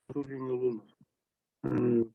Руление Луны. М.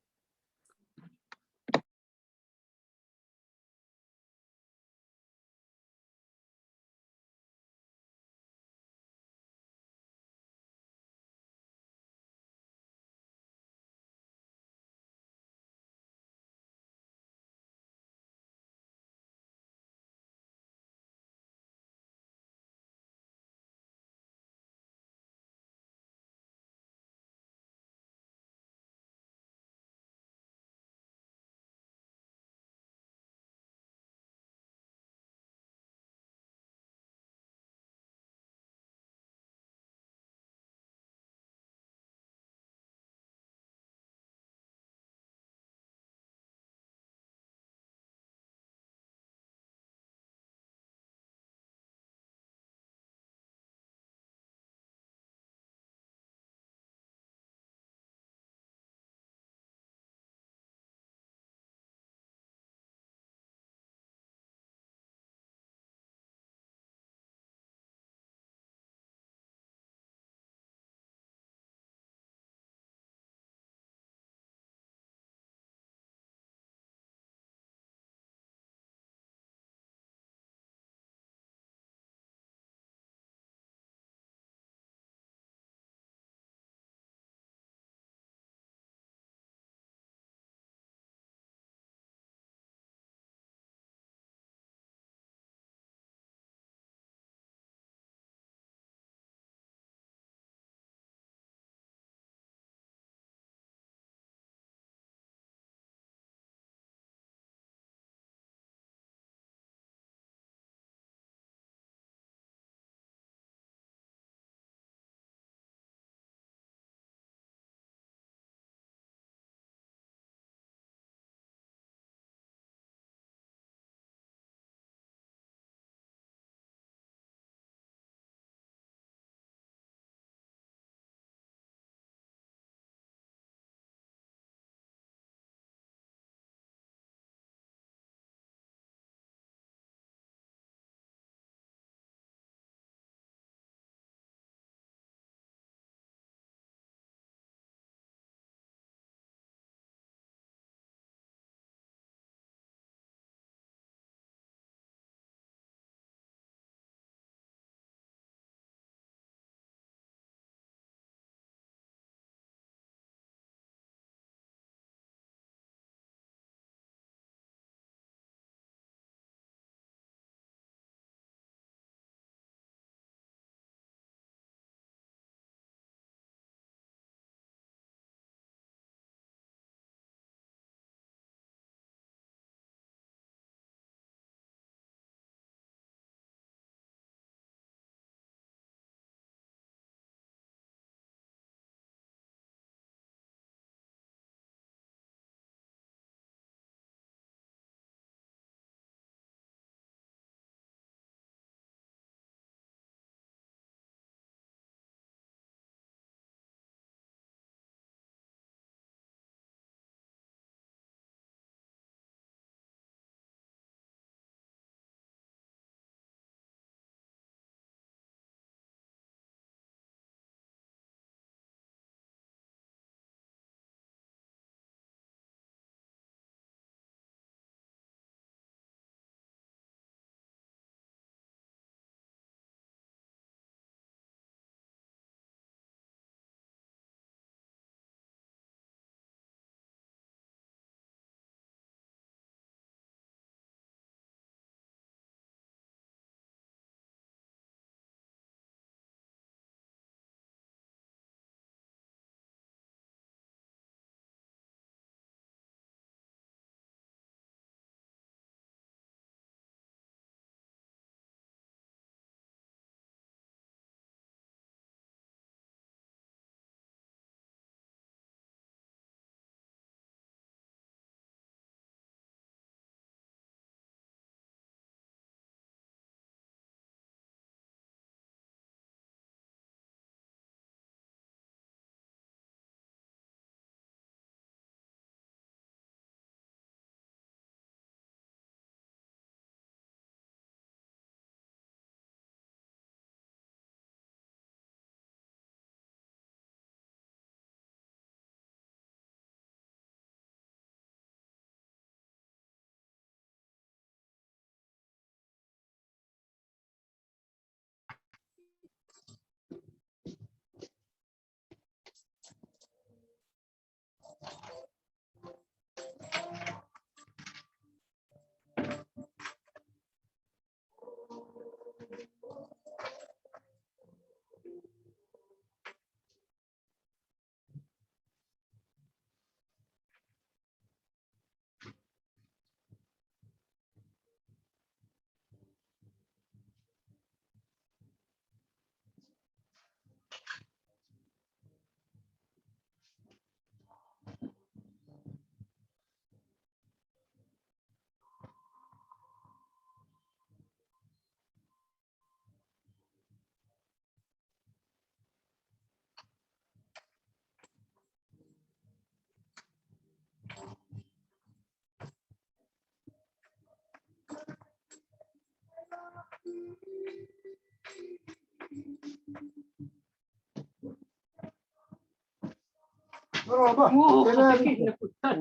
Brava. Oo, Kailangan. kinukutan.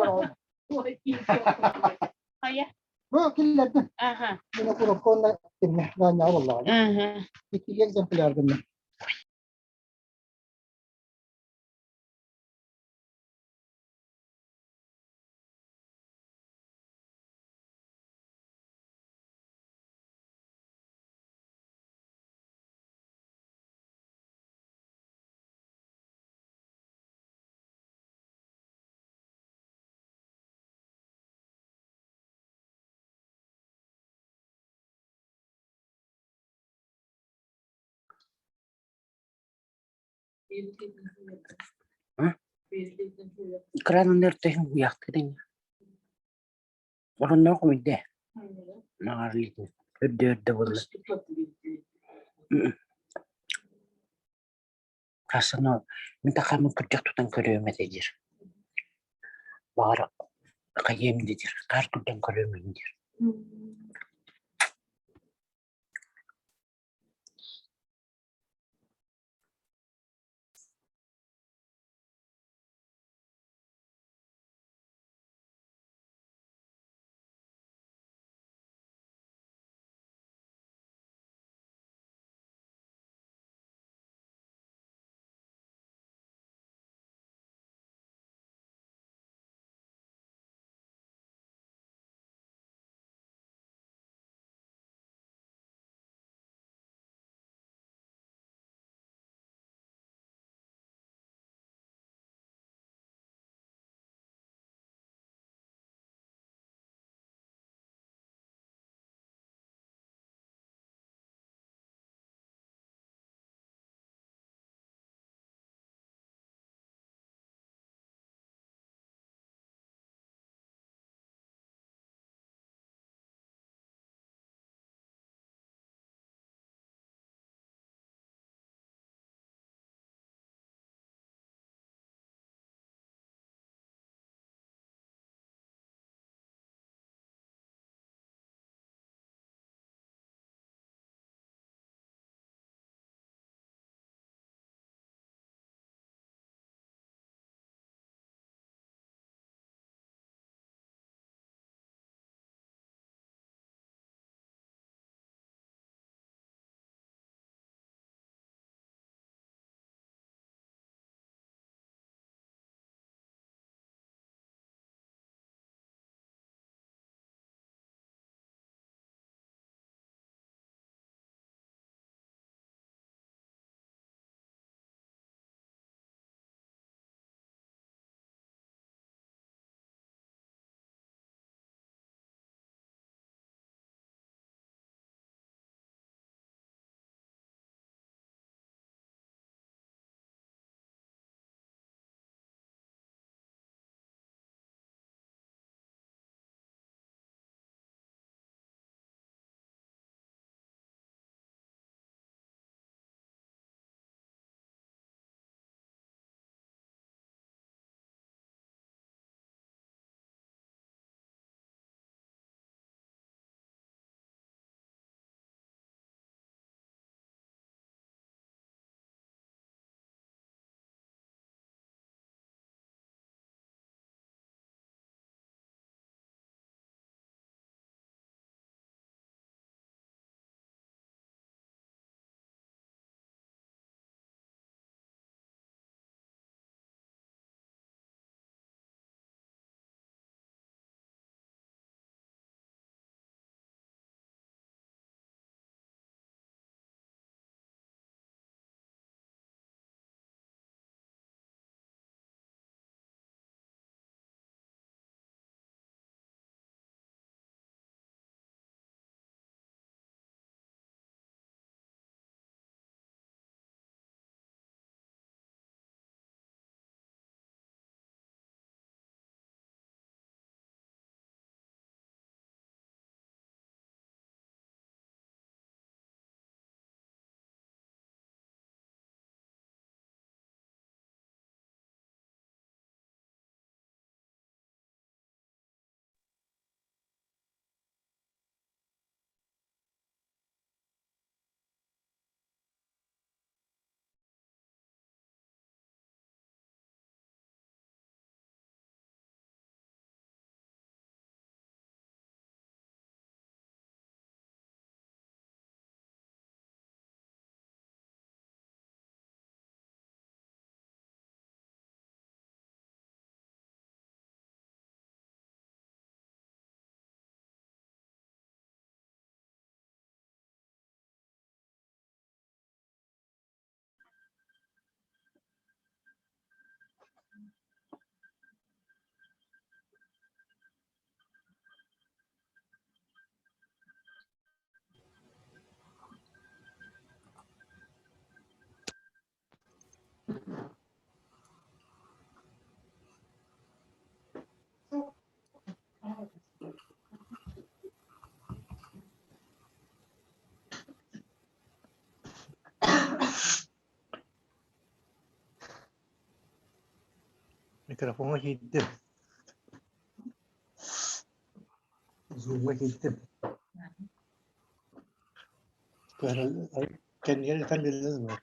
Ano. Kaya? Kilad na. Aha. Pinakurap ko na tinahanya wala. Aha. Iki exemplar din. Krano nerte yung yak din. Wala na ako hindi. Nangarlit niya. Ödde wala. Kasa no, minta kami kujak tutang kilometer. Bara kayem didir. Kar tutang kilometer. Mikrofona gittim. Zoom'a gittim. Böyle kendileri tam yeriniz var.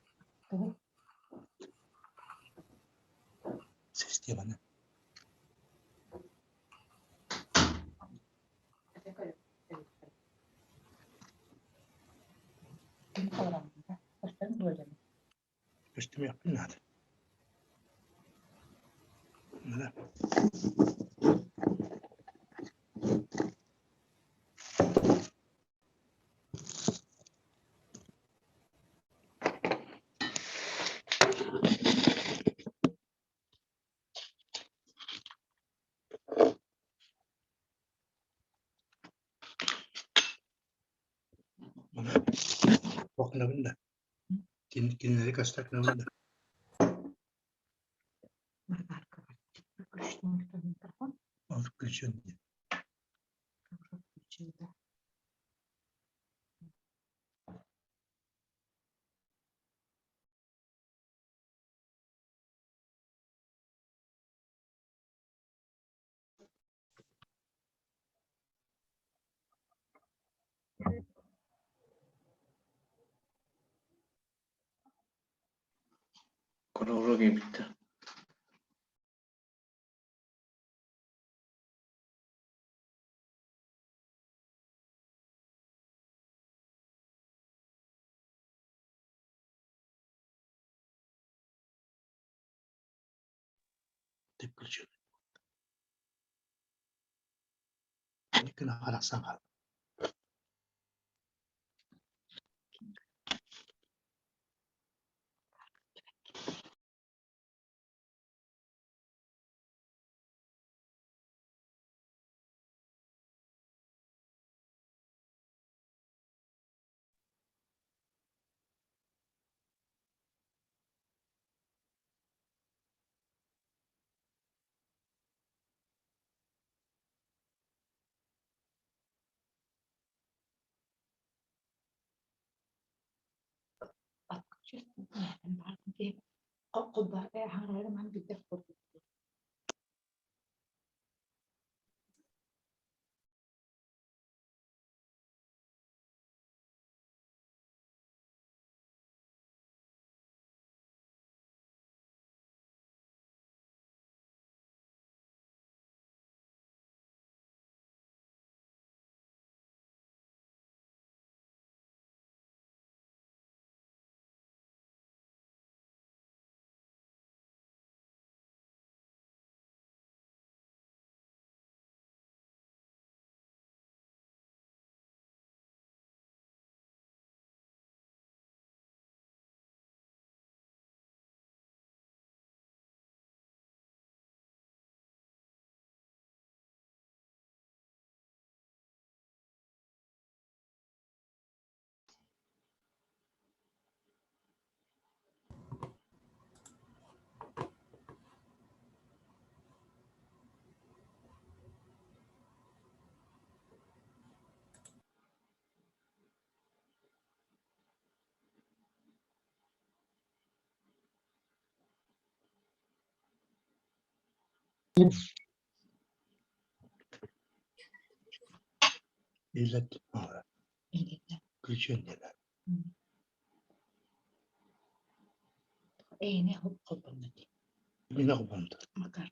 Ses diye bana. Üstümü yapayım hadi. Böyle. Bak ne bunda. Dinleri kastak ne bunda. Al включен. Kronologi bitti. Ты включен. Ini kena arah sangat. İllet. Включен diyorlar. Ne hoppalı. Yine kapandı. Makar.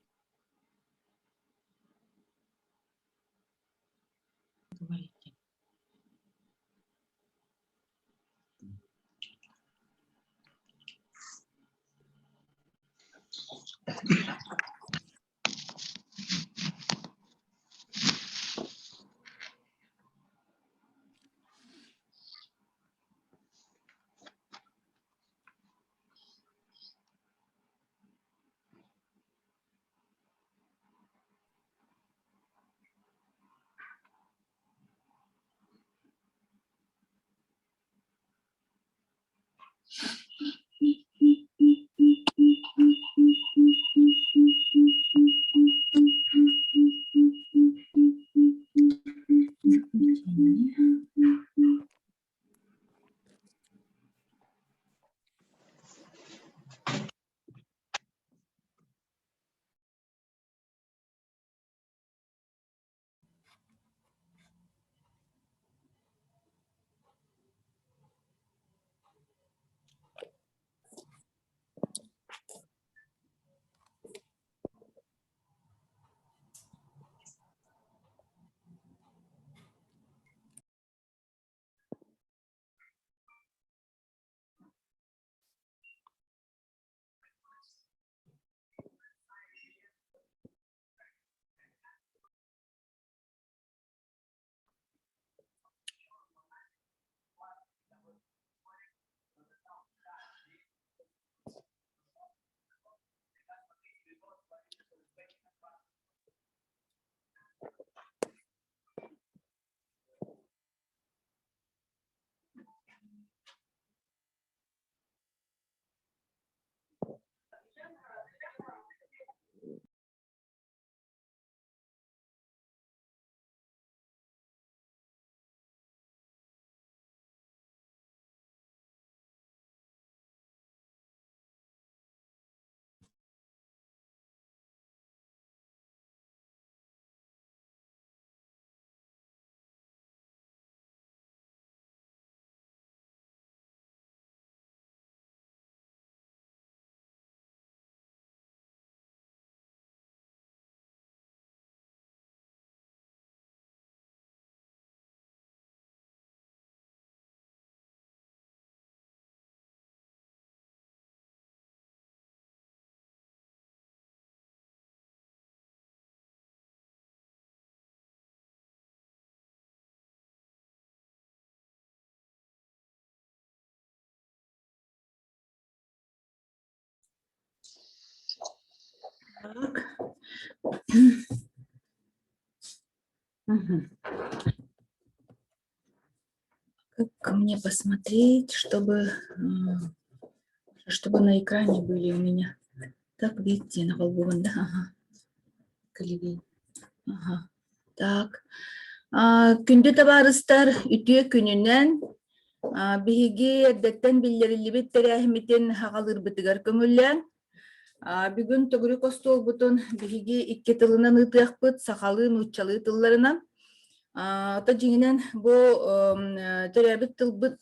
Так. Мгм. Как мне посмотреть, чтобы на экране были у меня. Так, видите, на голубом, да? Ага. Кривей. Ага. Так. Күнді табарыстар үтіе күнінен биһиги дәттен биллерилибит тәрәхимитин хағалыр бітігер көңіллән. Бүгін түгірі костол бұтын биһиги икке тылынан ытыақпыт, сақалы нұтчалы тылларынан. Ата жеңінен бұл төрәбіт тылбыт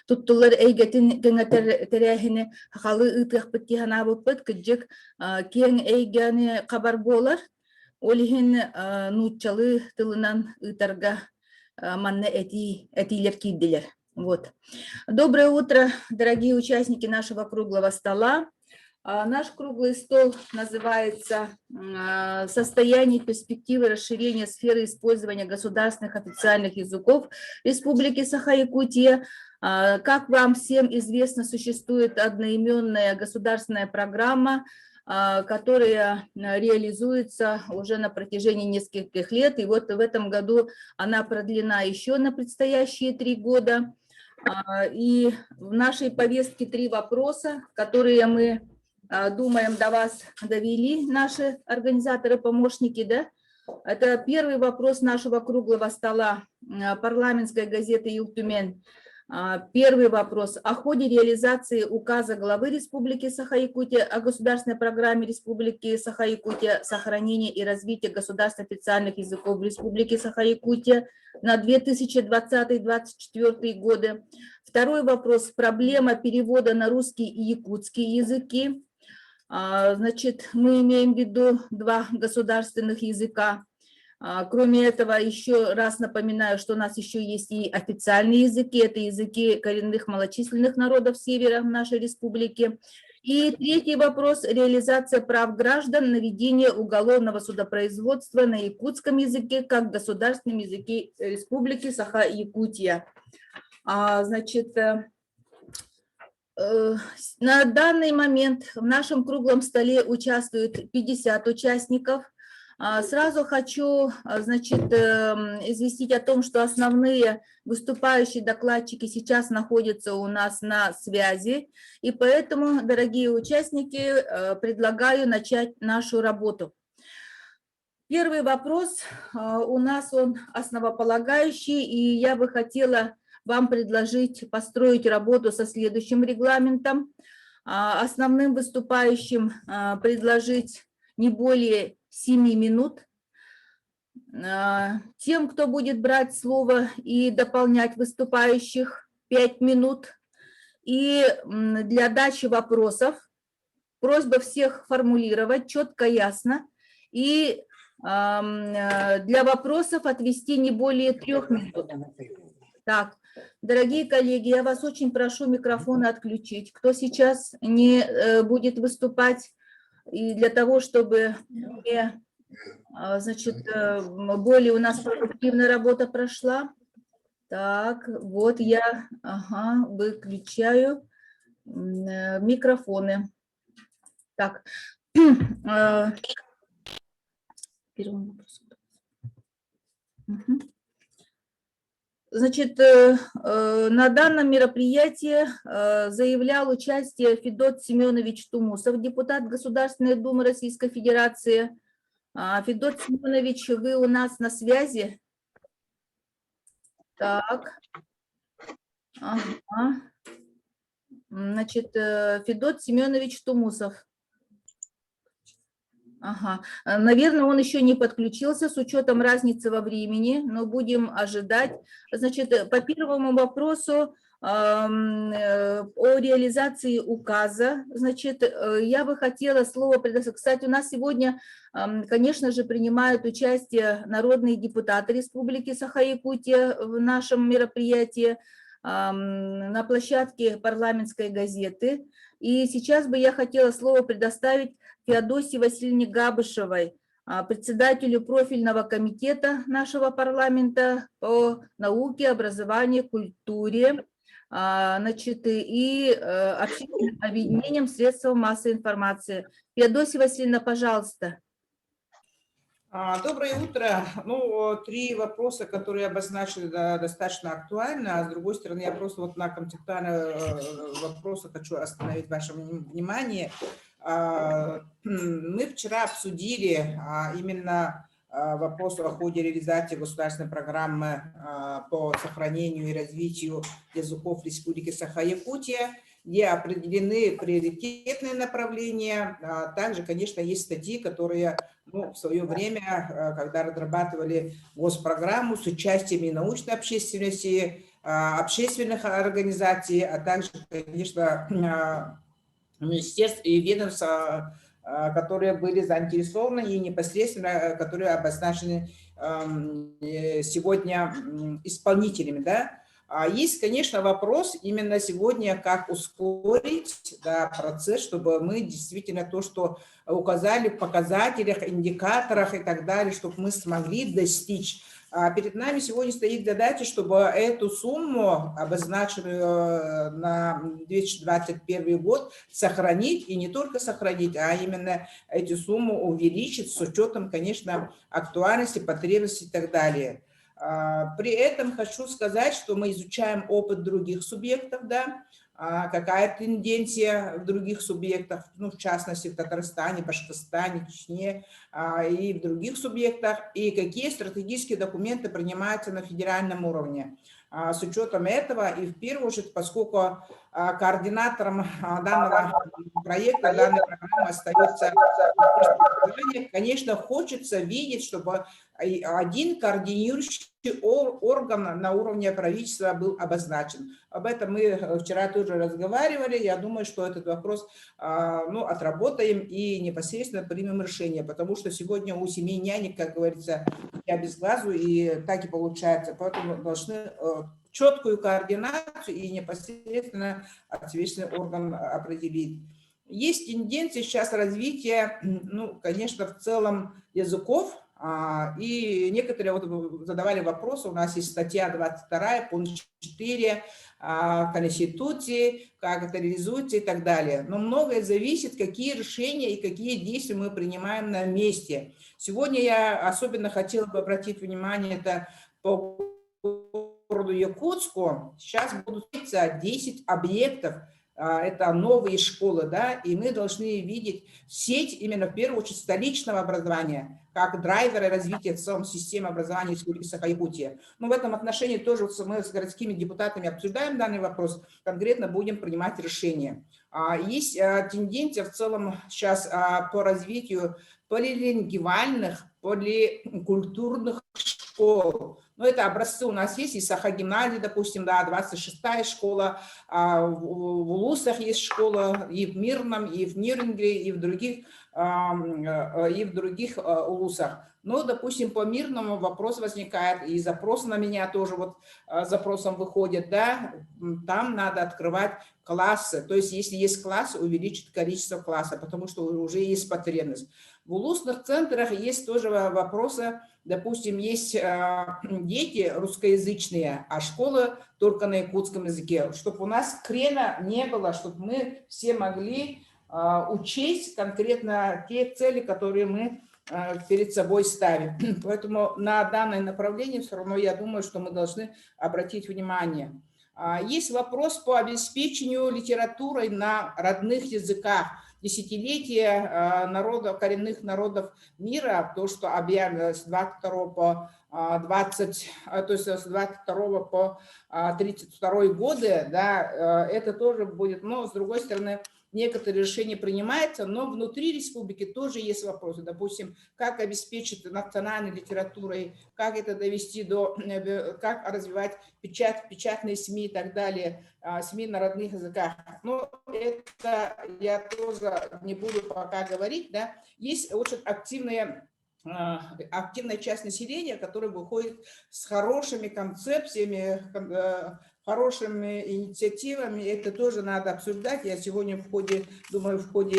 туттулар әйгетін кәңәтер тәрәхіні хақалы ытыақпыт тихана бұппыт, күджік кен әйгәні қабар болар. Олихин нучалы тылынан ытарга манна этилер киддилер. Вот. Доброе утро, дорогие участники нашего круглого стола. Наш круглый стол называется «Состояние и перспективы расширения сферы использования государственных официальных языков Республики Саха-Якутия». Как вам всем известно, существует одноименная государственная программа, которая реализуется уже на протяжении нескольких лет. И вот в этом году она продлена еще на предстоящие 3 года. И в нашей повестке 3 вопроса, которые мы, думаем, до вас довели, наши организаторы-помощники. Да? Это первый вопрос нашего круглого стола парламентской газеты «Юлтумен». Первый вопрос. О ходе реализации указа главы Республики Саха-Якутия о государственной программе Республики Саха-Якутия «Сохранение и развитие государственных официальных языков в Республике Саха-Якутия» на 2020-2024 годы. Второй вопрос. Проблема перевода на русский и якутский языки. Значит, мы имеем в виду 2 государственных языка. Кроме этого, еще раз напоминаю, что у нас еще есть и официальные языки, это языки коренных малочисленных народов севера нашей республики. И третий вопрос – реализация прав граждан на ведение уголовного судопроизводства на якутском языке как государственном языке Республики Саха-Якутия. Значит, на данный момент в нашем круглом столе участвует 50 участников. Сразу хочу, значит, известить о том, что основные выступающие докладчики сейчас находятся у нас на связи, и поэтому, дорогие участники, предлагаю начать нашу работу. Первый вопрос у нас он основополагающий, и я бы хотела вам предложить построить работу со следующим регламентом. Основным выступающим предложить не более 7 минут. Тем, кто будет брать слово и дополнять выступающих, 5 минут. И для дачи вопросов просьба всех формулировать четко, ясно. И для вопросов отвести не более 3 минут. Так, дорогие коллеги, я вас очень прошу микрофоны отключить. Кто сейчас не будет выступать, и для того, чтобы значит, более у нас продуктивная работа прошла. Так, вот я выключаю микрофоны. Так, первый вопрос. Значит, на данном мероприятии заявлял участие Федот Семенович Тумусов, депутат Государственной Думы Российской Федерации. Федот Семенович, вы у нас на связи? Так. Ага. Значит, Федот Семенович Тумусов. Ага. Наверное, он еще не подключился с учетом разницы во времени, но будем ожидать. Значит, по первому вопросу о реализации указа, значит, я бы хотела слово предоставить. Кстати, у нас сегодня, конечно же, принимают участие народные депутаты Республики Саха-Якутия в нашем мероприятии на площадке парламентской газеты. И сейчас бы я хотела слово предоставить Феодосии Васильевне Габышевой, председателю профильного комитета нашего парламента по науке, образованию, культуре. значит, и общественным объединением средств массовой информации. Феодосия Васильевна, пожалуйста. Доброе утро. Ну, 3 вопроса, которые обозначили, достаточно актуальны, а с другой стороны, я просто вот на концептуальных вопросах хочу остановить ваше внимание. Мы вчера обсудили именно вопрос о ходе реализации государственной программы по сохранению и развитию языков Республики Саха-Якутия, где определены приоритетные направления. Также, конечно, есть статьи, которые в свое время, когда разрабатывали госпрограмму с участием и научной общественности, общественных организаций, а также, конечно, министерств и ведомств, которые были заинтересованы и непосредственно, которые обозначены сегодня исполнителями, да. Есть, конечно, вопрос именно сегодня, как ускорить процесс, чтобы мы действительно то, что указали в показателях, индикаторах и так далее, чтобы мы смогли достичь. Перед нами сегодня стоит задача, чтобы эту сумму, обозначенную на 2021 год, сохранить, и не только сохранить, а именно эту сумму увеличить с учетом, конечно, актуальности, потребностей и так далее. При этом хочу сказать, что мы изучаем опыт других субъектов, да, какая тенденция в других субъектах, ну, в частности, в Татарстане, Башкортостане, Чечне и в других субъектах, и какие стратегические документы принимаются на федеральном уровне. С учетом этого, и в первую очередь, поскольку координатором данного проекта, данной программы остается, конечно, хочется видеть, чтобы один координирующий орган на уровне правительства был обозначен. Об этом мы вчера тоже разговаривали. Я думаю, что этот вопрос отработаем и непосредственно примем решение, потому что сегодня у семей нянек, как говорится, я без глазу, и так и получается. Поэтому должны четкую координацию и непосредственно ответственный орган определить. Есть тенденция сейчас развития, ну, конечно, в целом языков, и некоторые вот задавали вопросы, у нас есть статья 22, пункт 4 Конституции, как это реализуется и так далее. Но многое зависит, какие решения и какие действия мы принимаем на месте. Сегодня я особенно хотела бы обратить внимание, это по городу Якутску, сейчас будут 10 объектов, это новые школы, да, и мы должны видеть сеть именно в первую очередь столичного образования, как драйверы развития в целом системы образования Республики Саха-Якутия. Но в этом отношении тоже мы с городскими депутатами обсуждаем данный вопрос, конкретно будем принимать решения. Есть тенденция в целом сейчас по развитию полилингвальных, поликультурных школ. Но это образцы у нас есть, и Саха-гимназия, допустим, да, 26-я школа, в Улусах есть школа, и в Мирном, и в Нюрнберге, и в других улусах. Но, допустим, по Мирному вопрос возникает, и запрос на меня тоже вот запросом выходит, да, там надо открывать классы, то есть если есть класс, увеличить количество класса, потому что уже есть потребность. В улусных центрах есть тоже вопросы, допустим, есть дети русскоязычные, а школы только на якутском языке, чтобы у нас крена не было, чтобы мы все могли учесть конкретно те цели, которые мы перед собой ставим. Поэтому на данное направление все равно я думаю, что мы должны обратить внимание. Есть вопрос по обеспечению литературой на родных языках. Десятилетие коренных народов мира, то, что объявлено с 22 по 20, то есть с 22 по 32 годы, да, это тоже будет, но с другой стороны, некоторые решения принимаются, но внутри республики тоже есть вопросы. Допустим, как обеспечить национальной литературой, как это довести до, как развивать печатные СМИ и так далее, СМИ на родных языках. Но это я тоже не буду пока говорить, да. Есть очень активная часть населения, которая выходит с хорошими концепциями, хорошими инициативами, это тоже надо обсуждать. Я сегодня в ходе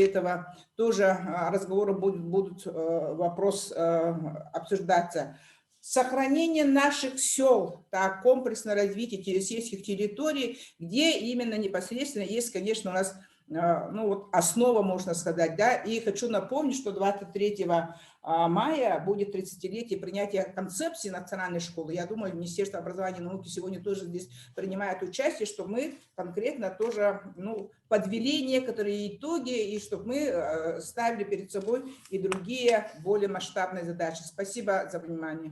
этого тоже разговоры будут вопрос обсуждаться. сохранение наших сел, так, комплексное развитие сельских территорий, где именно непосредственно есть, конечно, у нас ну, вот основа, можно сказать, да, и хочу напомнить, что 23 мая будет 30-летие принятия концепции национальной школы. Я думаю, Министерство образования и науки сегодня тоже здесь принимает участие, что мы конкретно тоже, ну, подвели некоторые итоги, и чтобы мы ставили перед собой и другие более масштабные задачи. Спасибо за внимание.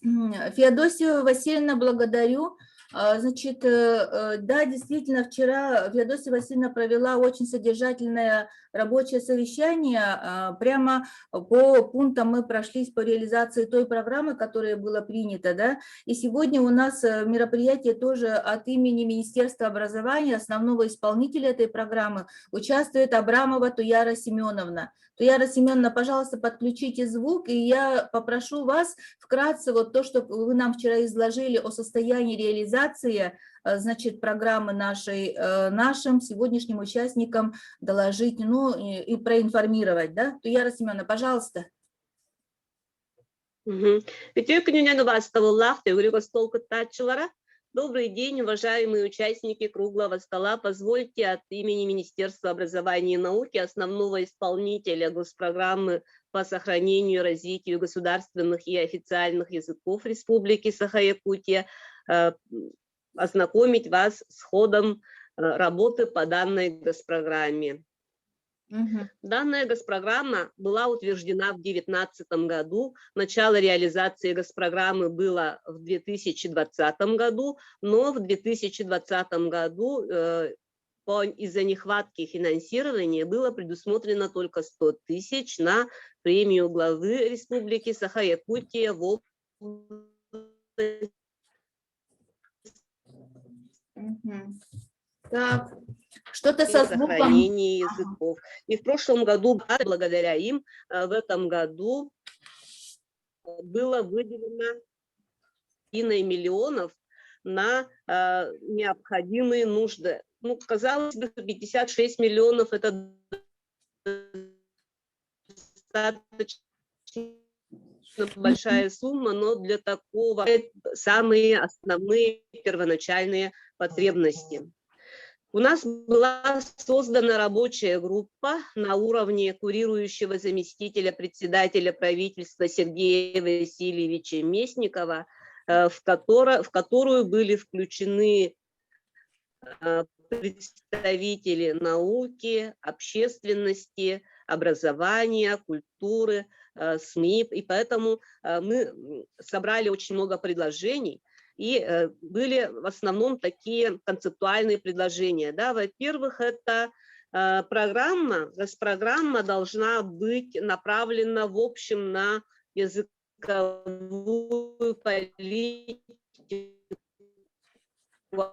Феодосию Васильевна, благодарю. Значит, да, действительно, вчера Феодосия Васильевна провела очень содержательное рабочее совещание. Прямо по пунктам мы прошлись по реализации той программы, которая была принята, да, и сегодня у нас мероприятие тоже от имени Министерства образования, основного исполнителя этой программы, участвует Абрамова Туяра Семеновна. Туяра Семеновна, пожалуйста, подключите звук, и я попрошу вас вкратце вот то, что вы нам вчера изложили о состоянии реализации, значит, программы нашей, нашим сегодняшним участникам доложить, ну, и проинформировать, да? Туяра Семеновна, пожалуйста. Добрый день, уважаемые участники круглого стола. Позвольте от имени Министерства образования и науки, основного исполнителя госпрограммы по сохранению и развитию государственных и официальных языков Республики Саха-Якутия, ознакомить вас с ходом работы по данной госпрограмме. Данная госпрограмма была утверждена в 2019 году. Начало реализации госпрограммы было в 2020 году, но в 2020 году из-за нехватки финансирования было предусмотрено только 100 тысяч на премию главы Республики Саха-Якутия в области. Так, что-то со звуком. Сохранение языков. И в прошлом году, благодаря им, в этом году было выделено 1,5 миллионов на необходимые нужды. Ну, казалось бы, 56 миллионов – это достаточно большая сумма, но для такого самые основные первоначальные потребности. У нас была создана рабочая группа на уровне курирующего заместителя председателя правительства Сергея Васильевича Местникова, в которую были включены представители науки, общественности, образования, культуры, СМИ. И поэтому мы собрали очень много предложений. И были в основном такие концептуальные предложения. Да? Во-первых, это госпрограмма должна быть направлена в общем на языковую политику,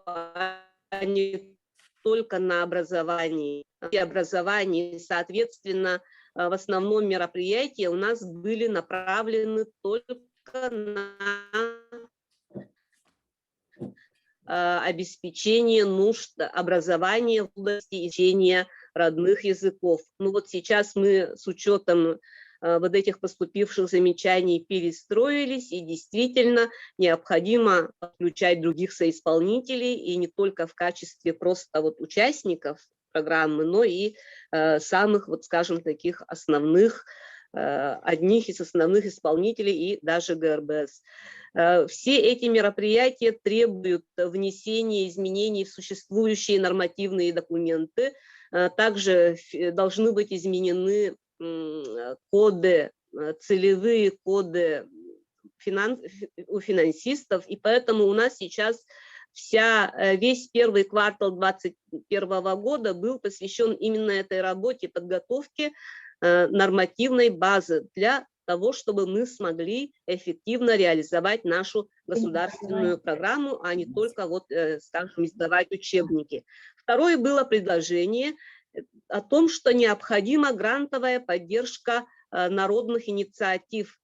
а не только на образовании. И образование, соответственно, в основном мероприятия у нас были направлены только на обеспечение нужд образования в области изучения родных языков. Ну вот сейчас мы с учетом вот этих поступивших замечаний перестроились, и действительно необходимо включать других соисполнителей, и не только в качестве просто вот участников программы, но и самых, вот скажем, таких основных, одних из основных исполнителей и даже ГРБС. Все эти мероприятия требуют внесения изменений в существующие нормативные документы. Также должны быть изменены коды, целевые коды у финансистов, и поэтому у нас сейчас весь первый квартал 2021 года был посвящен именно этой работе, подготовке нормативной базы для того, чтобы мы смогли эффективно реализовать нашу государственную программу, а не только, вот, скажем, издавать учебники. Второе было предложение о том, что необходима грантовая поддержка народных инициатив.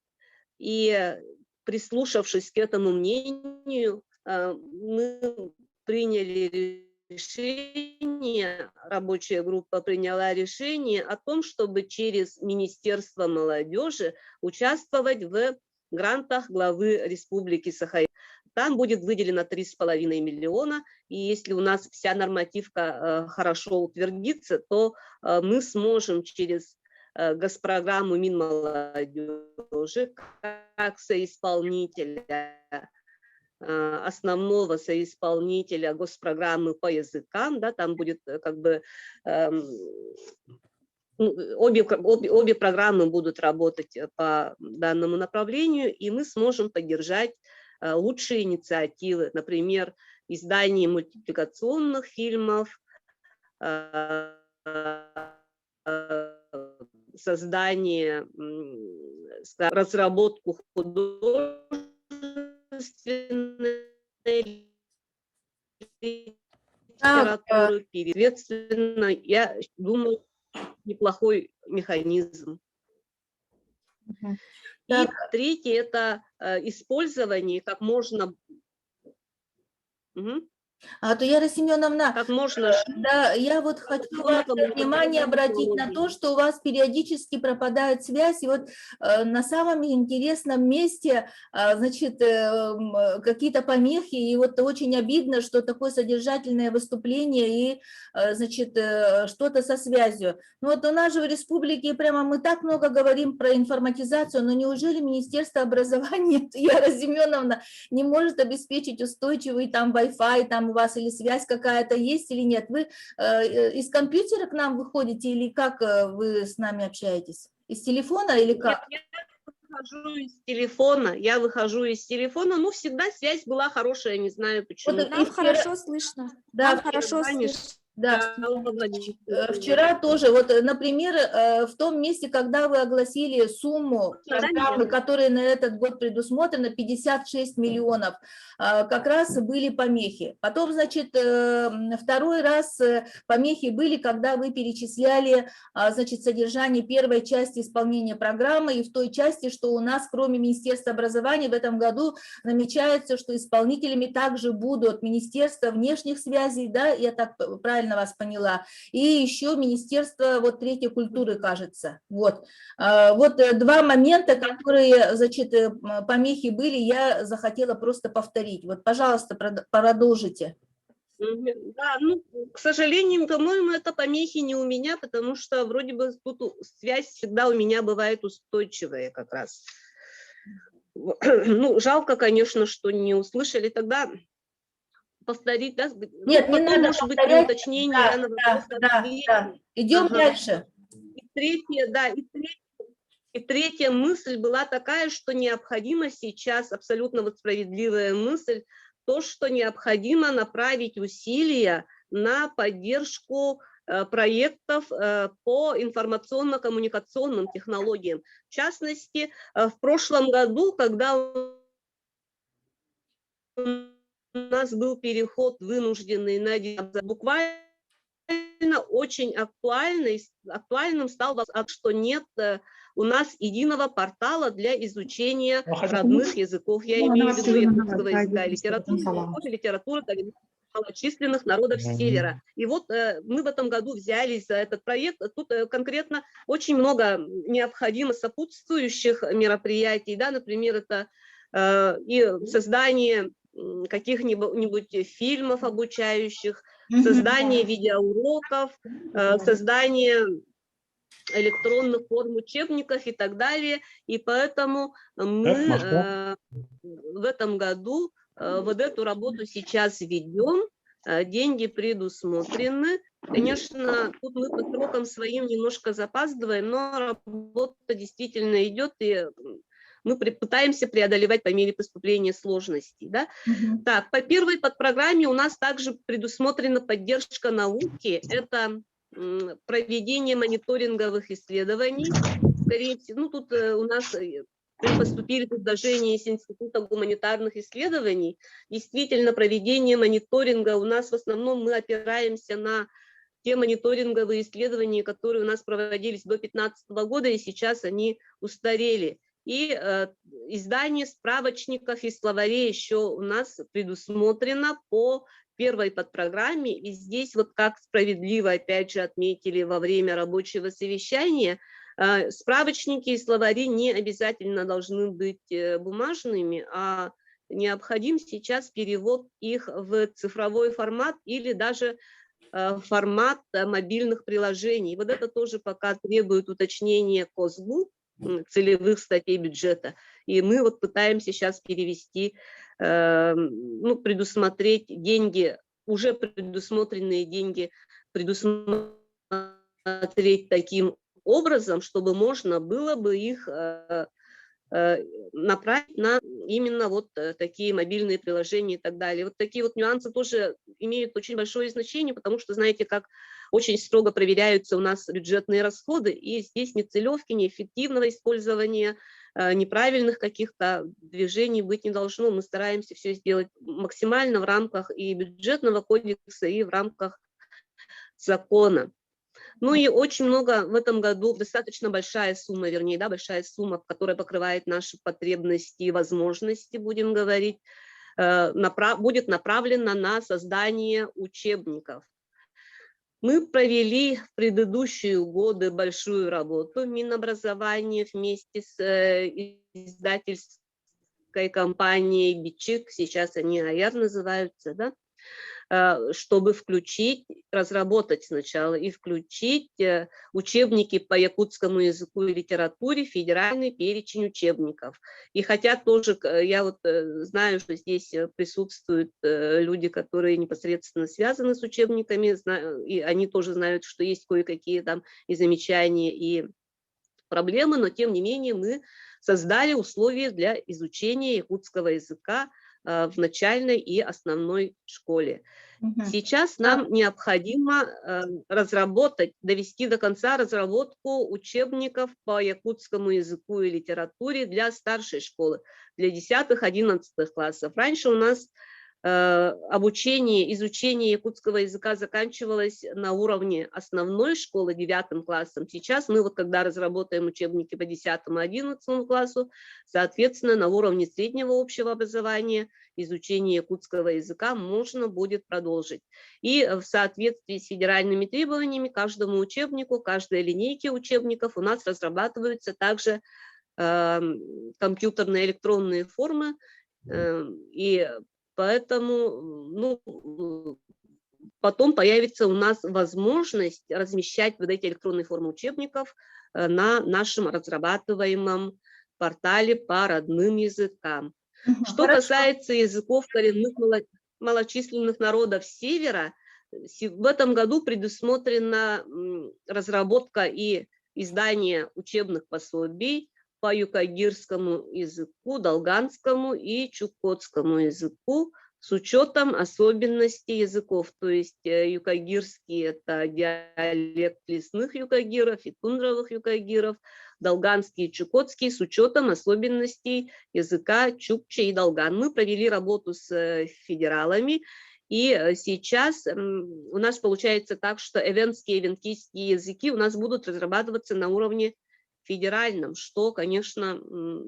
И прислушавшись к этому мнению, мы приняли решение, рабочая группа приняла решение о том, чтобы через Министерство молодежи участвовать в грантах главы Республики Саха-Якутия. Там будет выделено 3,5 миллиона, и если у нас вся нормативка хорошо утвердится, то мы сможем через госпрограмму Минмолодежи как соисполнителя, основного соисполнителя госпрограммы по языкам, да, там будет как бы обе программы будут работать по данному направлению, и мы сможем поддержать лучшие инициативы, например, издание мультипликационных фильмов, создание, разработку художественной литературы, соответственно, я думаю, неплохой механизм. И третье – это использование как можно... То Яра Семеновна, как можно... да, я вот хочу ваше внимание обратить на то, что у вас периодически пропадает связь, и вот на самом интересном месте, значит, какие-то помехи, и вот очень обидно, что такое содержательное выступление и, значит, что-то со связью. Ну вот у нас же в республике прямо мы так много говорим про информатизацию, но неужели Министерство образования, Яра Семеновна, не может обеспечить устойчивый там Wi-Fi, там у вас или связь какая-то есть или нет? Вы из компьютера к нам выходите или как вы с нами общаетесь? Из телефона или как? Я выхожу из телефона, ну всегда связь была хорошая, не знаю почему. Вот нам хорошо слышно. Да, нам хорошо слышно. Да, вчера тоже, вот, например, в том месте, когда вы огласили сумму программы, которые на этот год предусмотрено, 56 миллионов, как раз были помехи. Потом, значит, второй раз помехи были, когда вы перечисляли, значит, содержание первой части исполнения программы, и в той части, что у нас, кроме Министерства образования, в этом году намечается, что исполнителями также будут Министерство внешних связей, да, я так правильно вас поняла, и еще Министерство вот третьей культуры, кажется. Вот. Вот два момента, которые, значит, помехи были, я захотела просто повторить. Вот, пожалуйста, продолжите. Да, ну, к сожалению, по-моему, это помехи не у меня, потому что вроде бы тут связь всегда у меня бывает устойчивая как раз. Ну, жалко, конечно, что не услышали. Тогда повторить, да? Нет, не надо может быть, при уточнении. Да. Идем дальше. И третья мысль была такая, что необходимо сейчас, абсолютно вот справедливая мысль, то, что необходимо направить усилия на поддержку проектов по информационно-коммуникационным технологиям. В частности, в прошлом году, когда у нас был переход вынужденный на буквально очень актуальным стал вопрос, что нет у нас единого портала для изучения родных языков. Я имею в виду якутского языка, литературы малочисленных народов Севера. И вот мы в этом году взялись за этот проект. Тут конкретно очень много необходимо сопутствующих мероприятий, да, например, это и создание каких-нибудь фильмов обучающих, создание видеоуроков, создание электронных форм учебников и так далее. И поэтому мы в этом году вот эту работу сейчас ведем, деньги предусмотрены. Конечно, тут мы по срокам своим немножко запаздываем, но работа действительно идет, и мы пытаемся преодолевать по мере поступления сложностей. Да? Так, по первой подпрограмме у нас также предусмотрена поддержка науки. Это проведение мониторинговых исследований. Скорее всего, ну, тут у нас поступили предложения из Института гуманитарных исследований. Действительно, проведение мониторинга у нас в основном мы опираемся на те мониторинговые исследования, которые у нас проводились до 2015 года, и сейчас они устарели. И издание справочников и словарей еще у нас предусмотрено по первой подпрограмме, и здесь вот как справедливо опять же отметили во время рабочего совещания, справочники и словари не обязательно должны быть бумажными, а необходим сейчас перевод их в цифровой формат или даже формат мобильных приложений. Вот это тоже пока требует уточнения КОСБУ, целевых статей бюджета. И мы вот пытаемся сейчас перевести, ну, предусмотреть деньги, уже предусмотренные деньги, предусмотреть таким образом, чтобы можно было бы их направить на именно вот такие мобильные приложения и так далее. Вот такие вот нюансы тоже имеют очень большое значение, потому что, знаете, как очень строго проверяются у нас бюджетные расходы, и здесь ни целевки, ни эффективного использования, неправильных каких-то движений быть не должно. Мы стараемся все сделать максимально в рамках и бюджетного кодекса, и в рамках закона. Ну и очень много в этом году, достаточно большая сумма, вернее, да, большая сумма, которая покрывает наши потребности и возможности, будем говорить, будет направлена на создание учебников. Мы провели в предыдущие годы большую работу Минобразования вместе с издательской компанией «Бичик», сейчас они АЯР называются, да, чтобы включить, разработать сначала и включить учебники по якутскому языку и литературе в федеральный перечень учебников. И хотя тоже, я вот знаю, что здесь присутствуют люди, которые непосредственно связаны с учебниками, и они тоже знают, что есть кое-какие там и замечания, и проблемы, но тем не менее мы создали условия для изучения якутского языка в начальной и основной школе. Сейчас нам необходимо разработать, довести до конца разработку учебников по якутскому языку и литературе для старшей школы, для 10-11 классов. Раньше у нас обучение, изучение якутского языка заканчивалось на уровне основной школы 9 классом. Сейчас мы вот когда разработаем учебники по 10-11 классу, соответственно, на уровне среднего общего образования изучение якутского языка можно будет продолжить. И в соответствии с федеральными требованиями каждому учебнику, каждой линейке учебников у нас разрабатываются также компьютерные электронные формы, и поэтому, ну, потом появится у нас возможность размещать вот эти электронные формы учебников на нашем разрабатываемом портале по родным языкам. Что касается языков коренных малочисленных народов Севера, в этом году предусмотрена разработка и издание учебных пособий по юкагирскому языку, долганскому и чукотскому языку с учетом особенностей языков. То есть юкагирский – это диалект лесных юкагиров и тундровых юкагиров, долганский и чукотский с учетом особенностей языка чукча и долган. Мы провели работу с федералами, и сейчас у нас получается так, что эвенские и венкийские языки у нас будут разрабатываться на уровне федеральном, что, конечно,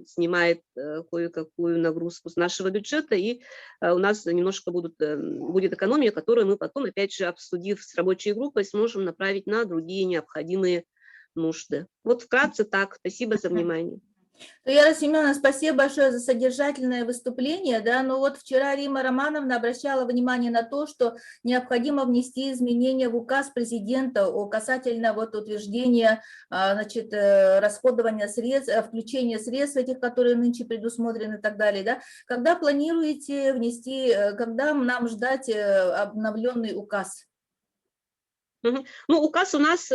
снимает кое-какую нагрузку с нашего бюджета, и у нас немножко будет экономия, которую мы потом, опять же, обсудив с рабочей группой, сможем направить на другие необходимые нужды. Вот вкратце так. Спасибо за внимание. Яра Семеновна, спасибо большое за содержательное выступление. Да, но вот вчера Рима Романовна обращала внимание на то, что необходимо внести изменения в указ президента касательно вот утверждения, значит, расходования средств, включения средств этих, которые нынче предусмотрены и так далее. Да. Когда планируете внести, когда нам ждать обновленный указ? Ну, указ у нас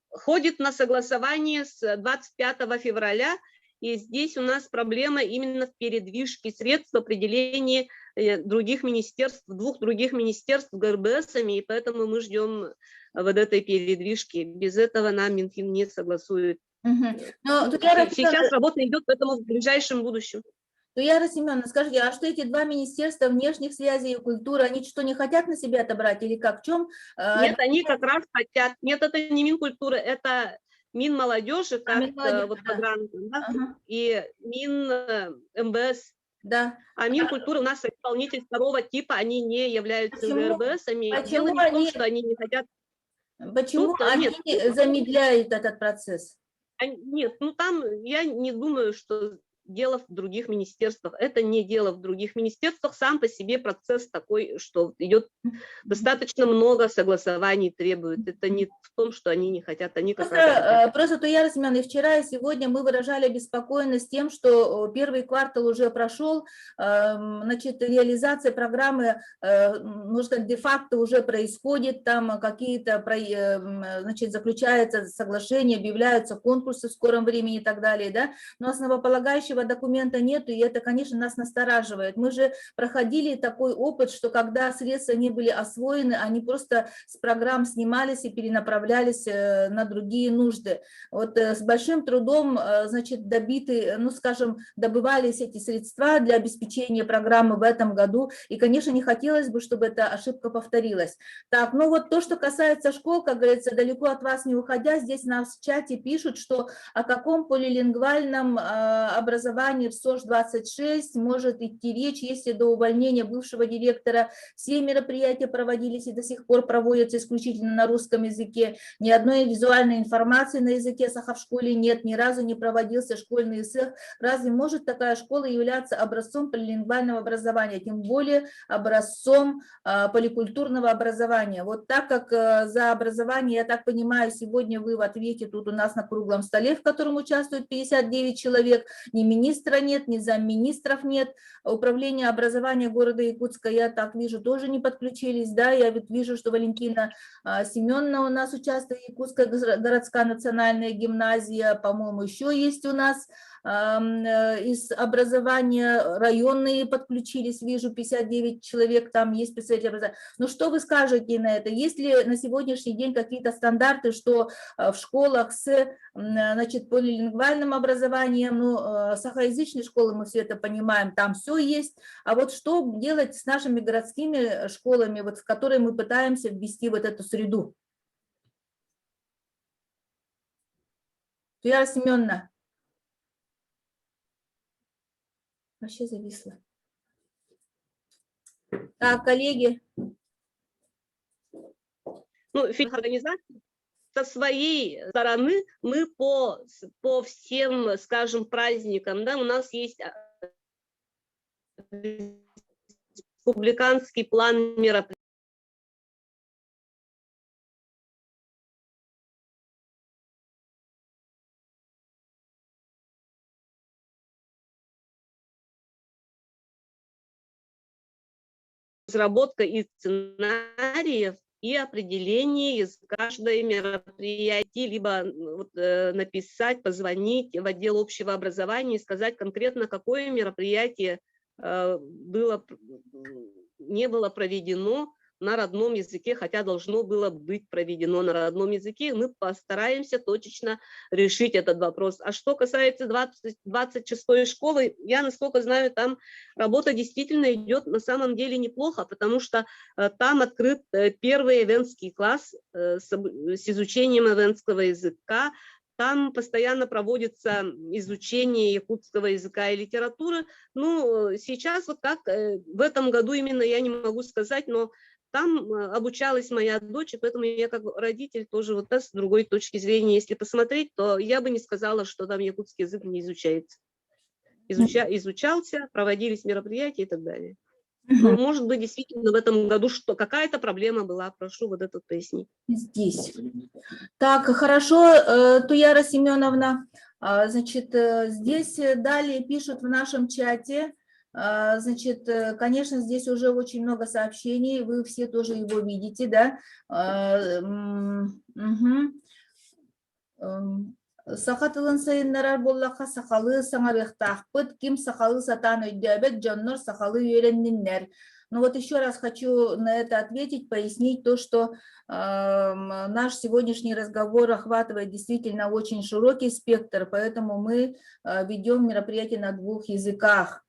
ходит на согласование с 25 февраля. И здесь у нас проблема именно в передвижке средств, в определении других министерств, двух других министерств ГРБСами, и поэтому мы ждем вот этой передвижки. Без этого нам Минфин не согласует. Сейчас работа идет, поэтому в ближайшем будущем. Яра Семеновна, скажите, а что эти два министерства внешних связей и культуры, они что, не хотят на себя отобрать или как? В чем? Нет, они как раз хотят. Нет, это не Минкультура, это Минмолодежи, как вот по грантам, да? И Мин МВС, Да. А Минкультура у нас исполнитель второго типа, они не являются Почему? ГРБСами. Почему Дело не в том, они- что они не хотят. Почему Тут, они нет, замедляют этот процесс? Нет, ну там я не думаю, что дело в других министерствах. Это не дело в других министерствах. Сам по себе процесс такой, что идет достаточно много согласований требует. Это не в том, что они не хотят, они как раз хотят. Просто Туяра Семеновна, и вчера, и сегодня мы выражали обеспокоенность тем, что первый квартал уже прошел, значит, реализация программы, можно сказать, де-факто уже происходит, там какие-то, значит, заключаются соглашения, объявляются конкурсы в скором времени и так далее, да, но основополагающего документа нет, и это, конечно, нас настораживает. Мы же проходили такой опыт, что когда средства не были освоены, они просто с программ снимались и перенаправлялись на другие нужды. Вот с большим трудом, значит, добиты, ну, скажем, добывались эти средства для обеспечения программы в этом году, и, конечно, не хотелось бы, чтобы эта ошибка повторилась. Так, ну вот то, что касается школ, как говорится, далеко от вас не уходя, здесь нас в чате пишут, что о каком полилингвальном образовании в СОЖ-26 может идти речь, если до увольнения бывшего директора все мероприятия проводились и до сих пор проводятся исключительно на русском языке, ни одной визуальной информации на языке саха в школе нет, ни разу не проводился школьный СЭХ. Разве может такая школа являться образцом полилингвального образования, тем более образцом поликультурного образования? Вот так как за образование, я так понимаю, сегодня вы в ответе тут у нас на круглом столе, в котором участвует 59 человек, ни министра нет, ни замминистров нет, управление образования города Якутска, я так вижу, тоже не подключились, да, я вот вижу, что Валентина Семеновна у нас участвует, Якутская городская национальная гимназия, по-моему, еще есть у нас из образования, районные подключились, вижу, 59 человек, там есть представители образования. Ну что вы скажете на это? Есть ли на сегодняшний день какие-то стандарты, что в школах с, значит, полилингвальным образованием, ну, сахоязычные школы, мы все это понимаем, там все есть, а вот что делать с нашими городскими школами, вот в которые мы пытаемся ввести вот эту среду? Туяра Семеновна. Вообще зависла. Так, коллеги. Ну, организация со своей стороны мы по всем, скажем, праздникам, да, у нас есть республиканский план мероприятий. Разработка и сценариев, и определение из каждой мероприятия, либо вот, написать, позвонить в отдел общего образования и сказать конкретно, какое мероприятие не было проведено на родном языке, хотя должно было быть проведено на родном языке. Мы постараемся точечно решить этот вопрос. А что касается 26-й школы, я, насколько знаю, там работа действительно идет на самом деле неплохо, потому что там открыт первый эвентский класс с изучением эвентского языка. Там постоянно проводится изучение якутского языка и литературы. Ну, сейчас вот как в этом году именно я не могу сказать, но там обучалась моя дочь, и поэтому я как родитель тоже вот с другой точки зрения, если посмотреть, то я бы не сказала, что там якутский язык не изучается. Изучался, проводились мероприятия и так далее. Но, может быть, действительно в этом году какая-то проблема была, прошу вот это пояснить. Здесь. Так, хорошо, Туяра Семеновна, значит, здесь далее пишут в нашем чате, значит, конечно, здесь уже очень много сообщений, вы все тоже его видите, да? Сахатылын сайыннарар боллақа сахалы саңарықтақпыт, ким сахалы сатан өйдәбет, джоннор сахалы үйренниннер. Ну вот еще раз хочу на это ответить, пояснить то, что наш сегодняшний разговор охватывает действительно очень широкий спектр, поэтому мы ведем мероприятие на 2 языках.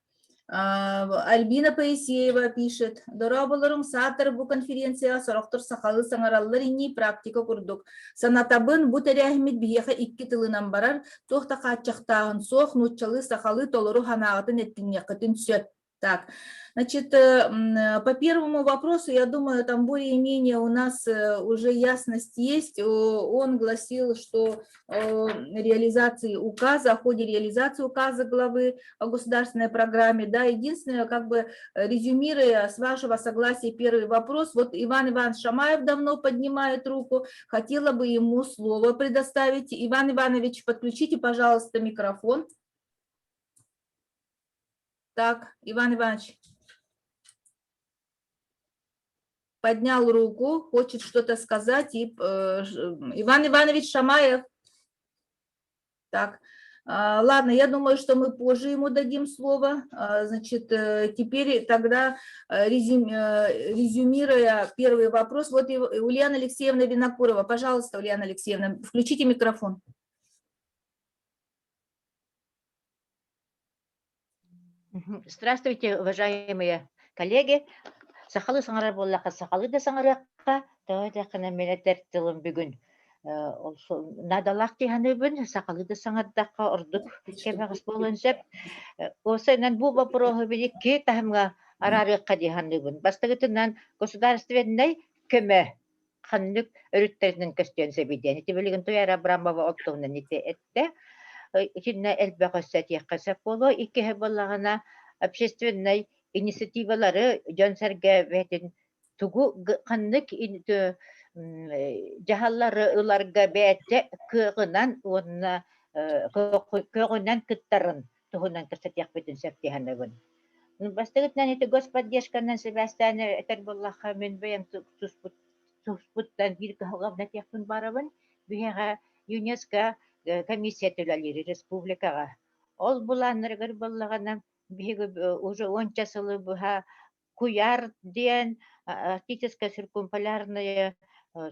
Альбина Паисеева пишет. Дорабаларың сатыр бу конференция сорохтор сахалы саңараллар инни практика курдук. Санатабын бу тәрәхмет биеха 2 тылынан барар, тохта каччактагын сох нуччалы сахалы толору ханагатын эттиннекытын сөт. Так, значит, по первому вопросу, я думаю, там более-менее у нас уже ясность есть. Он гласил, что реализации указа, в ходе реализации указа главы о государственной программе, да, единственное, как бы резюмируя с вашего согласия первый вопрос, вот Иван Иванович Шамаев давно поднимает руку, хотела бы ему слово предоставить. Иван Иванович, подключите, пожалуйста, микрофон. Так, Иван Иванович поднял руку, хочет что-то сказать. Иван Иванович Шамаев. Так, ладно, я думаю, что мы позже ему дадим слово. Значит, теперь тогда, резюмируя первый вопрос, вот Ульяна Алексеевна Винокурова. Пожалуйста, Ульяна Алексеевна, включите микрофон. Здравствуйте, уважаемые коллеги. Сахалы саңарар боллақа, сахалы да саңараққа, тауадақына мене тәрттілім бүгін. Надалақ дейханы бүгін, сахалы да саңардаққа ұрдық кемағыз болын сөп. Осынан бұл вопросы беді ке тахымға арарыққа дейханы бүгін. Бастығытынан государственной көмі қанлық өріттерінің көстен сөбеден. Еті білігін той Абрамова оттығынан ете әтті. Кинне элбәгәсәт яқасап болу, икеһе боллагына общественный инициативалары жансарга бәтен тугу каннык жаһаллары уларга бәтте кыгынан онна кыгынан кыттарын тугунан кырсат яқбетен сәптеһәнәгөн. Бастыгытнан ите господдержканнан Себастьян этер боллаха мен бәям туспуттан бир калгабнат яқпын барабын. Бияга ЮНЕСКО комиссия төләлері республикаға. Ол бұланырғыр болағына уже 10 жасылы бұға куяр ден, арктическая циркумполярная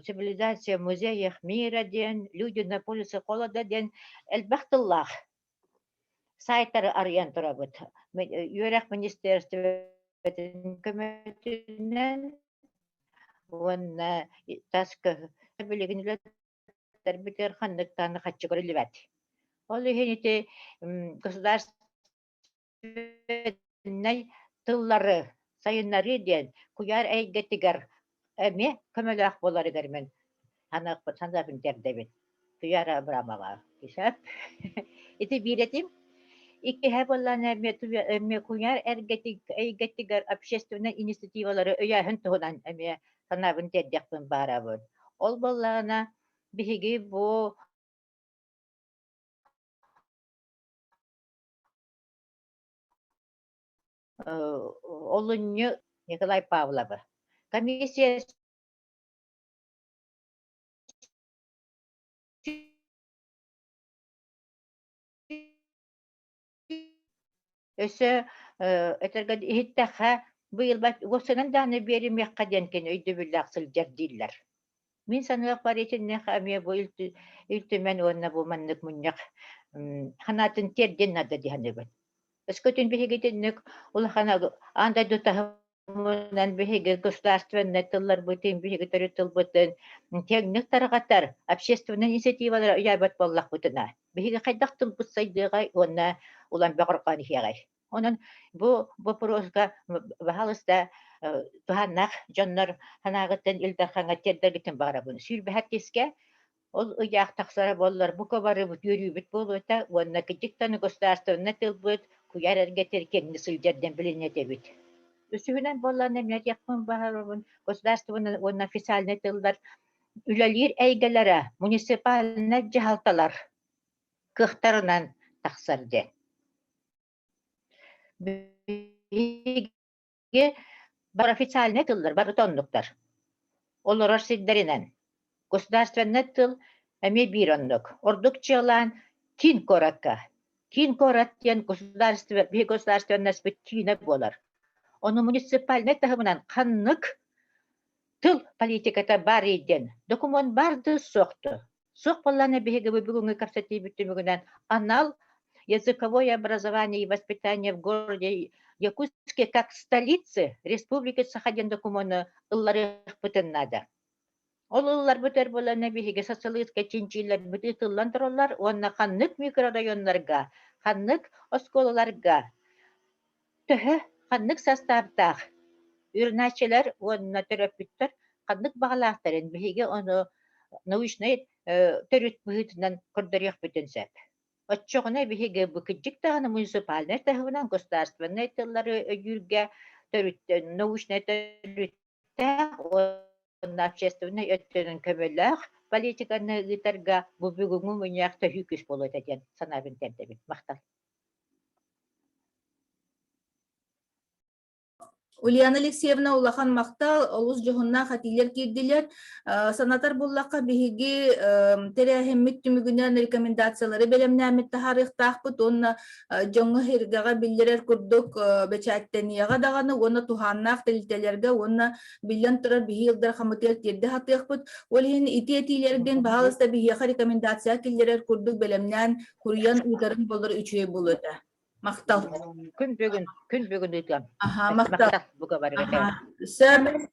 цивилизация музеях мира ден, люди на полюсе холода ден, әлбәқтіллақ сайттары ариян тұра бұд. Юрек министерстветін көмөтінен, онна таскы білігін битер ханныктаны хатчы көрілбәт. Ол үйенеті государственный тыллары, сайынлары ден, куяр әйгеттігер әме көмөлі болары көрмен. Санзапын тердебет. Куяр Абрамова. Кешап. Еті биретім. Икки хэболлан әме куяр әйгеттігер общественный инициативалары өйәхін тұғынан әме санабын тердекпін барабын. Ол боллағына биһиги бу олунню Николай Павлова. Комиссия өсө этергед иттаха быйыл госынан даны берим яккаден кен өйдө бүллаксыл жердиллер. Мин саныак бар етінне қамия бұл үлтімен онына бұл маннық мұннық қанатын терден нады дегенде бұл. Өскөтін бігетіннік ол қана андай дұтағымынан бігі государственный тыллар бұтын, бігі түрі тыл бұтын, тегнік тарғаттар, общественный инициативалар ұябат боллақ бұтына. Бігі қайдақ тыл бұтсайдыға онына олан бақырқан ехеғай. Onun bu prosga bahalısda tuhannak jonlar hanagıtın ildarxanga terdergitin bara bunu. Sülbe herkeske ol uyaq taqsara bollar bu kabarı bu yürübüt boluyta onna kiciktanı gostarstığına tılbıt kuyar ergeterken nisilcerden bilinetebit. Üsühünen bollar nemlet yakın baharın gostarstığına onna ofisalne tıllar ülelir eygelere munisipaline cihaltalar kıhtarınan taqsardı. Бар официальный тылдар, бар тоннуктар. Олар сиддеринен. Государственный тыл эме бир оннук. Ордук чылан тин коракка. Тин кораттен государственный спективне болар. Оны муниципальный тахымынан каннык тыл политиката бар иден. Документ барды соқты. Соқ болланы беге бүгүнгү капсати бүттүмүгүнөн анал языковое образование и воспитание в городе Якутске как столицы республики Сахалин документу ыллары пытыннада. Ол ыллар бүтер болана биһиге социалистка чинчилер бүти тыллан тороллар, онна ханнык микрорайоннарга, ханнык осколаларга, төһө ханнык составтах, үрнәчелер, онна терапевттер, ханнык бағалақтарын биһиге оны научный төрүт бүһүтүнөн көрдөрүөх бүтүнсеп. Отчоғына биһиге букиджик тағаны муниципальный тағынан государственный тыллары өйүрге төрүттен научный төрүттә онна общественный өттөнүн көмөлөөх политиканы гытарга бу бүгүнгү муньяқта хүкүс болот экен санабын темдебит мактал. Ульяна Алексеевна улахан мактал олус жоғынна хатилер кирдилер. Санатар буллаққа биһиги терәһеммит түмүгүнен рекомендациялары белемнәмит тахарыхтахпыт, онна жоңы хиргага биллерер курдук бечаттенияга даганы, онна туханнах телителерге, онна биллен турар биһи йылдар хамытел кирде хатыхпыт. Ол хин ити-этилерден баалыста биһиха рекомендация киллерер курдук белемнән курьян уйдарын болыр үчүе болута. Мактал. Күн бүгін өтем. Аха, мактал. Буга барга. Сөп.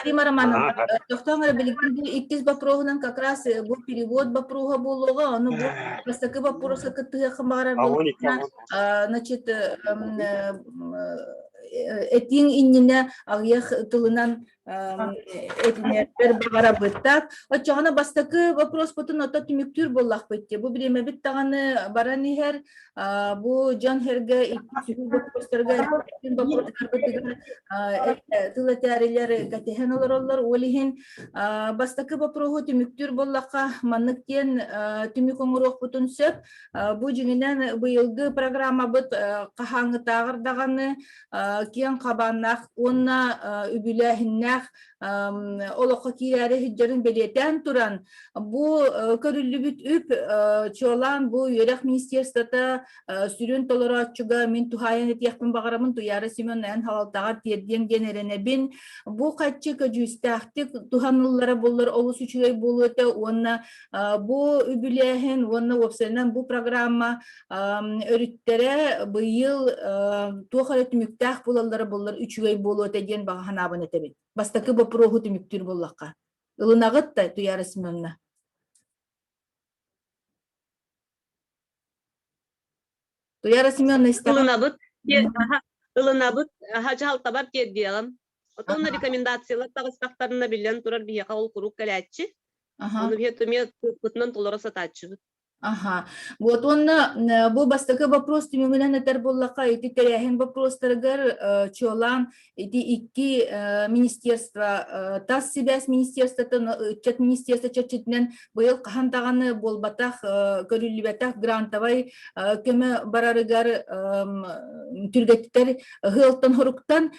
Рима Романовна, тоқтаңыр білгенде иккіз бапроғынан как раз бұл перевод бапроға болуға, оны бұл бастакы бапроса кыттыға қымағарар болуға, значит, этин иннене ағияқ тылынан этинер бағара бұттақ. Отчағына бастакы вопрос бұтын ота түміктүр боллақ бітте. Бұл біреме біт тағаны баран ехер, бұл жан херге иккі вопростарға тылатарилер гатехен олар олихин бастакы бапроғы түміктүр боллаққа манныктен түмік оңыроқ бұтын сөп. Бұл жеңінен бұйылғы программа бұт қахаңы тағырдағаны киен қабаннақ, онна үбіләхіннәқ олоққа кейләрі хиджарын белетен туран. Бұл көрілі бүт үп чолан бұл ерек министерствата сүрін толыры атчуға мен тухайын етияқпын бағарамын туяры Семен ән халалтағар терден генеріне бін. Бұл қатчы көжістәқтік туханылары болыр олыс үшілей болу өті, онна бұл үбіләхін, онна опсайынан бұл программа өріттері бұйыл туақары түміктәқ болалары болыр үшілей болу өті ген бағахан абын етебін. Бастакы бапроғу түміктүр боллаққа. Илынағыт та туяры Семенна. Туяры Семенна истағын. Илынабыт, хачал табап кердиялам. Отонна рекомендациялар тағыстақтарына білен тұрар бияқа ол құруқ кәләтчі. Оны бетуме күтінен толыра сататчы. Ага. Вот он бу бастакы вопрос тимиминен этер боллака эти теряхин вопростаргар чолан эти икки министерства тас себяс министерства чат министерства чатчитнен быйыл кахантаганы болбатах көрүлүбатах грантовай көмө барарыгар түргеттер хылтан хоруктан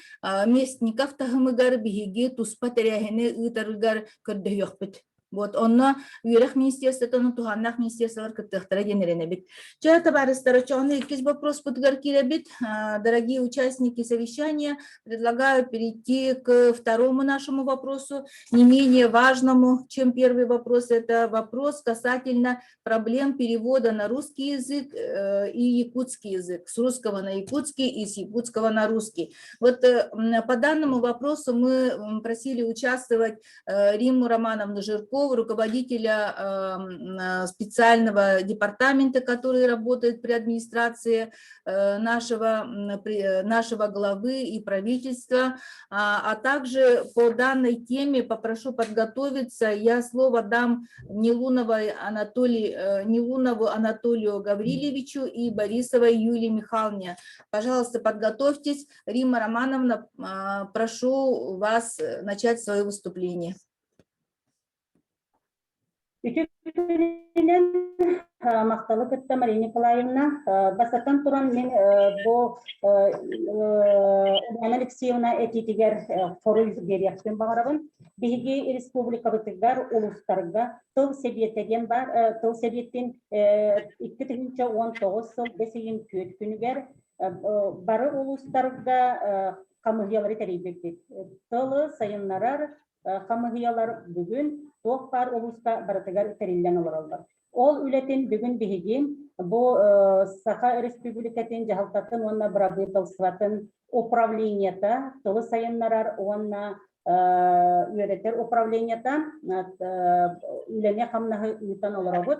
местников тахымыгар биһиги туспа теряхини ытарыгар көрдөйөкпүт. Вот онна юрах министерството туханнах министерстволар кыттыктара генерене бит. Ча товарищи, чоны иккис вопрос подгар киребит. Дорогие участники совещания, предлагаю перейти к второму нашему вопросу, не менее важному, чем первый вопрос. Это вопрос касательно проблем перевода на русский язык и якутский язык, с русского на якутский и с якутского на русский. Вот по данному вопросу мы просили участвовать Римму Романовну Жиркову, руководителя специального департамента, который работает при администрации нашего главы и правительства. А также по данной теме попрошу подготовиться. Я слово дам Нелунову Анатолию Гаврилевичу и Борисовой Юлии Михайловне. Пожалуйста, подготовьтесь. Римма Романовна, прошу вас начать свое выступление. Мақталы кітті Мария Николаевна, басатан туран мен бұл Ульяна Алексеевна этитигер форул берияқпен бағарабын. Беге республика бұтығдар ұлыстарға тыл себеттеген бар, тыл себеттен 2019 сыл бесеген көт күнігер бары ұлыстарға қамығиялары тәрейбекті. Тылы сайынларар қамығиялар бүгін тоқ бар ұлыста баратығар тәрелден олар. Ол үлетін бүгін бігеген бу Саха Республикатын жахалтатын онна правительстватын управленията, тылы сайыннарар онна üretер управленията үлене хамнахы үйтан оларабыт.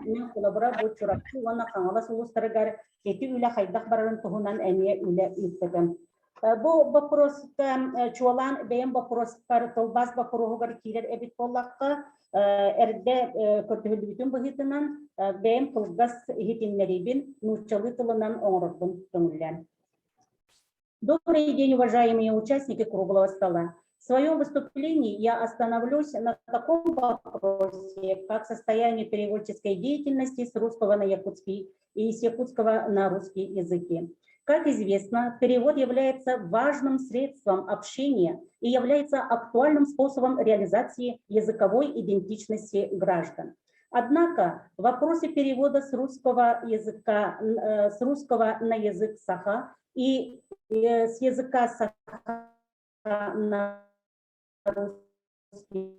Мен кулабыра бу чуракты онна қаңала сұлыстырыгар эти үле хайдақ барарын тұхынан әне үле үйтпетім. Бу вопроста чуалан бейін вопростар тылбас вопросугар килер эбит боллаққа әрде көртігілбітін бұхитынан бейін тылгас хитинлеребін нучалы тылынан оңырдың түңілен. Добрый день, уважаемые участники круглого стола. В своем выступлении я остановлюсь на таком вопросе, как состояние переводческой деятельности с русского на якутский и с якутского на русский языки. Как известно, перевод является важным средством общения и является актуальным способом реализации языковой идентичности граждан. Однако в вопросе перевода с русского языка, с русского на язык Саха и с языка Саха на русский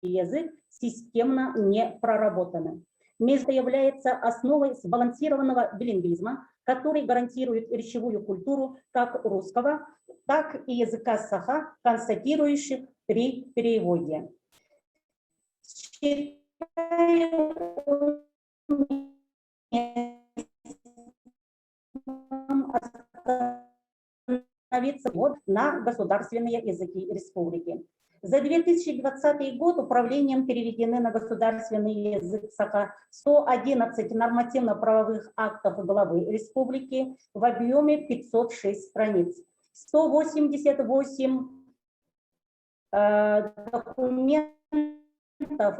язык системно не проработаны. Место является основой сбалансированного билингвизма, который гарантирует речевую культуру как русского, так и языка Саха, констатирующих при переводе. Остановиться на государственные языки республики. За 2020 год управлением переведены на государственный язык Саха 111 нормативно-правовых актов главы республики в объеме 506 страниц, 188 документов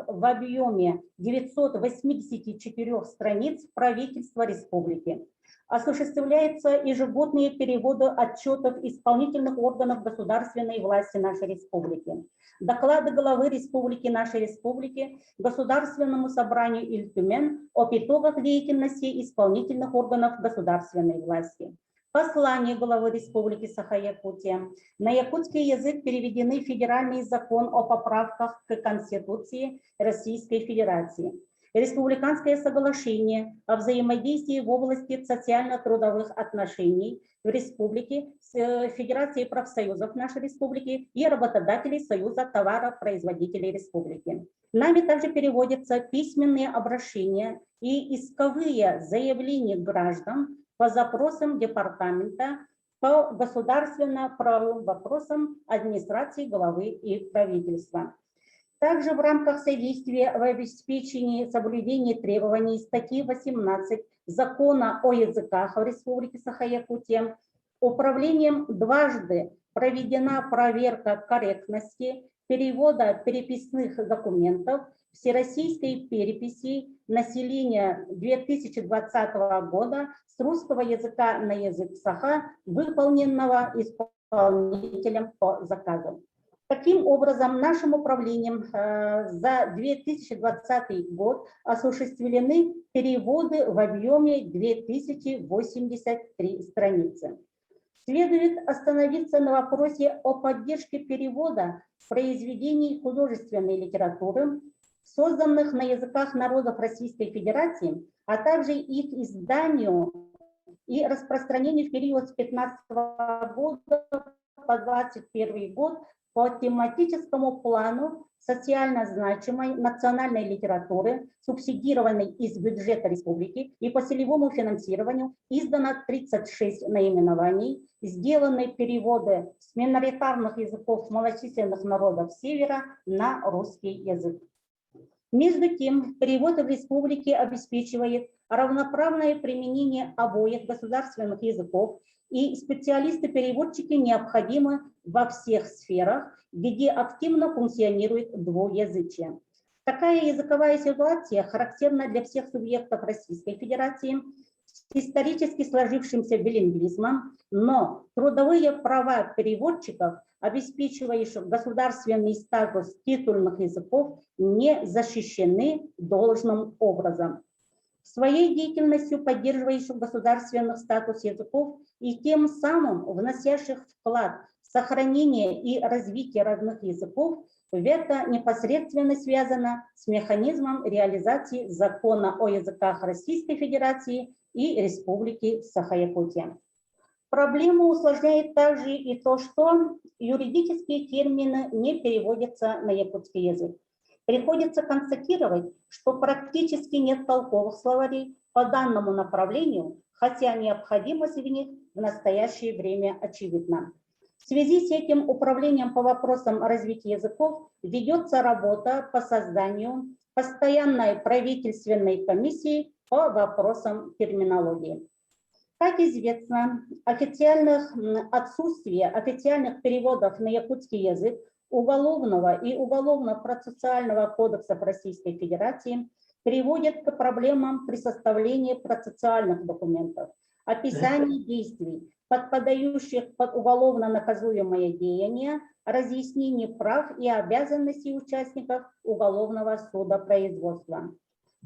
в объеме 984 страниц правительства республики. Осуществляются ежегодные переводы отчетов исполнительных органов государственной власти нашей республики. Доклады главы республики нашей республики Государственному собранию Иль-Тюмен об итогах деятельности исполнительных органов государственной власти. Послание главы республики Саха-Якутия. На якутский язык переведены федеральный закон о поправках к Конституции Российской Федерации. Республиканское соглашение о взаимодействии в области социально-трудовых отношений в республике с Федерацией профсоюзов нашей республики и работодателей Союза товаропроизводителей республики. Нами также переводятся письменные обращения и исковые заявления граждан по запросам департамента по государственно-правовым вопросам администрации главы и правительства. Также в рамках содействия в обеспечении соблюдения требований статьи 18 Закона о языках в Республике Саха-Якутия управлением дважды проведена проверка корректности перевода переписных документов Всероссийской переписи населения 2020 года с русского языка на язык Саха, выполненного исполнителем по заказу. Таким образом, нашим управлением за 2020 год осуществлены переводы в объеме 2083 страницы. Следует остановиться на вопросе о поддержке перевода произведений художественной литературы, созданных на языках народов Российской Федерации, а также их изданию и распространению в период с 2015 года по 2021 год по тематическому плану социально значимой национальной литературы, субсидированной из бюджета республики, и по целевому финансированию издано 36 наименований, сделаны переводы с миноритарных языков малочисленных народов Севера на русский язык. Между тем, перевод в республике обеспечивает равноправное применение обоих государственных языков, и специалисты-переводчики необходимы во всех сферах, где активно функционирует двуязычие. Такая языковая ситуация характерна для всех субъектов Российской Федерации с исторически сложившимся билингвизмом, но трудовые права переводчиков, обеспечивающих государственный статус титульных языков, не защищены должным образом. Своей деятельностью поддерживающих государственных статус языков и тем самым вносящих вклад в сохранение и развитие родных языков, Вето непосредственно связано с механизмом реализации закона о языках Российской Федерации и Республики Саха-Якутия. Проблему усложняет также и то, что юридические термины не переводятся на якутский язык. Приходится констатировать, что практически нет толковых словарей по данному направлению, хотя необходимость в них в настоящее время очевидна. В связи с этим Управлением по вопросам развития языков ведется работа по созданию постоянной правительственной комиссии по вопросам терминологии. Как известно, отсутствие официальных переводов на якутский язык Уголовного и Уголовно-процессуального кодексов Российской Федерации приводит к проблемам при составлении процессуальных документов, описании действий, подпадающих под уголовно наказуемое деяние, разъяснении прав и обязанностей участников уголовного судопроизводства.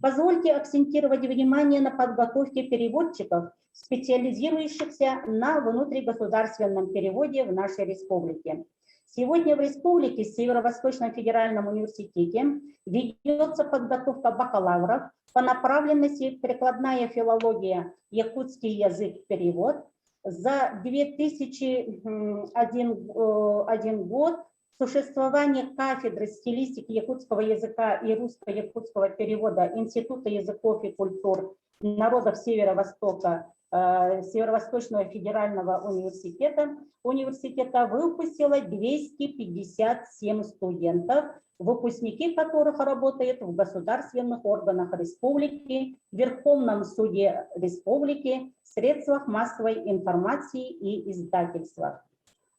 Позвольте акцентировать внимание на подготовке переводчиков, специализирующихся на внутригосударственном переводе в нашей республике. Сегодня в республике, в Северо-Восточном федеральном университете, ведется подготовка бакалавров по направленности прикладная филология, якутский язык, перевод. За 2001 год существование кафедры стилистики якутского языка и русско-якутского перевода Института языков и культур народов Северо-Востока Северо-Восточного федерального университета выпустило 257 студентов, выпускники которых работают в государственных органах республики, Верховном суде республики, средствах массовой информации и издательствах.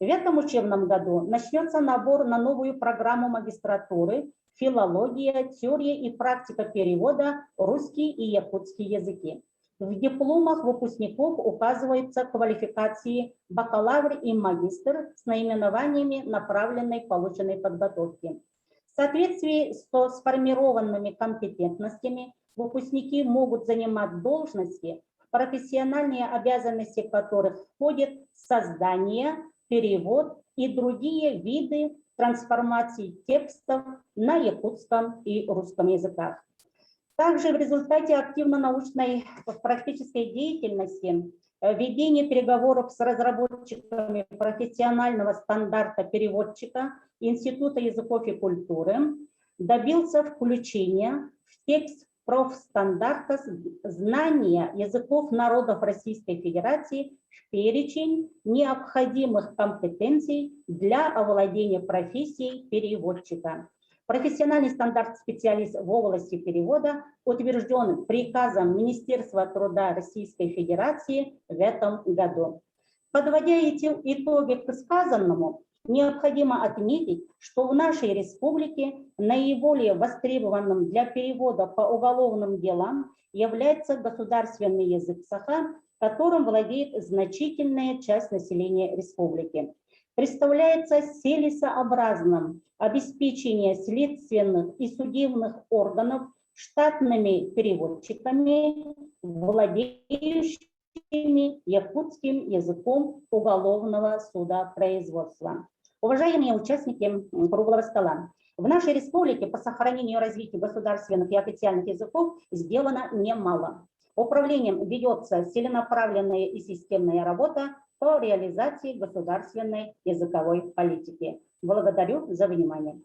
В этом учебном году начнется набор на новую программу магистратуры «Филология, теория и практика перевода, русский и якутский языки». В дипломах выпускников указываются квалификации бакалавр и магистр с наименованиями направленной полученной подготовки. В соответствии с сформированными компетентностями выпускники могут занимать должности, в профессиональные обязанности которых входят создание, перевод и другие виды трансформации текстов на якутском и русском языках. Также в результате активно-научной практической деятельности, ведения переговоров с разработчиками профессионального стандарта переводчика Института языков и культуры добился включения в текст профстандарта знания языков народов Российской Федерации в перечень необходимых компетенций для овладения профессией переводчика. Профессиональный стандарт специалист в области перевода утвержден приказом Министерства труда Российской Федерации в этом году. Подводя итоги к сказанному, необходимо отметить, что в нашей республике наиболее востребованным для перевода по уголовным делам является государственный язык Саха, которым владеет значительная часть населения республики. Представляется целесообразным обеспечение следственных и судебных органов штатными переводчиками, владеющими якутским языком уголовного судопроизводства. Уважаемые участники круглого стола, в нашей республике по сохранению и развитию государственных и официальных языков сделано немало. Управлением ведется целенаправленная и системная работа по реализации государственной языковой политики. Благодарю за внимание.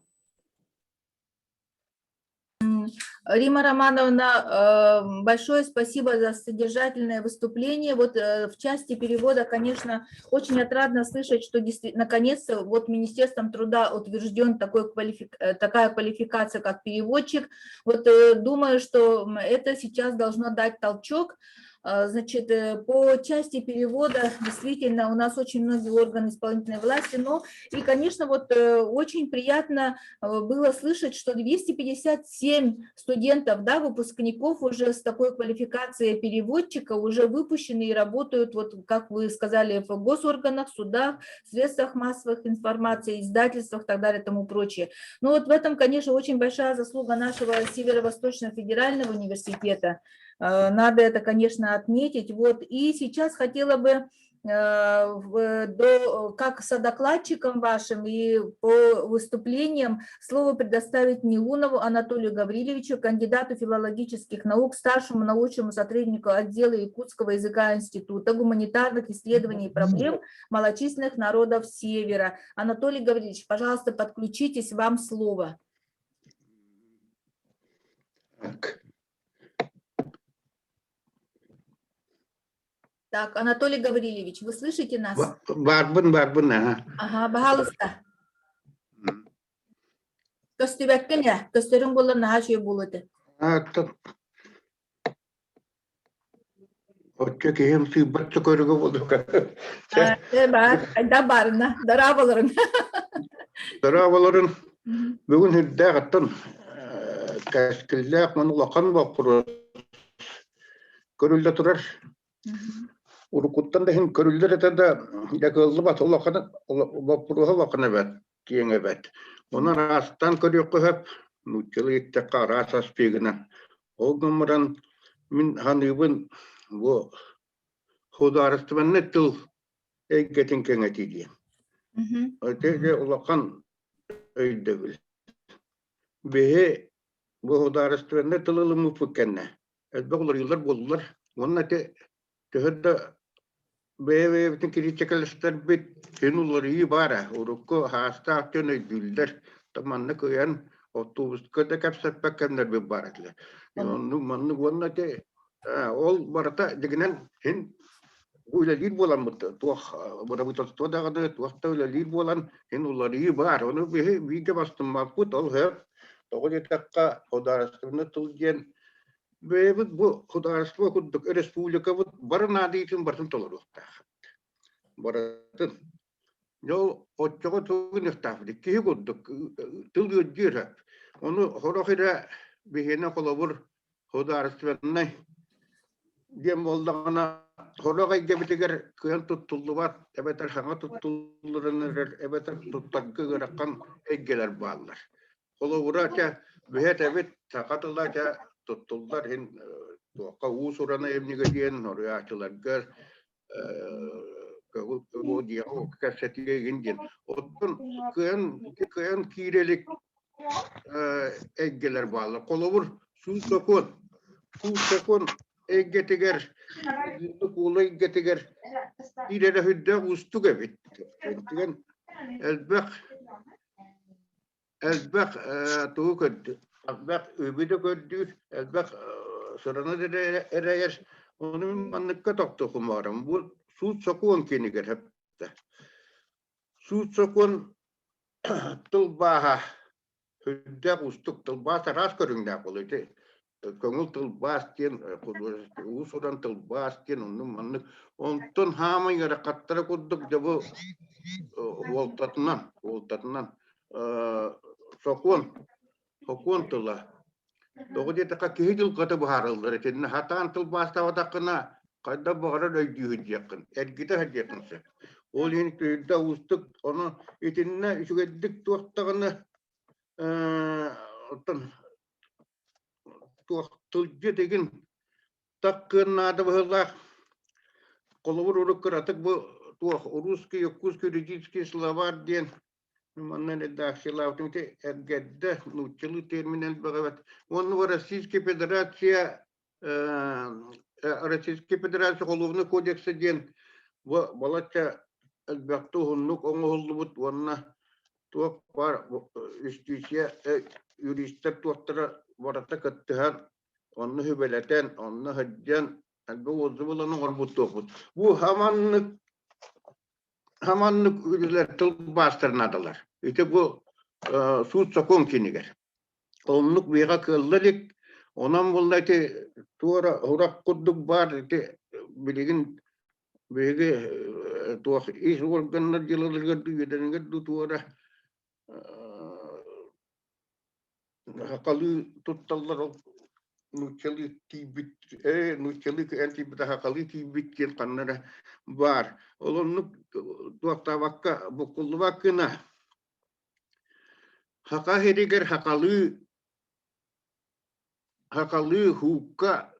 Рима Романовна, большое спасибо за содержательное выступление. Вот в части перевода, конечно, очень отрадно слышать, что наконец-то вот Министерством труда утвержден такая квалификация, как переводчик. Вот думаю, что это сейчас должно дать толчок. Значит, по части перевода действительно у нас очень многие органы исполнительной власти, но и, конечно, вот очень приятно было слышать, что 257 студентов, да, выпускников уже с такой квалификацией переводчика уже выпущены и работают, вот как вы сказали, в госорганах, судах, средствах массовых информации, издательствах и так далее и тому прочее. Но вот в этом, конечно, очень большая заслуга нашего Северо-Восточного федерального университета. Надо это, конечно, отметить. Вот. И сейчас хотела бы как содокладчикам вашим и по выступлениям слово предоставить Милунову Анатолию Гавриловичу, кандидату филологических наук, старшему научному сотруднику отдела якутского языка Института гуманитарных исследований и проблем малочисленных народов Севера. Анатолий Гаврилович, пожалуйста, подключитесь, вам слово. Так, Анатолий Гаврилович, вы слышите нас? Барбын, ага. Ага, пожалуйста. Көстүбәккен я, көстөрүң болар наha şey болуды. Отча кем сыйбатчы көрігі болдық. Бар, айда барына, дара боларын. Дара боларын, бүгін хүрді ғаттан кәскілдәк мұны лақан бақпыры көрілді тұрар. Урукуттан да хин көрілдер етеді, якылы бат лақаны, бақпырыға лақаны бәт, кеңе бәт. Оны растан көрек қөп, нүтчілі еттеққа рас аспегінен. Ол ғымыран мен ханыбын bu hudarıstığın tıl egetin kengeti diye. Ötede ulakan öydevil. Behe bu hudarıstığın tılı mufukenne. Elbağlar yıllar boldular. Onunla te tehirde behe bütün kiri çekelişler bit. Henulları iyi bara. Urukku hasta aktön öydüller. Tamanlı koyan otobüs köde kapsat bakkenler bir baratlı. Onunla te ол барата дегенен хин уйлалир болан бутта туах барабутта дагы туахта уйлалир болан хин улары бар оны биге бастым мапут ол хеп тогы такка ходарыстыны тулген бебит бу ходарыстык кудук республика бут барына дейтин бартын толорукта баратын жол отчого тугун ихтаф ки кудук тылгы жер оны хорохира бихена колобур ходарыстыны Diyem oldağına horogay gebetiger kıyan tuttullu var. Ebeter hana tuttulluranır, ebeter tuttakı gırakkan eggeler bağlar. Kolu vuraca, bühet evet takatılaca tuttullar hin tuakka uğsurana emniga diyen oraya açılar gör. O diye o kasetiye gindin. Otun kıyan kirelik eggeler bağlar. Kolu vur, su sokun. Eggetiger, kulu eggetiger, İleri hüdde ustu gibi. Elbek tuğ kördü. Elbek öbüde kördü. Elbek sırana da ereyer. Onun manlıkka taktı kumarım. Bu su sokuğun keniger hep de. Su sokuğun tılbaha hüdde ustuk tılbaha ras köründe koluydu. Көңіл тылбастен, ұсудан тылбастен, онтын хамай әрақаттары көддік жабы олтатынан соқуын тыла. Тоғы детіқа кейі жыл қаты бұхарылдыр. Хатан тылбастава тақына қайда бұғарар өйді өйдіяқын, әргеті өйдіяқынсы. Ол ең түйді ұстық, оны етініне үшігеддік туақтағыны Тылжы деген таққын ады бұғылақ қолуыр ұрық қыратық бұл русский, якутский, юридический словарь ден маннан редакциялаутын те әргәдді нұтчылы терминал бұғават. Оны Российская Федерация Уголовный кодексы ден балатша әлбәқті ұғынлық оңы ғылды бұд. Онына туақ бар юстиция юристер туақтыра Барата каттыхан, онны хүбелетен, онны хыджан, әлбіозы боланың орбуттуқ бұд. Бұ хаманнык үлілер тыл бастырнадылар. Ете бұ суд соқон кенігер. Онлық бейға кылдырик, онан болда ете туара ұрақ құддық бар, ете білеген бейге туақ еш органлар жылылырға дүйеденігер туара Hakalı tuttallar nüçeli tibit nüçeli antibit hakalı tibit diyen kanlara var. Olunluk tuakta vakka bukul vakkına haka heriger hakalı hukka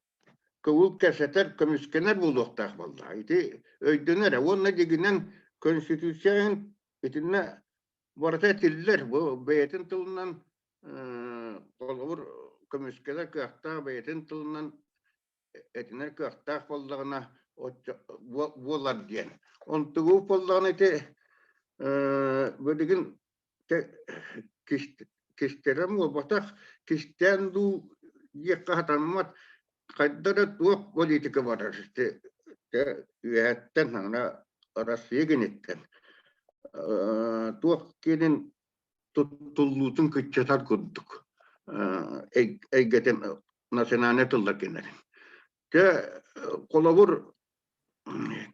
kıvıl keseter kömüskener buluqtaq bolda. İti öydünler. Onunla deginen konstitüsiyon etinne varata tiller. Bu beyetin tılından kolabur kömüskeler kıaqtaq beyetin tılından etiner kıaqtaq boldağına bolar diyen. Ontuğu boldağına eti bödegin kişterem o batak kişten du yekatanmat kaddara tuok politika var işte üyetten hana Rusya'ya genetten tuok gelin tullutun kıçatar kurduk eggeten nasyonane tıllar kenaren te kolabur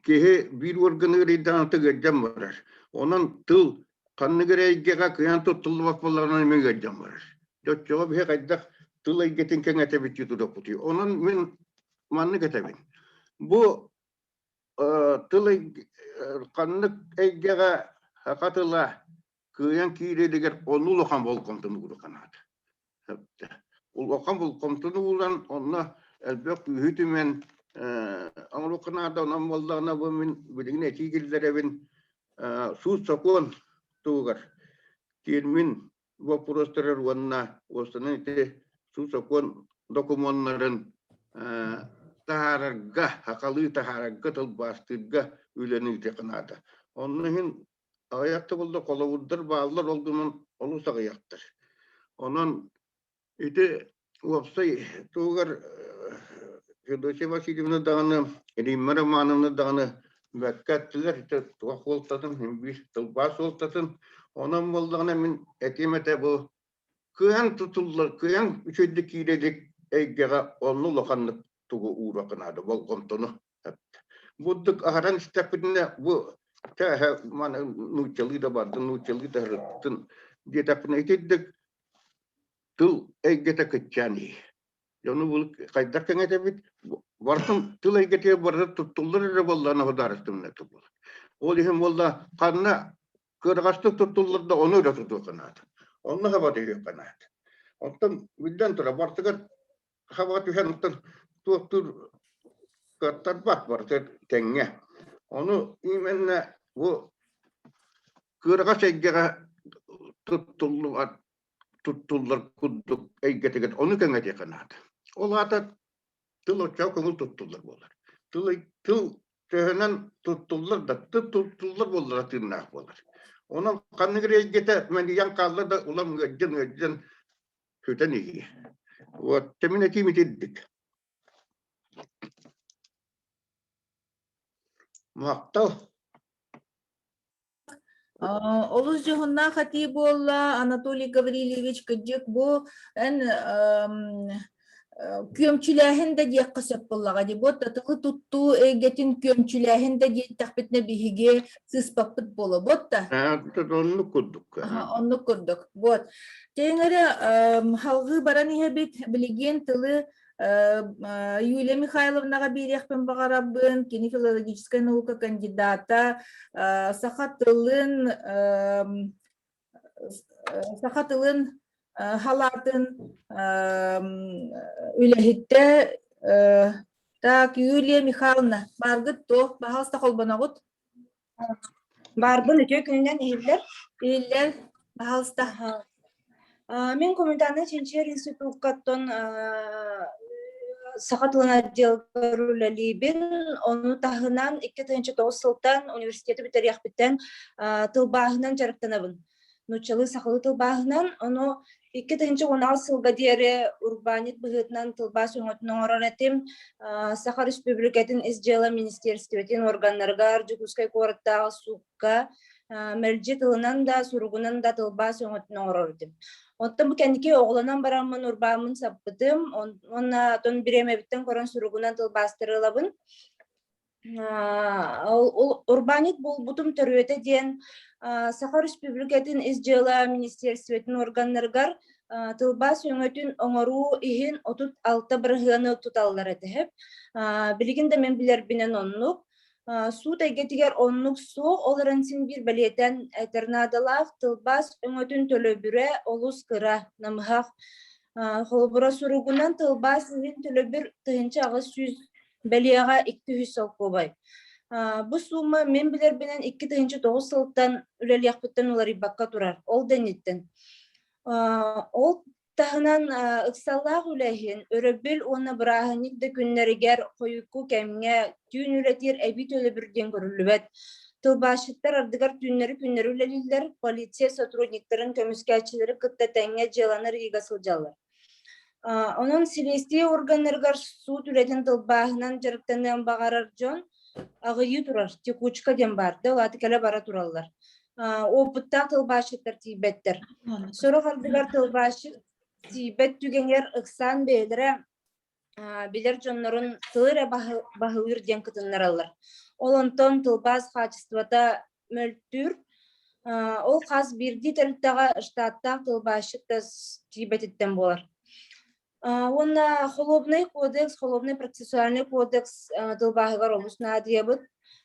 ki bir organı ridanı gecem var onun tıl kanı gereğe kıyan tutuldu vakfallarına emin gecem var dört cevap bir kadar tıl eggetin kengete bitiyor da putuyor onun min manlı getebin bu tıl kanı eggege hakatıla kıyan kireliger onu lokan bol kontunu kuru kanadı lokan bol kontunu ulan onunla elbette hütümen Anglo Kanada nam waldana women within a tigillerevin su sakon tugar kirmin wa prosterer wanna wastanite su sakon dokumonların taharga hakalı taharga talbastırga ülenite Kanada onun ayakta buldu kolavurdur bağlar olduğunun olursa ayaktır onun ite wapsay tugar Fedosya Vasilyevna dağını, Rimmer Romanovna dağını beklettiler. İşte tuhaf oltadım, hem bir tılbas oltadım. Onun olduğuna min etimete bu. Kıyan tutullar, kıyan üçüncü iledik eggera onu lokanlık tuğu uğrakınadı, bol kontonu. Budduk aharan istepinne bu tehe mana nuçalı da vardı, nuçalı da hırttın. Diye tapına itedik tıl eggete kıçani. Onu bul kaydar kengete bit varsın tılay getiye barda tutullar revallarına hodarıstım ne tupul. O dihim valla kanna kırgastı tutullar da onu da tutu kanat. Onu hava diyor kanat. Ondan bilden tura bartıgar hava tühen tutur kattar bak bartı tenge. Onu imenle bu kırgas eggere tutullar kudduk eggete onu kengete kanat. Olata tıl uçağı kımıl tuttular bolar. Tıl töhenen tuttular da tuttular bolar tırnak bolar. Onun kanı gire gete men yan kaldı da ulan gecen hüten iyi. O temin etimi dedik. Maktal. Олус жоғынна хати болла Анатолий Гаврилевич кыджык bu en kömçülähin de diye kısıp bollaga di bot tatılı tuttu egetin kömçülähin de diye takbetne bihige sıspapıt bola bot da. Onu kurduk. Onu kurduk. Bot. Tengere halgı baran ihebit bilegen tılı Юлия Михайловнаға берекпен бағарабын, кені филологическая наука кандидата, сақатылын халатын үләхетті. Так, Юлия Михайловна, баргыт то, бағалыста қолбана ғыт? Барбын өте күнінен егілер? Егілер, бағалыста. Мен комментаны Ченчер институттан сақатылын отдел көрілелейбін. Оны тағынан 2009 сылтан университеті бітер яқпеттен тылбағынан жарықтанабын. Нучалы сақылы тылбағынан, оны 2016 сылға дері урбанит бұғытынан тылбас өңітінің оран әтім Саха Республикатын изжела министерстветін органларға Арджикускай қорыттағы суққа мәрджи тылынан да, сұрғынан да тылбас өңітінің оран әтім. Оттан bu kendiki oğlanan baramın urbamın sapıdım. Ona ton biremebitten koran surugunan tıl bastırılabın. Urbanit bul butum törüyete diyen Saha Respublikatin izjela ministerstvetin organlargar tılbas yöngötün oңору ihin 36 bırhığını tutallar etehep. Bilginde men biler binen onluk. Su tegetiger onluk su olaransin bir beliyeten eternadalaf tılbas öngötün tölöbüre olus kıra namıhaq Холобура суругунан тылбас мен төлөбүр тыгынча агыс сүз белияга 200 солкобай. Бу сумма мен билер бенен 2-9 сылтан үлелияқпыттан улар ибакка турар. Ол денеттен. Ол тахынан ыксаллаах үлэхин өрөбүл уонна бырааһыник да күннеригер койуку кемге түүн үлетир эбит өлөбүрден көрүлүбөт. Тылбашыттар ардыгар түүннери күннери үлелилер, полиция сотрудниктарын көмүскәчилери кытта тәңге жыланыр ига сылжалар. Onun silesti organlargar su türeten tılbağından jarıktandan bağarar jon ağıyı turar, tekuçka den bardı, latikale bara turallar. O pıtta tılbaşıtlar tibetler. Sonra kaldıgar tılbaşı tibet tügenger ıksan beylere bilir jonların tığıra bahıvır den kıtınlar alır. Olonton tılbaz kaçıstvata möltür. O kas birdi tırtağa штатта tılbaşıtlar tibetitten bolar. Он холобный кодекс, холобный процессуальный кодекс тылбаһыгар олусна диебит.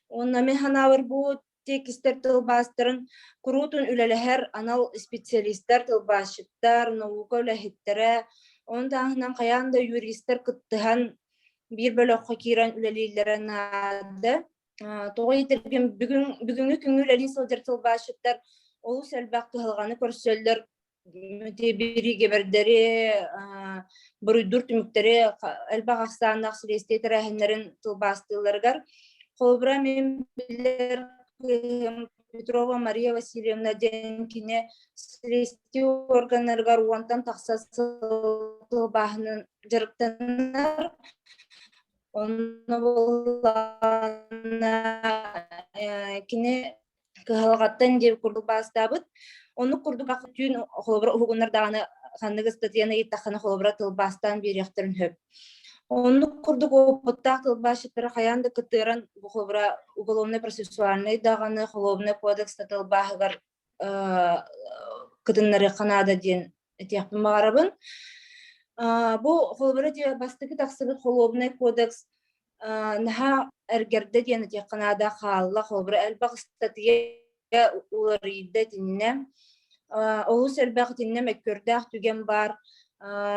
Он механавыр бу текстер тылбастырын курутун үлелехер анал специалисттер тылбашыттар, наука үлехиттере, он таңынан каянда юристтер кыттыхан бир бөлөккө кирен үлелилere нады. Тоғай етерген бүгүнгү күнгү үлели сылдыр тылбашыттар олус әлбәк тыгылганы көрсөллөр бириге бердери бурuydur tümükteri elbaq aqsanaq silesti terahиннерин тылбастыларгар холбра мен билер Петрова Мария Васильевна денкине silesti органнаргар уантан тақсас тылбаһынын жарыктанар онно болана кине кыһалгаттан деп курдук бастабыт onu kurduk tün holobra hugunlar dağını handıgı statiyana ittahana holobra tılbastan bir yaktırın höp. Onu kurduk o potta tılbaşıtları kayandı kıtıran bu holobra uголовный процессуальный dağını holobный kodeksta tılbahıgar kıtınları kanada diyen etiyakpın mağarabın. Bu holobra diye bastıkı taksıbı holobный kodeks naha ergerde diyen etiyak kanada khalla holobra elbaq statiya ularıydı dinle. Oğuz elbaq dinle mekkördeğ tügen var.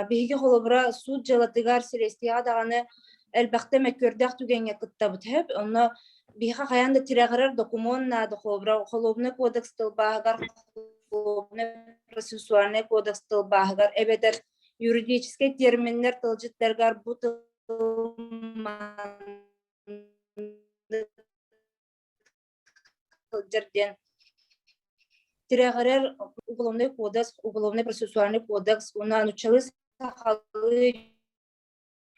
Bihige holobra sud jalatıgar silestiya dağını elbaqta mekkördeğ tügenge kıttabıt hep. Onu biha kayanda tirağarar dokumon nadı holobra. Holobne kodeks tılbağıgar, holobne prosessualne kodeks tılbağıgar. Ebeder юридический терминler tılcıtlargar bu тылжырден. Тирагарер уголовный кодекс, уголовный процессуальный кодекс, он начали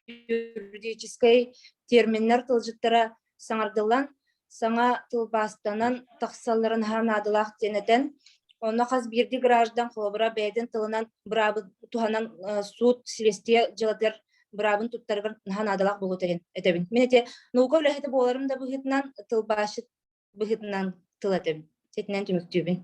юридический терминler тылжыттара саңардылан, саңа тылбастанан тақсаларын ханадылақ денеден, оны қаз бірді граждан қолыбыра бәйден тылынан бұрабы туханан суд силестия жыладыр бұрабын тұттарғыр ханадылақ болу теген әтебін. Мен әте, науқа үләхеті боларым да бұғытынан тылбашыт бұғытынан тыл әтебін. Сетінен түміктүйбін.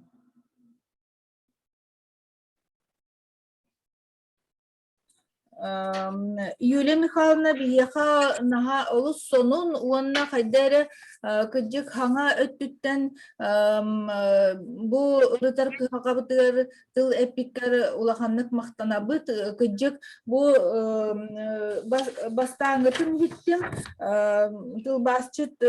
Юлия Михайловна бияха наха олус сонун уанна хайдары кыджык хаңа өттүттен бу рытар кыхакабытыр тыл эпиккер улаханнык мактанабыт кыджык бу бастаңытын життим тыл басчыт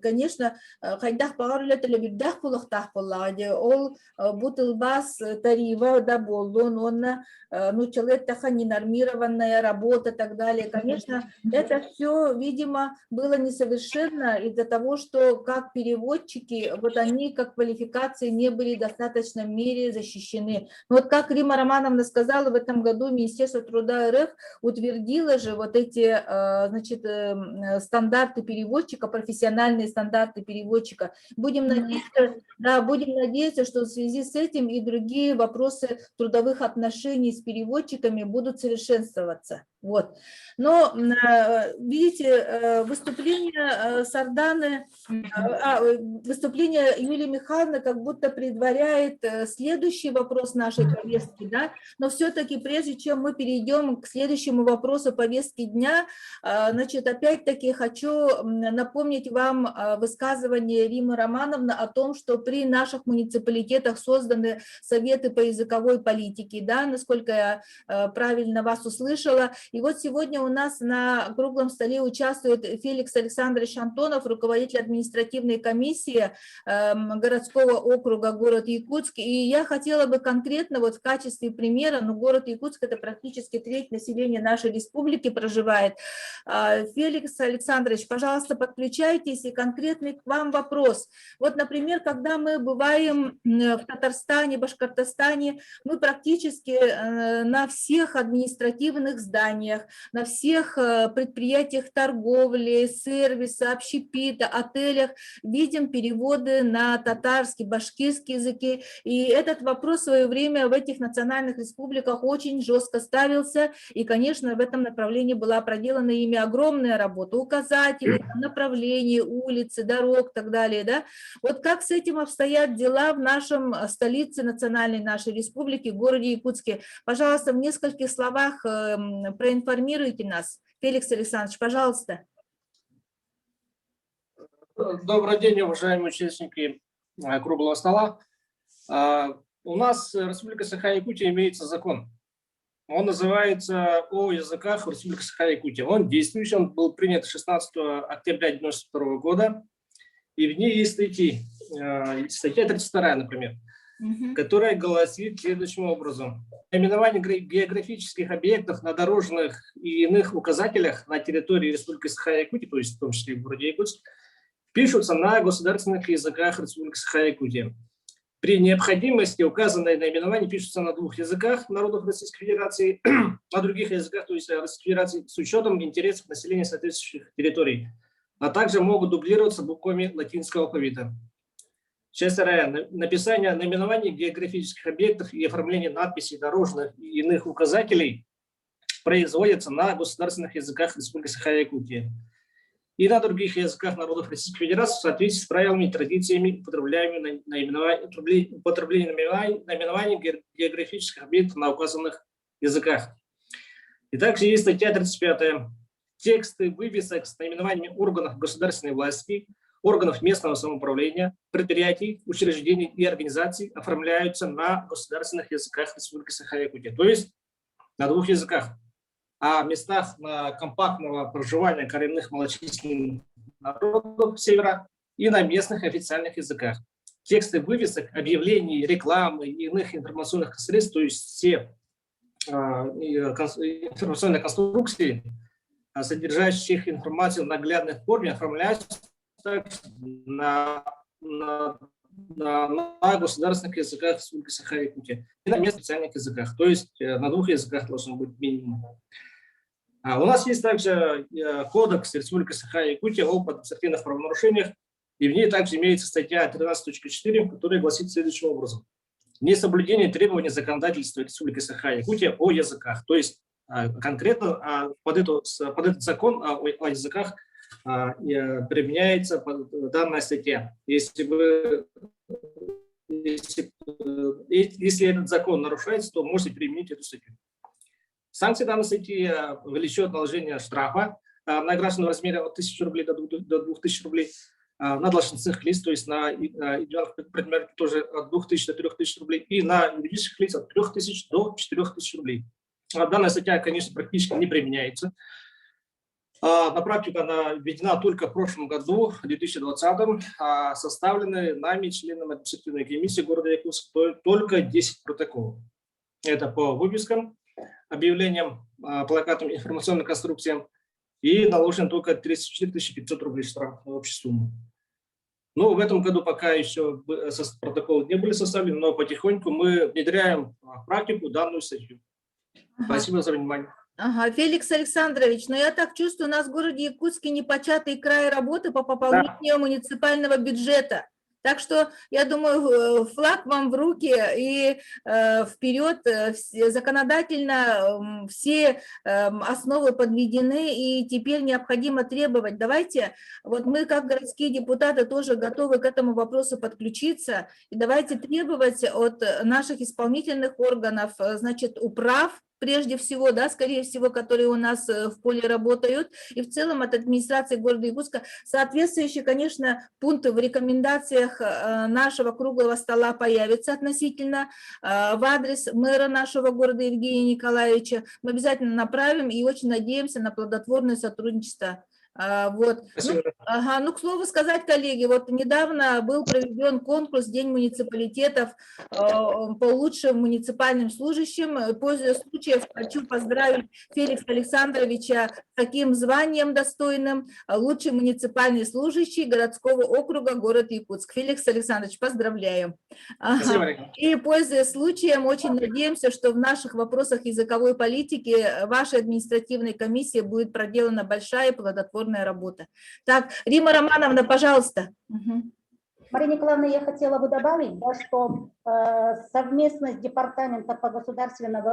конечно хайдах багар үле телебирдах булактах боллагы ол бу тыл бас тарива да болдун онна ну человек не нормированная работа и так далее. Конечно, это все, видимо, было несовершенно из-за того, что как переводчики, вот они как квалификации не были в достаточной мере защищены. Но вот как Рима Романовна сказала, в этом году Министерство труда РФ утвердило же вот эти, значит, стандарты переводчика, профессиональные стандарты переводчика. Будем надеяться, да, будем надеяться, что в связи с этим и другие вопросы трудовых отношений с переводчиками будут совершенствоваться. Вот. Но, видите, выступление Сарданы, выступление Юлии Михайловны как будто предваряет следующий вопрос нашей повестки, да? Но все-таки прежде чем мы перейдем к следующему вопросу, вопросы повестки дня. Значит, опять-таки хочу напомнить вам высказывание Римы Романовны о том, что при наших муниципалитетах созданы советы по языковой политике, да, насколько я правильно вас услышала. И вот сегодня у нас на круглом столе участвует Феликс Александрович Антонов, руководитель административной комиссии городского округа город Якутск. И я хотела бы конкретно вот в качестве примера, ну, город Якутск — это практически треть населения нашей республики проживает. Феликс Александрович, пожалуйста, подключайтесь, и конкретный к вам вопрос. Вот, например, когда мы бываем в Татарстане, Башкортостане, мы практически на всех административных зданиях, на всех предприятиях торговли, сервиса, общепита, отелях видим переводы на татарский, башкирский языки. И этот вопрос в свое время в этих национальных республиках очень жестко ставился. И, конечно, в этом направлении была проделана ими огромная работа. Указатели, направления, улицы, дорог и так далее. Да? Вот как с этим обстоят дела в нашем столице национальной нашей республики, городе Якутске? Пожалуйста, в нескольких словах проинформируйте нас. Феликс Александрович, пожалуйста. Добрый день, уважаемые участники круглого стола. У нас в Республике Саха-Якутия имеется закон. Он называется «О языках в Республике Саха-Якутия». Он действующий, он был принят 16 октября 1992 года. И в ней есть статья 32, например, которая гласит следующим образом. Наименование географических объектов на дорожных и иных указателях на территории Республики Саха-Якутия, то есть в том числе в городе Якутск, пишутся на государственных языках Республики Саха-Якутия. При необходимости указанные наименования пишутся на 2 языках народов Российской Федерации, на других языках, то есть Российской Федерации, с учетом интересов населения соответствующих территорий, а также могут дублироваться буквами латинского алфавита. Часть 2. Написание наименований географических объектов и оформление надписей дорожных и иных указателей производятся на государственных языках Республики Саха-Якутия и на других языках народов Российской Федерации в соответствии с правилами и традициями употребления наименований географических объектов на указанных языках. И также есть статья 35. Тексты вывесок с наименованиями органов государственной власти, органов местного самоуправления, предприятий, учреждений и организаций оформляются на государственных языках Республики Саха-Якутия, то есть на 2 языках. А в местах компактного проживания коренных малочисленных народов севера и на местных официальных языках. Тексты вывесок, объявлений, рекламы и иных информационных средств, то есть все информационные конструкции, содержащих информацию в наглядной форме, оформляются на государственных языках Республики Саха-Якутия и на местных официальных языках, то есть на 2 языках должно быть минимум. У нас есть также кодекс Республики Саха-Якутия об административных правонарушениях, и в ней также имеется статья 13.4, которая гласит следующим образом. Несоблюдение требований законодательства Республики Саха-Якутия о языках. То есть конкретно под этот закон о языках применяется данная статья. Если этот закон нарушается, то можете применить эту статью. Санкции данной статьи влечет наложение штрафа на граждан в размере от 1000 рублей до 2000 рублей, на должностных лиц, то есть на индивидуальных предпринимателей тоже от 2000 до 3000 рублей, и на юридических лиц от 3000 до 4000 рублей. Данная статья, конечно, практически не применяется. На практику она введена только в прошлом году, в 2020, составлены нами, членами административной комиссии города Якутск, только 10 протоколов. Это по вывескам, объявлениям, плакатам, информационным конструкциям, и наложен только 34 500 рублей штраф на общую сумму. Ну, в этом году пока еще протоколы не были составлены, но потихоньку мы внедряем в практику данную статью. Спасибо за внимание. Ага, Феликс Александрович, но я так чувствую, у нас в городе Якутске непочатый край работы по пополнению муниципального бюджета. Так что, я думаю, флаг вам в руки и вперед, законодательно все основы подведены, и теперь необходимо требовать. Давайте, вот мы как городские депутаты тоже готовы к этому вопросу подключиться, и давайте требовать от наших исполнительных органов, значит, управ, прежде всего, да, скорее всего, которые у нас в поле работают, и в целом от администрации города Якутска соответствующие, конечно, пункты в рекомендациях нашего круглого стола появятся относительно в адрес мэра нашего города Евгения Николаевича. Мы обязательно направим и очень надеемся на плодотворное сотрудничество. Вот. Ну, к слову сказать, коллеги, вот недавно был проведен конкурс День муниципалитетов по лучшим муниципальным служащим. Пользуясь случаем, хочу поздравить Феликса Александровича с таким званием достойным лучший муниципальный служащий городского округа город Якутск. Феликс Александрович, поздравляю. И пользуясь случаем, очень надеемся, что в наших вопросах языковой политики вашей административной комиссии будет проделана большая и плодотворная работа. Так, Рима Романовна, пожалуйста. Мария Николаевна, я хотела бы добавить, да, что совместно с Департаментом по государственным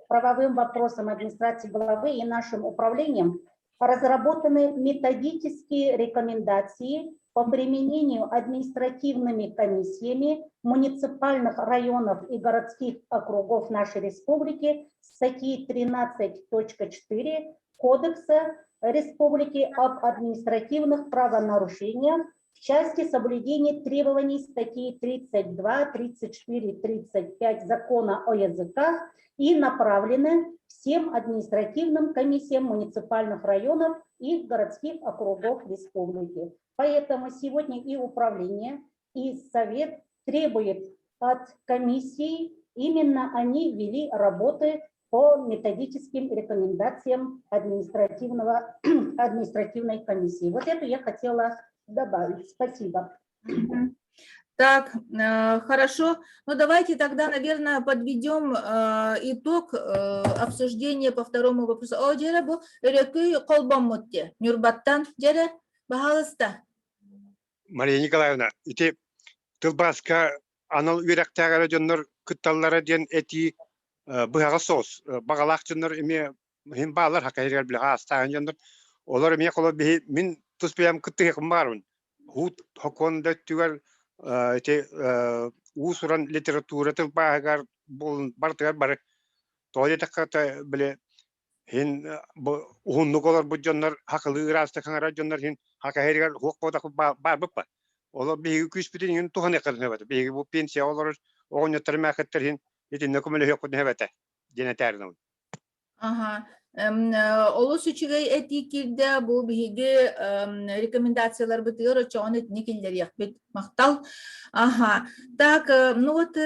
правовым вопросам администрации главы и нашим управлением разработаны методические рекомендации по применению административными комиссиями муниципальных районов и городских округов нашей республики статьи 13.4 Кодекса Республики об административных правонарушениях в части соблюдения требований статьи 32, 34, 35 Закона о языках и направлены всем административным комиссиям муниципальных районов и городских округов республики. Поэтому сегодня и управление, и совет требует от комиссии, именно они вели работы по методическим рекомендациям административной комиссии. Вот это я хотела добавить. Спасибо. Так, хорошо. Ну, давайте тогда, наверное, подведем итог обсуждения по второму вопросу. Мария Николаевна, эти тылбаска анал үйрәктәгәре җоннар кытталлары ден эти быгага сос багалак җоннар эме хим балар хакайгар билга астаган җоннар олар эме коло мин туспиям кытты хмарун хут хоконда түгәр эти усуран литература тылбагар бул бартыгар бар тойлета ката биле хин ухунну колор бу җоннар хакылы раста каңара җоннар хин хакайгар хокода бар бупа олар биги күч битен ин туханы кырны бат биги бу пенсия олар огонья термәхәттер хин ити нөкмеле хокуд нәбәтә динәтәрнең Ага. Олус үчүгэй этикилде бу биги рекомендациялар бытыр чоны никилдер яхбет мактал. Ага. Так, ну вот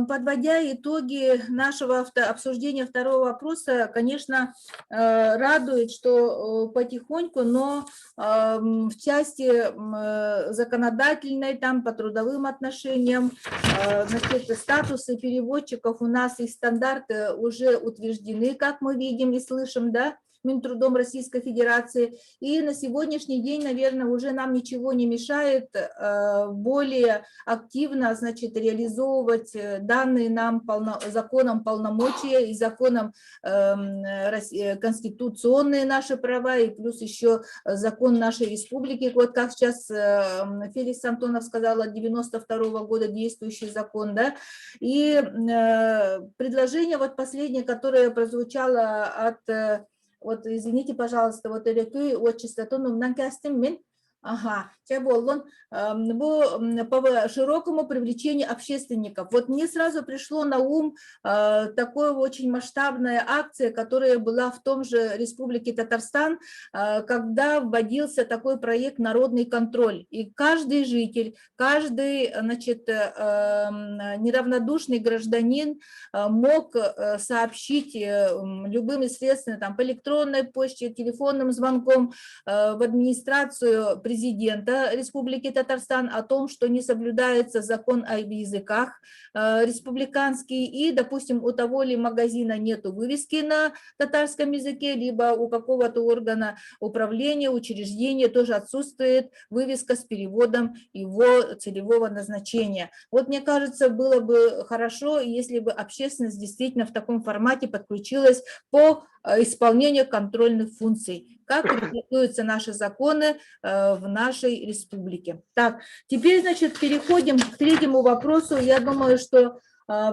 подводя итоги нашего обсуждения второго вопроса, конечно, радует, что потихоньку, но в части законодательной, там по трудовым отношениям, значит, статусы переводчиков у нас и стандарты уже утверждены, как мы видим и слышим, да, Минтрудом Российской Федерации. И на сегодняшний день, наверное, уже нам ничего не мешает более активно, значит, реализовывать данные нам законом полномочия и законом конституционные наши права, и плюс еще закон нашей республики. Вот как сейчас Феликс Антонов сказал, от 92 года действующий закон, да. И предложение вот последнее, которое прозвучало от... Вот, извините, пожалуйста, вот рекой от частоту нанкастим. Ага, по широкому привлечению общественников. Вот мне сразу пришло на ум такая очень масштабная акция, которая была в том же Республике Татарстан, когда вводился такой проект «Народный контроль». И каждый житель, каждый, значит, неравнодушный гражданин мог сообщить любыми средствами, там, по электронной почте, телефонным звонком в администрацию президента Республики Татарстан о том, что не соблюдается закон о языках республиканский, и, допустим, у того ли магазина нету вывески на татарском языке, либо у какого-то органа управления, учреждения тоже отсутствует вывеска с переводом его целевого назначения. Вот мне кажется, было бы хорошо, если бы общественность действительно в таком формате подключилась по исполнению контрольных функций, как реализуются наши законы в нашей республике. Так, теперь, значит, переходим к третьему вопросу. Я думаю, что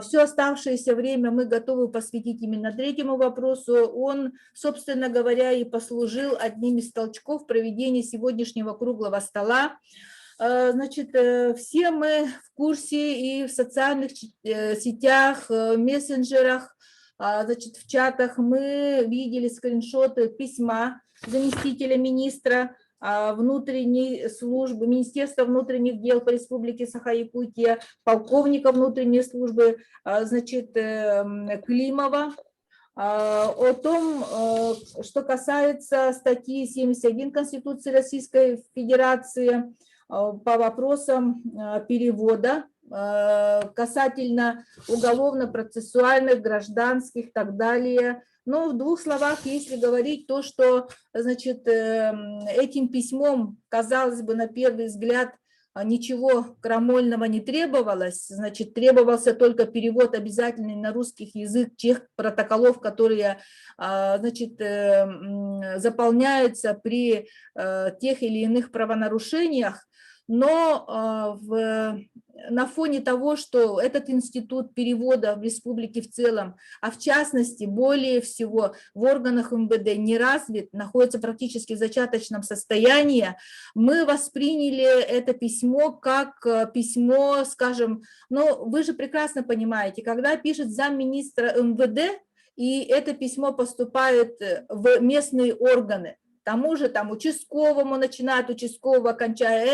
Все оставшееся время мы готовы посвятить именно третьему вопросу. Он, собственно говоря, и послужил одним из толчков проведения сегодняшнего круглого стола. Значит, все мы в курсе и в социальных сетях, мессенджерах, значит, в чатах мы видели скриншоты письма заместителя министра внутренней службы, Министерства внутренних дел по Республике Саха-Якутия, полковника внутренней службы, значит, Климова, о том, что касается статьи 71 Конституции Российской Федерации по вопросам перевода касательно уголовно-процессуальных, гражданских и так далее. Но в двух словах, если говорить, то, что, значит, этим письмом, казалось бы, на первый взгляд, ничего крамольного не требовалось, значит, требовался только перевод обязательный на русский язык тех протоколов, которые, значит, заполняются при тех или иных правонарушениях. Но на фоне того, что этот институт перевода в республике в целом, а в частности, более всего в органах МВД не развит, находится практически в зачаточном состоянии, мы восприняли это письмо как письмо, скажем, ну, вы же прекрасно понимаете, когда пишет замминистра МВД, и это письмо поступает в местные органы, тому же там участковому, начиная от участкового, кончая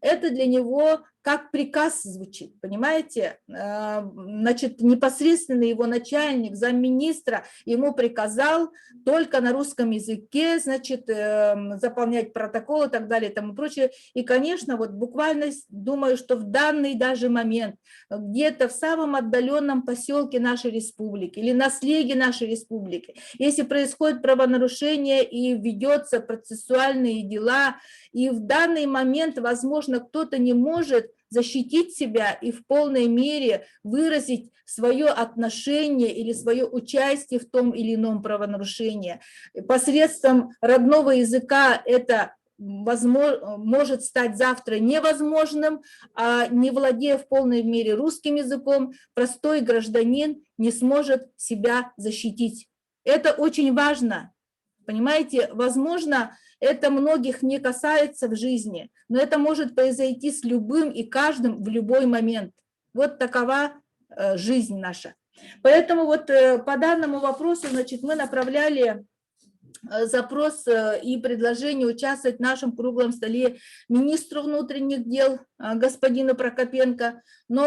это для него как приказ звучит, понимаете? Значит, непосредственно его начальник, замминистра, ему приказал только на русском языке, значит, заполнять протоколы и так далее и тому прочее. И, конечно, вот буквально думаю, что в данный даже момент где-то в самом отдаленном поселке нашей республики или на слеге нашей республики, если происходит правонарушение и ведется процессуальные дела, и в данный момент, возможно, кто-то не может защитить себя и в полной мере выразить свое отношение или свое участие в том или ином правонарушении. Посредством родного языка это может стать завтра невозможным, а не владея в полной мере русским языком, простой гражданин не сможет себя защитить. Это очень важно, понимаете, возможно, это многих не касается в жизни, но это может произойти с любым и каждым в любой момент. Вот такова жизнь наша. Поэтому вот по данному вопросу, значит, мы направляли запрос и предложение участвовать в нашем круглом столе министру внутренних дел господину Прокопенко, но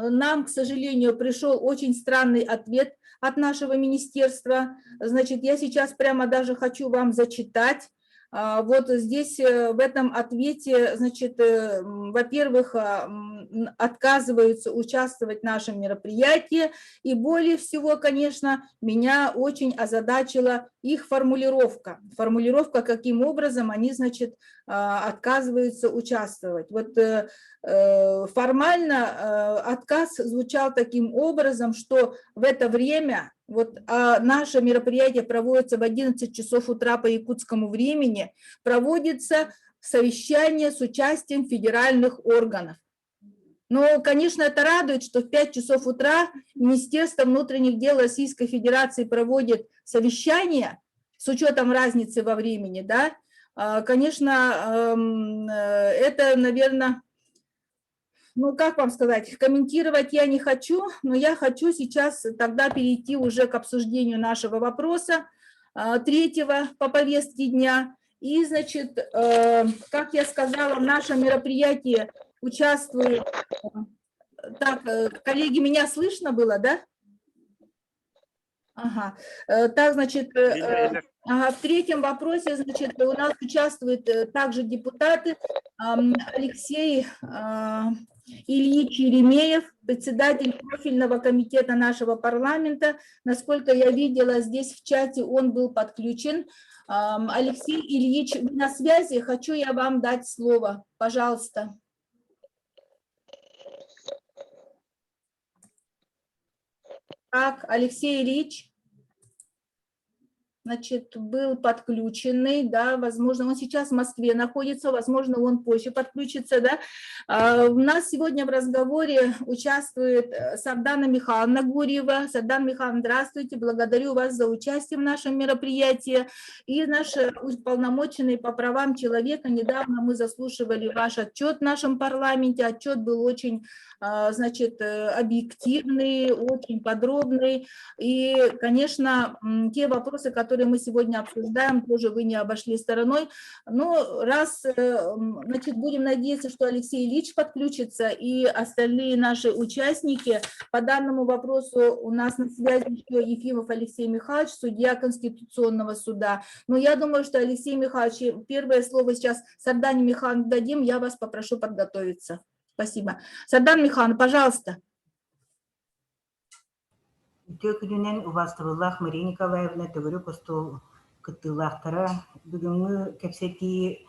нам, к сожалению, пришел очень странный ответ от нашего министерства. Значит, я сейчас прямо даже хочу вам зачитать. Вот здесь в этом ответе, значит, во-первых, отказываются участвовать в нашем мероприятии, и более всего, конечно, меня очень озадачила их формулировка. Формулировка, каким образом они, значит, отказываются участвовать. Вот формально отказ звучал таким образом, что в это время, вот наше мероприятие проводится в 11 часов утра по якутскому времени, проводится совещание с участием федеральных органов. Но, конечно, это радует, что в 5 часов утра Министерство внутренних дел Российской Федерации проводит совещание с учетом разницы во времени, да. Конечно, это, наверное, ну, как вам сказать, комментировать я не хочу, но я хочу сейчас тогда перейти уже к обсуждению нашего вопроса, третьего по повестке дня. И, значит, как я сказала, в нашем мероприятии участвует... Так, коллеги, меня слышно было, да? Ага. Так, значит, в третьем вопросе, значит, у нас участвуют также депутаты Алексей Ильич Еремеев, председатель профильного комитета нашего парламента. Насколько я видела, здесь в чате он был подключен. Алексей Ильич, вы на связи? Хочу я вам дать слово. Пожалуйста. Так, Алексей Ильич. значит, был подключенный, да, возможно, он сейчас в Москве находится, возможно, он позже подключится, да. У нас сегодня в разговоре участвует Сардана Михайловна Гурьева. Сардана Михайловна, здравствуйте, благодарю вас за участие в нашем мероприятии. И наш уполномоченный по правам человека, недавно мы заслушивали ваш отчет в нашем парламенте, отчет был очень, значит, объективный, очень подробный, и, конечно, те вопросы, которые мы сегодня обсуждаем, тоже вы не обошли стороной. Но раз, значит, будем надеяться, что Алексей Ильич подключится и остальные наши участники. По данному вопросу у нас на связи еще Ефимов Алексей Михайлович, судья Конституционного суда. Но я думаю, что Алексей Михайлович, первое слово сейчас Сардане Михайловне дадим, я вас попрошу подготовиться. Спасибо. Сардана Михайловна, пожалуйста. Төкүнен убастыбыллах Мария Николаевна төгөрү костол кыттылахтара бүгүнгү кепсети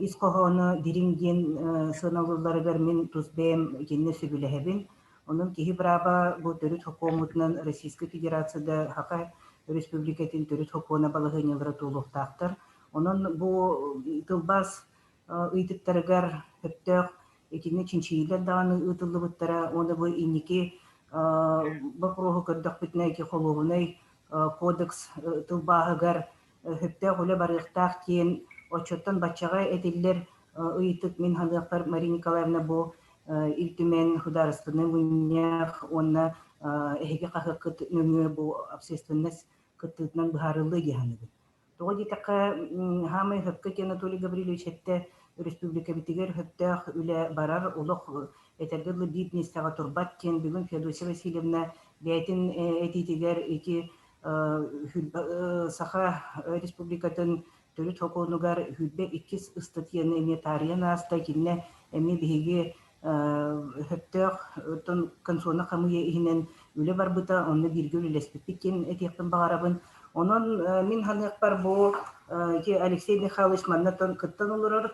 искогону диринген сыналууларыгар мен тузбем кенне сөбүлэхебин. Онун кихи браба бу төрүт хокомутунан Российской Федерацияда хака республикатын төрүт хокона балыгынылары туулуктактар. Онун бу тылбас ыйтыптарыгар хөптөк экини чинчиилер даганы ытыллыбыттара оны бу инники бақырығы көрдік бітінайки қолуғынай кодекс тұлбағығар хөпті ғылы барықтақ кейін отчеттан бачаға әділер ұйытып мен ханықтар Мария Николаевна бұл илтімен хударыстыны мұнях онына әйге қақы күт нөңі бұл общественность күттітінен бұхарылы геханыды. Тоғы детаққа хамай хөпкі кен Анатолий Гаврилович әтті республика бітігер хөптіғ үлі барар ұлық этергерлы битнестага турбат кен бүгүн Феодосия Васильевна бәйтин этитигер эки саха республикатын төрүт хоконугар хүлбе 2 статьяны эме тариян аста кинне эме биги хөптөк тон консуна камыя ихинен үле барбыта онны биргүл леспиткен этиктен багарабын. Онон мин ханык бар бу Алексей Михайлович маннатон кыттан олорор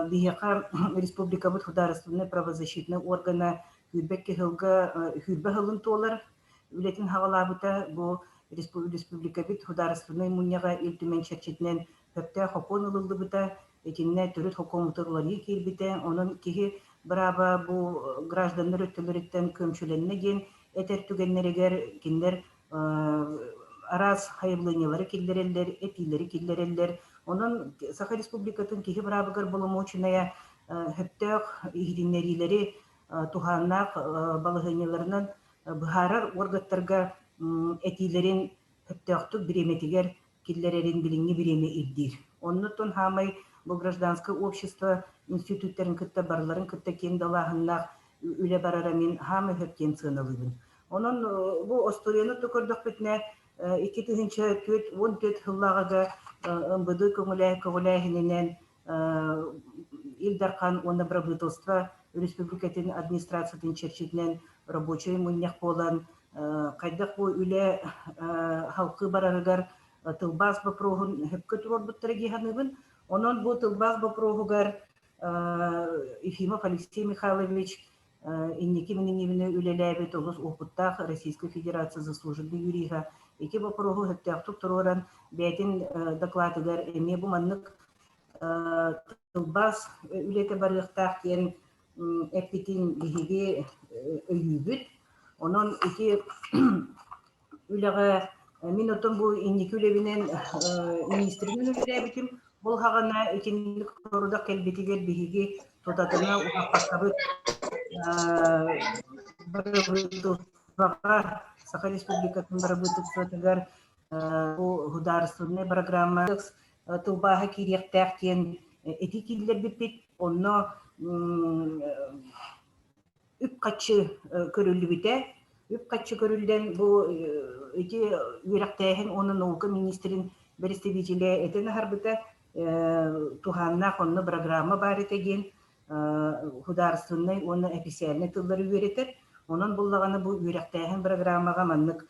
бияка республика бут государственный правозащитный органа хүлбекке хылга хүлбе хылын толар үлетин хагалабыта бу республика бит государственный муньяга илтимен чечетнен хөптө хокон ылылыбыта этинне төрөт хокомутурлары келбите онон кихи браба бу граждандар өттөлөрүттен көмчүленнеген этер түгеннерегер киндер арас хайыблынялары киллереллер, этилери киллереллер. Онон Саха Республикатын кихи брабыгар боломочиная хөптөк игидиннерилери туханнак балыгыняларынан быхарар оргаттарга этилерин хөптөктүк биреметигер киллерерин билинги биреме ирдир. Оннутун хамай бу гражданское общество институттарын кытта барларын кытта кен далахыннак үле барарамин хамы хөптен сыналыбын. Онон бу осторияны тукурдук битне 2014 хыллагага МВД көңүлэхинен Илдархан оны правительство республикатын администрациятын черчитнен рабочий муньяк болан кайдак бу үле халкы барарыгар тылбас бопрогун хөпкө турорбуттары гиханыбын. Онон бу тылбас бопрогугар Ефимов Алексей Михайлович инники мининивине үлеләбет олус опыттах Российской Федерации заслуженный юрига эки бопрогу хөттяктук туроран бәйтин докладыгар эме бу маннык тылбас үлете барыктак кен эпитин биһиги өйүбүт. Онон эки үлеге мен отон бу инники үлебинен министринин үлебитим бул хагана экинлик туруда келбетигер биһиги тотатына уаққасабыт Саха Республикатын барабытыктыгар бу государственный программа тылбаха киректак кен эти киллер бипит онно үп качы көрүлүбүтэ үп качы көрүлден бу эти юрактайын оны наука министрин берестебичиле этен харбыта туханна онно программа бар этеген государственный оны официальный тылдары үйретер. Онон буллаганы бу үйректайын программага маннык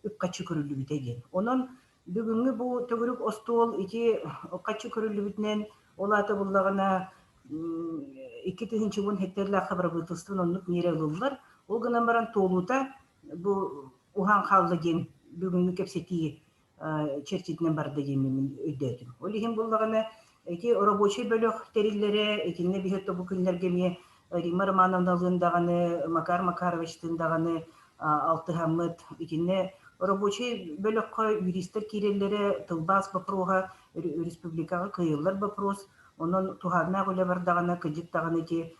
үп качы көрүлүбүт эген. Онон бүгүнгү бу төгүрүк остуол ики качы көрүлүбүтнен олаты буллагана 2-нче бун хеттерлер хабарбытыстын оннук нере кылдылар. Ол гынан баран толута бу ухан халлыген бүгүнгү кепсети чертитне барды емемен өйдетім. Олеген болағына эти рабочий бөлөк териллере, этинне бихетто бу күнлергеме Рима Романовналындағаны, Макар Макаровичтындағаны, Алтыхамыд, этинне рабочий бөлөккө юристер киреллере тылбас бапрога, республикага кыйыллар бапрос, онон тухарна гөле бардағаны, кыдиктағаны те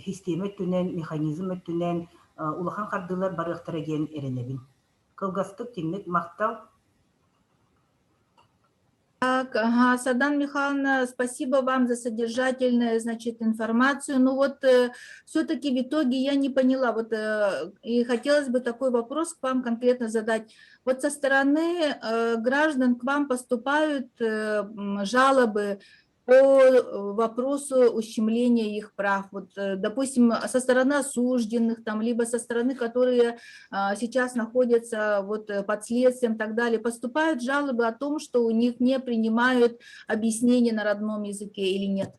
система өттүнен, механизм өттүнен, улахан кардылар барықтыраген эренебин. Кылгастык тинник мактал. Так, ага, Садан Михайловна, спасибо вам за содержательную, значит, информацию. Ну вот все-таки в итоге я не поняла, вот и хотелось бы такой вопрос к вам конкретно задать. Вот со стороны граждан к вам поступают жалобы по вопросу ущемления их прав. Вот, допустим, со стороны осужденных, там, либо со стороны, которые сейчас находятся вот, под следствием и так далее, поступают жалобы о том, что у них не принимают объяснения на родном языке или нет?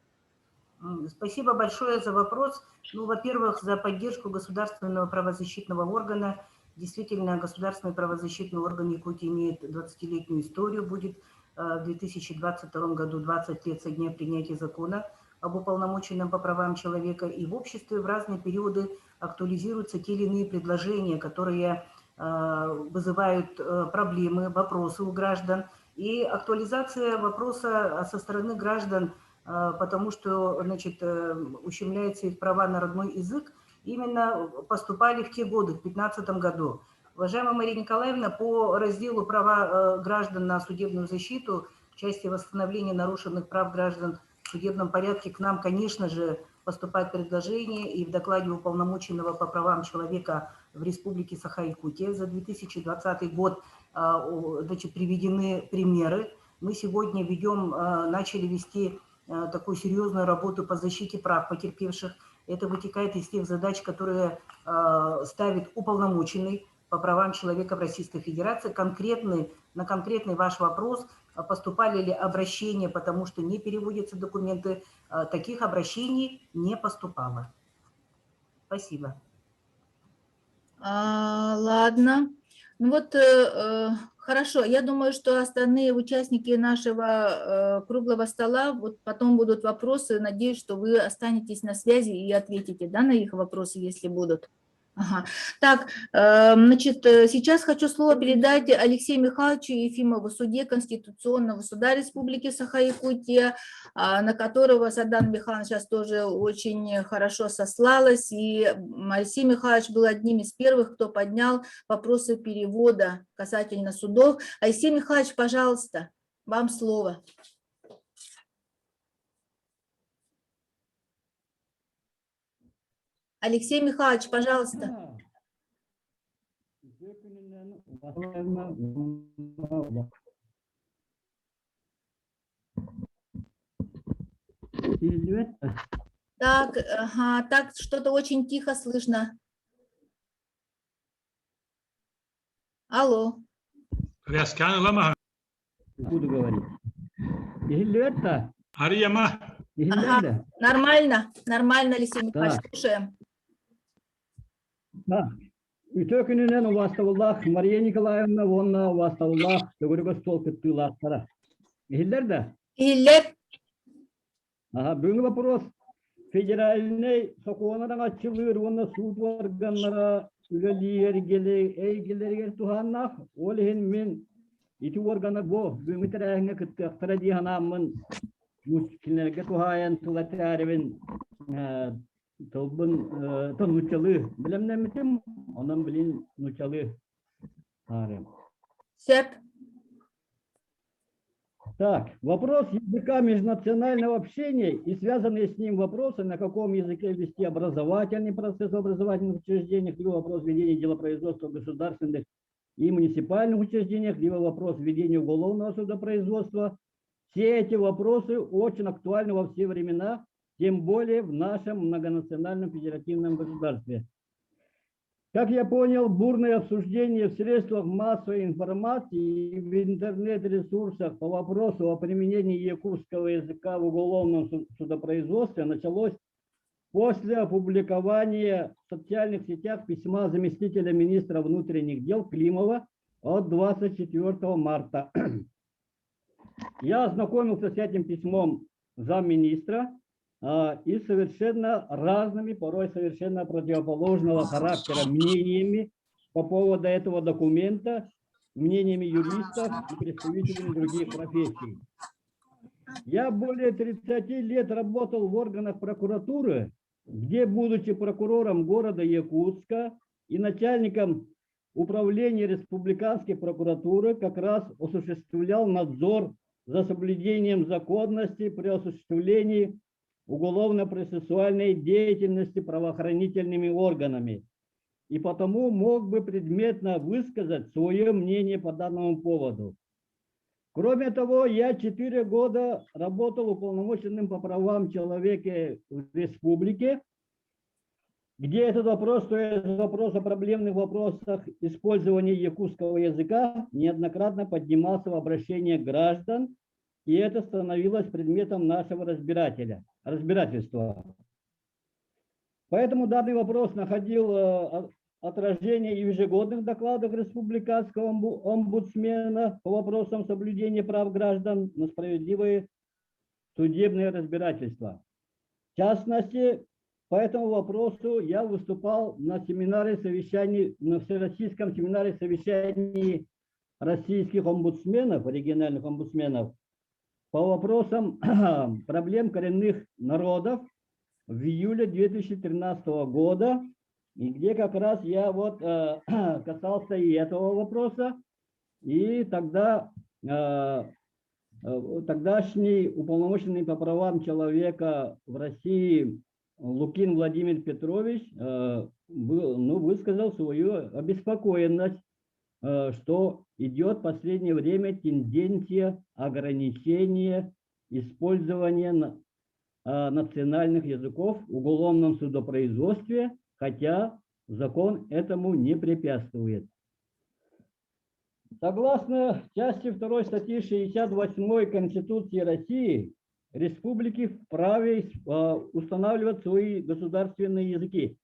Спасибо большое за вопрос. Ну, во-первых, за поддержку государственного правозащитного органа. Действительно, государственный правозащитный орган Якутии имеет 20-летнюю историю, будет в 2022 году 20 лет со дня принятия закона об уполномоченном по правам человека. И в обществе в разные периоды актуализируются те или иные предложения, которые вызывают проблемы, вопросы у граждан. И актуализация вопроса со стороны граждан, потому что, значит, ущемляются их права на родной язык, именно поступали в те годы, в 2015 году. Уважаемая Мария Николаевна, по разделу права граждан на судебную защиту, в части восстановления нарушенных прав граждан в судебном порядке, к нам, конечно же, поступают предложения, и в докладе уполномоченного по правам человека в Республике Саха-Якутия за 2020 год, значит, приведены примеры. Мы сегодня начали вести такую серьезную работу по защите прав потерпевших. Это вытекает из тех задач, которые ставит уполномоченный по правам человека в Российской Федерации. На конкретный ваш вопрос, поступали ли обращения, потому что не переводятся документы, таких обращений не поступало. Спасибо. Ладно. Ну вот, хорошо. Я думаю, что остальные участники нашего круглого стола, вот потом будут вопросы. Надеюсь, что вы останетесь на связи и ответите, да, на их вопросы, если будут. Ага. Так, значит, сейчас хочу слово передать Алексею Михайловичу Ефимову, судье Конституционного суда Республики Саха-Якутия, на которого Садан Михайлович сейчас тоже очень хорошо сослалась. И Алексей Михайлович был одним из первых, кто поднял вопросы перевода касательно судов. Алексей Михайлович, пожалуйста, вам слово. Алексей Михайлович, пожалуйста. Так, ага, так что-то очень тихо слышно. Алло. Буду говорить. Ага, нормально, нормально, Алексей Михайлович, слушаем. Ütөкүнүнөн убастабыллах, Мария Николаевна, вонна убастабыллах, төгөргө стол кыттылаактара. Эхиллер да? Эхиллер. Ага, бүгүнкү вопрос. Федеральный сокуонаран ачылыр, онна суд органнара үлелиергели, эйгелерге туханнах, ол ехин мен ити органа бо, бүгүнкү терәһиңе кыттыактара диханамын, мускилерге тухаян тулатарыбын, Толбын то нучалы, билемнемитим, онан билин нучалы. Так, вопрос языка межнационального общения и связанные с ним вопросы, на каком языке вести образовательный процесс в образовательных учреждениях, либо вопрос ведения делопроизводства в государственных и муниципальных учреждениях, либо вопрос ведения уголовного судопроизводства. Все эти вопросы очень актуальны во все времена, тем более в нашем многонациональном федеративном государстве. Как я понял, бурное обсуждение в средствах массовой информации и в интернет-ресурсах по вопросу о применении якутского языка в уголовном судопроизводстве началось после опубликования в социальных сетях письма заместителя министра внутренних дел Климова от 24 марта. Я ознакомился с этим письмом замминистра и совершенно разными, порой совершенно противоположного характера мнениями по поводу этого документа, мнениями юристов и представителей других профессий. Я более 30 лет работал в органах прокуратуры, где, будучи прокурором города Якутска и начальником управления республиканской прокуратуры, как раз осуществлял надзор за соблюдением законности при осуществлении уголовно-процессуальной деятельности правоохранительными органами. И потому мог бы предметно высказать свое мнение по данному поводу. Кроме того, я 4 года работал уполномоченным по правам человека в республике, где этот вопрос, то есть вопрос о проблемных вопросах использования якутского языка, неоднократно поднимался в обращении граждан, и это становилось предметом нашего разбирательства. Поэтому данный вопрос находил отражение в ежегодных докладах республиканского омбудсмена по вопросам соблюдения прав граждан на справедливое судебное разбирательство. В частности, по этому вопросу я выступал на семинаре совещаний, на Всероссийском семинаре совещаний российских омбудсменов, региональных омбудсменов, по вопросам проблем коренных народов в июле 2013 года, и где как раз я вот касался и этого вопроса, и тогда тогдашний уполномоченный по правам человека в России Лукин Владимир Петрович высказал свою обеспокоенность, что идет в последнее время тенденция ограничения использования национальных языков в уголовном судопроизводстве, хотя закон этому не препятствует. Согласно части 2 статьи 68 Конституции России, республики вправе устанавливать свои государственные языки.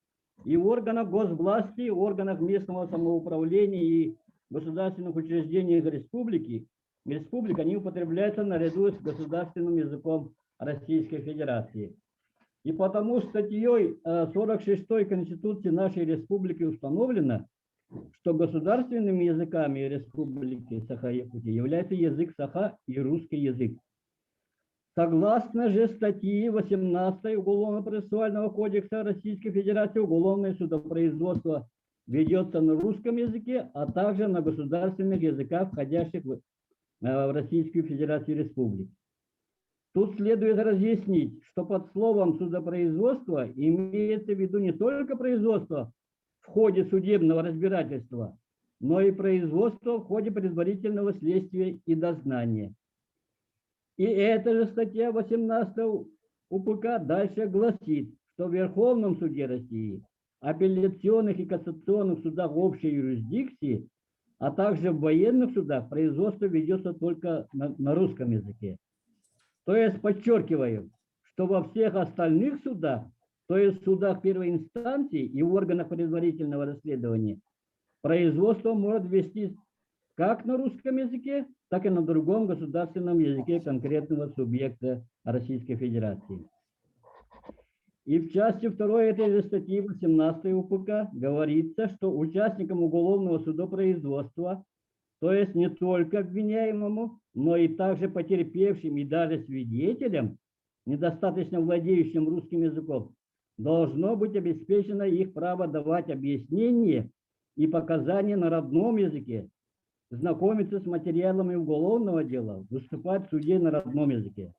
И в органах госвласти, в органах местного самоуправления и государственных учреждениях республики они употребляются наряду с государственным языком Российской Федерации. И потому статьей 46 Конституции нашей республики установлено, что государственными языками республики Саха-Якутия является язык Саха и русский язык. Согласно же статьи 18 Уголовно-процессуального кодекса Российской Федерации, уголовное судопроизводство ведется на русском языке, а также на государственных языках, входящих в Российскую Федерацию Республики. Тут следует разъяснить, что под словом судопроизводство имеется в виду не только производство в ходе судебного разбирательства, но и производство в ходе предварительного следствия и дознания. И эта же статья 18 УПК дальше гласит, что в Верховном суде России, апелляционных и кассационных судах общей юрисдикции, а также в военных судах производство ведется только на русском языке. То есть подчеркиваю, что во всех остальных судах, то есть в судах первой инстанции и в органах предварительного расследования, производство может вестись как на русском языке, так и на другом государственном языке конкретного субъекта Российской Федерации. И в части 2 этой же статьи 18 УПК говорится, что участникам уголовного судопроизводства, то есть не только обвиняемому, но и также потерпевшим и даже свидетелям, недостаточно владеющим русским языком, должно быть обеспечено их право давать объяснения и показания на родном языке, знакомиться с материалами уголовного дела, выступать в суде на родном языке.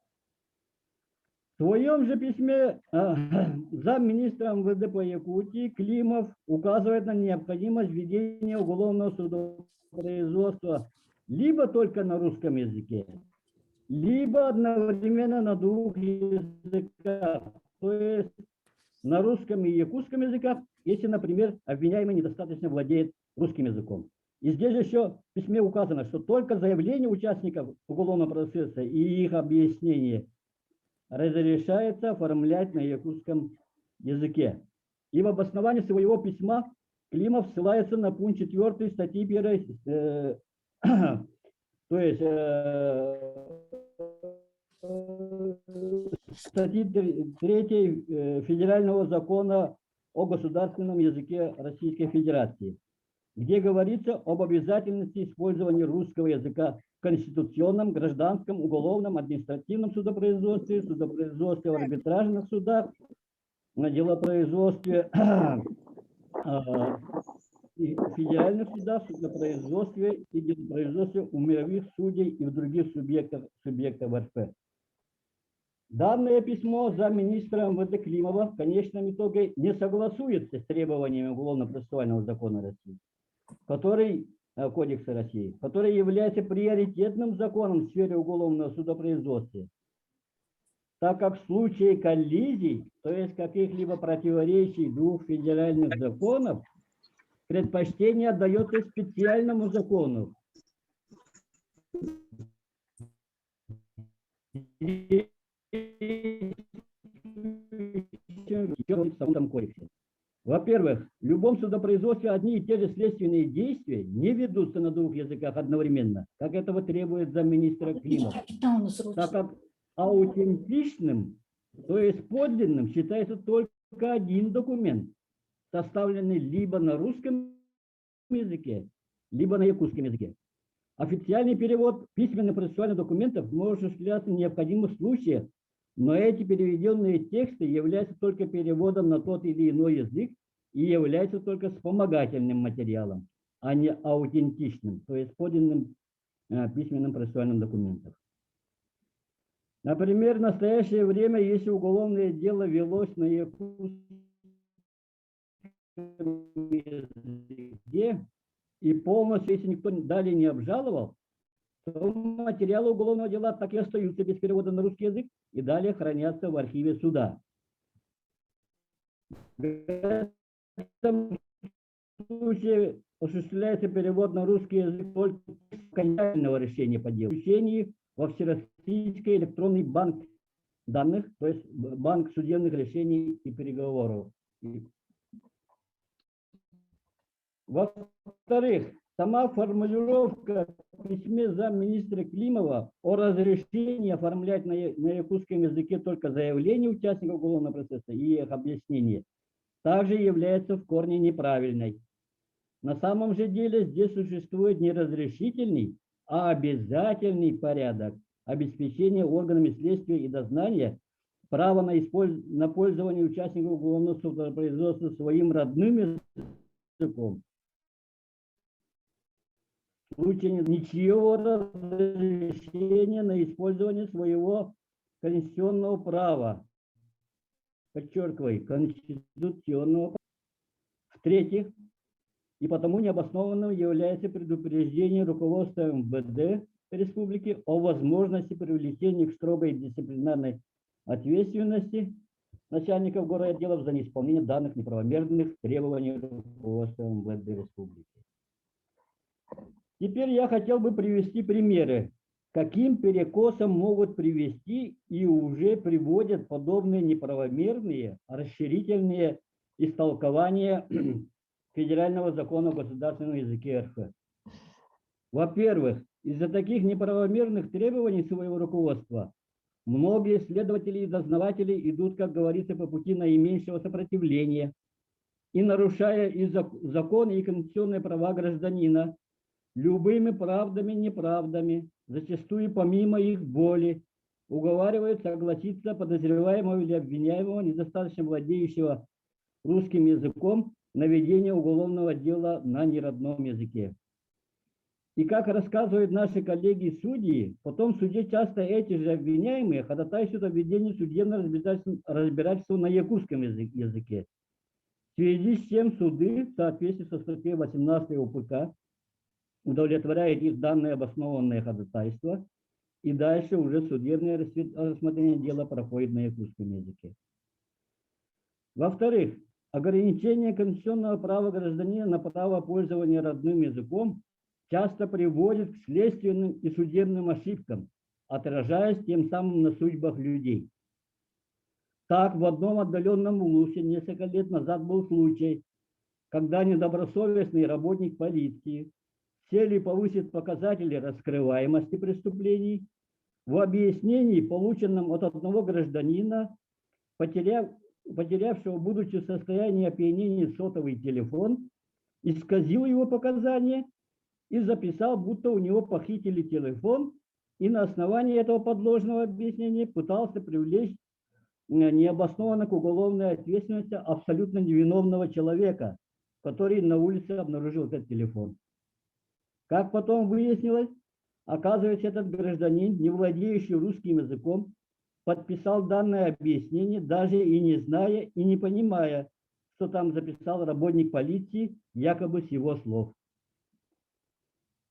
В своем же письме замминистра МВД по Якутии Климов указывает на необходимость введения уголовного судопроизводства либо только на русском языке, либо одновременно на двух языках, то есть на русском и якутском языках, если, например, обвиняемый недостаточно владеет русским языком. И здесь еще в письме указано, что только заявление участников уголовного процесса и их объяснение разрешается оформлять на якутском языке. И в обосновании своего письма Климов ссылается на пункт 4 статьи 1, то есть статьи 3 Федерального закона о государственном языке Российской Федерации, где говорится об обязательности использования русского языка в конституционном, гражданском, уголовном, административном судопроизводстве, судопроизводстве в арбитражных судах, на делопроизводстве федеральных судах, судопроизводстве и делопроизводстве у мировых судей и в других субъектов РФ. Данное письмо замминистра МВД Климова в конечном итоге не согласуется с требованиями Уголовно-процессуального закона России, Кодекса России, который является приоритетным законом в сфере уголовного судопроизводства, так как в случае коллизий, то есть каких-либо противоречий двух федеральных законов, предпочтение отдается специальному закону. Во-первых, в любом судопроизводстве одни и те же следственные действия не ведутся на двух языках одновременно, как этого требует замминистра Климова, так как аутентичным, то есть подлинным, считается только один документ, составленный либо на русском языке, либо на якутском языке. Официальный перевод письменных процессуальных документов может осуществляться в необходимых случаях, но эти переведенные тексты являются только переводом на тот или иной язык и являются только вспомогательным материалом, а не аутентичным, то есть подлинным письменным процессуальным документом. Например, в настоящее время, если уголовное дело велось на якутском языке и полностью, если никто далее не обжаловал, то материалы уголовного дела так и остаются без перевода на русский язык и далее хранятся в архиве суда. В этом случае осуществляется перевод на русский язык только окончательного решения по делу. Включение во Всероссийский электронный банк данных, то есть банк судебных решений и переговоров. Во-вторых, сама формулировка в письме замминистра Климова о разрешении оформлять на якутском языке только заявление участников уголовного процесса и их объяснение также является в корне неправильной. На самом же деле здесь существует не разрешительный, а обязательный порядок обеспечения органами следствия и дознания права на пользование участников уголовного судопроизводства своим родным языком. В случае ничьего разрешения на использование своего конституционного права. Подчеркиваю, конституционного права. В-третьих, и потому необоснованным является предупреждение руководства МВД Республики о возможности привлечения к строгой дисциплинарной ответственности начальников городотделов за неисполнение данных неправомерных требований руководства МВД Республики. Теперь я хотел бы привести примеры, каким перекосам могут привести и уже приводят подобные неправомерные, расширительные истолкования Федерального закона о государственном языке РФ. Во-первых, из-за таких неправомерных требований своего руководства многие следователи и дознаватели идут, как говорится, по пути наименьшего сопротивления и, нарушая и закон и конституционные права гражданина, любыми правдами и неправдами, зачастую помимо их воли, уговаривают согласиться подозреваемого или обвиняемого, недостаточно владеющего русским языком, на ведение уголовного дела на неродном языке. И как рассказывают наши коллеги-судьи, потом в суде часто эти же обвиняемые ходатайствуют о введении судебного разбирательства на якутском языке. В связи с чем суды, в соответствии со статьей 18 УПК, удовлетворяют их данное обоснованное ходатайство, и дальше уже судебное рассмотрение дела проходит на якутском языке. Во-вторых, ограничение конституционного права гражданина на право пользования родным языком часто приводит к следственным и судебным ошибкам, отражаясь тем самым на судьбах людей. Так, в одном отдаленном Улусе несколько лет назад был случай, когда недобросовестный работник полиции с целью повысить показатели раскрываемости преступлений в объяснении, полученном от одного гражданина, потерявшего, будучи в состоянии опьянения, сотовый телефон, исказил его показания и записал, будто у него похитили телефон, и на основании этого подложного объяснения пытался привлечь необоснованно к уголовной ответственности абсолютно невиновного человека, который на улице обнаружил этот телефон. Как потом выяснилось, оказывается, этот гражданин, не владеющий русским языком, подписал данное объяснение, даже и не зная, и не понимая, что там записал работник полиции, якобы с его слов.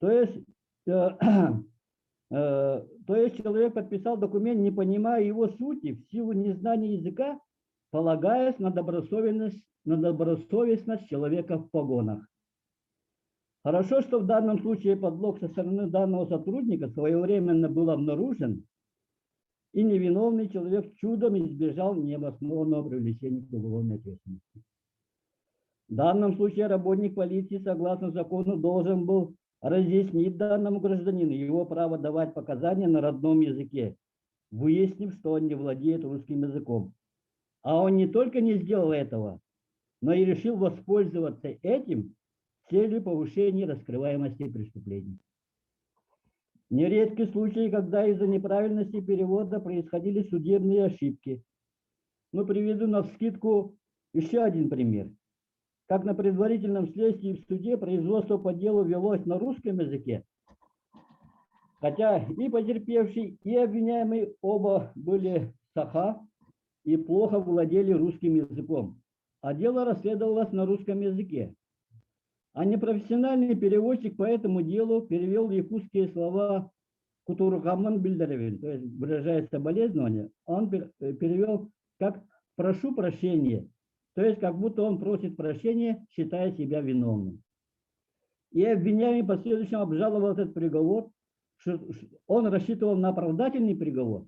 То есть человек подписал документ, не понимая его сути, в силу незнания языка, полагаясь на добросовестность человека в погонах. Хорошо, что в данном случае подлог со стороны данного сотрудника своевременно был обнаружен, и невиновный человек чудом избежал необоснованного привлечения к уголовной ответственности. В данном случае работник полиции, согласно закону, должен был разъяснить данному гражданину его право давать показания на родном языке, выяснив, что он не владеет русским языком. А он не только не сделал этого, но и решил воспользоваться этим с целью повышения раскрываемости преступлений. Нередки случаи, когда из-за неправильности перевода происходили судебные ошибки. Но приведу навскидку еще один пример. Как на предварительном следствии в суде производство по делу велось на русском языке, хотя и потерпевший, и обвиняемый оба были саха и плохо владели русским языком, а дело расследовалось на русском языке. А непрофессиональный переводчик по этому делу перевел якутские слова «кутурхаман бильдеревин», то есть выражает соболезнования, он перевел как «прошу прощения», то есть как будто он просит прощения, считая себя виновным. И обвиняемый в последующем обжаловал этот приговор, что он рассчитывал на оправдательный приговор,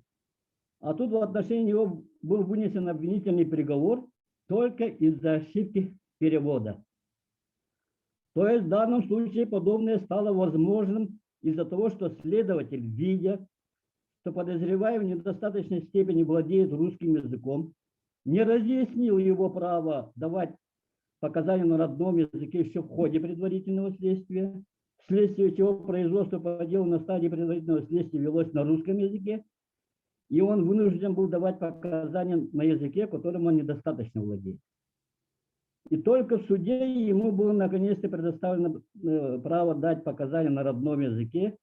а тут в отношении него был вынесен обвинительный приговор только из-за ошибки перевода. То есть в данном случае подобное стало возможным из-за того, что следователь, видя, что подозреваемый в недостаточной степени владеет русским языком, не разъяснил его право давать показания на родном языке еще в ходе предварительного следствия, вследствие чего производство по делу на стадии предварительного следствия велось на русском языке, и он вынужден был давать показания на языке, которым он недостаточно владеет. И только в суде ему было наконец-то предоставлено право дать показания на родном языке,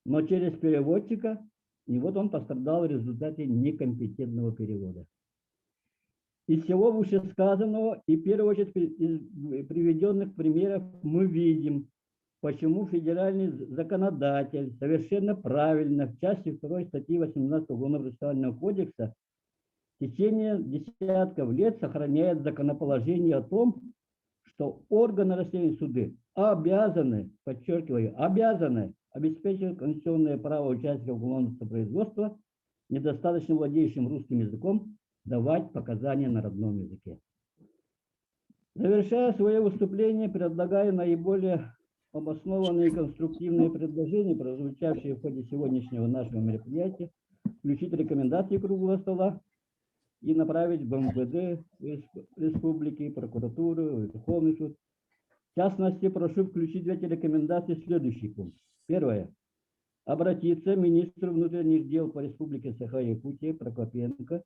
но через переводчика, и вот он пострадал в результате некомпетентного перевода. Из всего вышесказанного и в первую очередь из приведенных примеров мы видим, почему федеральный законодатель совершенно правильно в части 2 статьи 18 Уголовно-процессуального кодекса в течение десятков лет сохраняет законоположение о том, что органы расследования суды обязаны, подчеркиваю, обязаны обеспечивать конституционное право участников уголовного производства, недостаточно владеющим русским языком, давать показания на родном языке. Завершая свое выступление, предлагаю наиболее обоснованные и конструктивные предложения, прозвучавшие в ходе сегодняшнего нашего мероприятия, включить рекомендации круглого стола и направить в МВД Республики, прокуратуру, Верховный суд. В частности, прошу включить в эти рекомендации следующий пункт. Первое. Обратиться к министру внутренних дел по Республике Саха-Якутия Прокопенко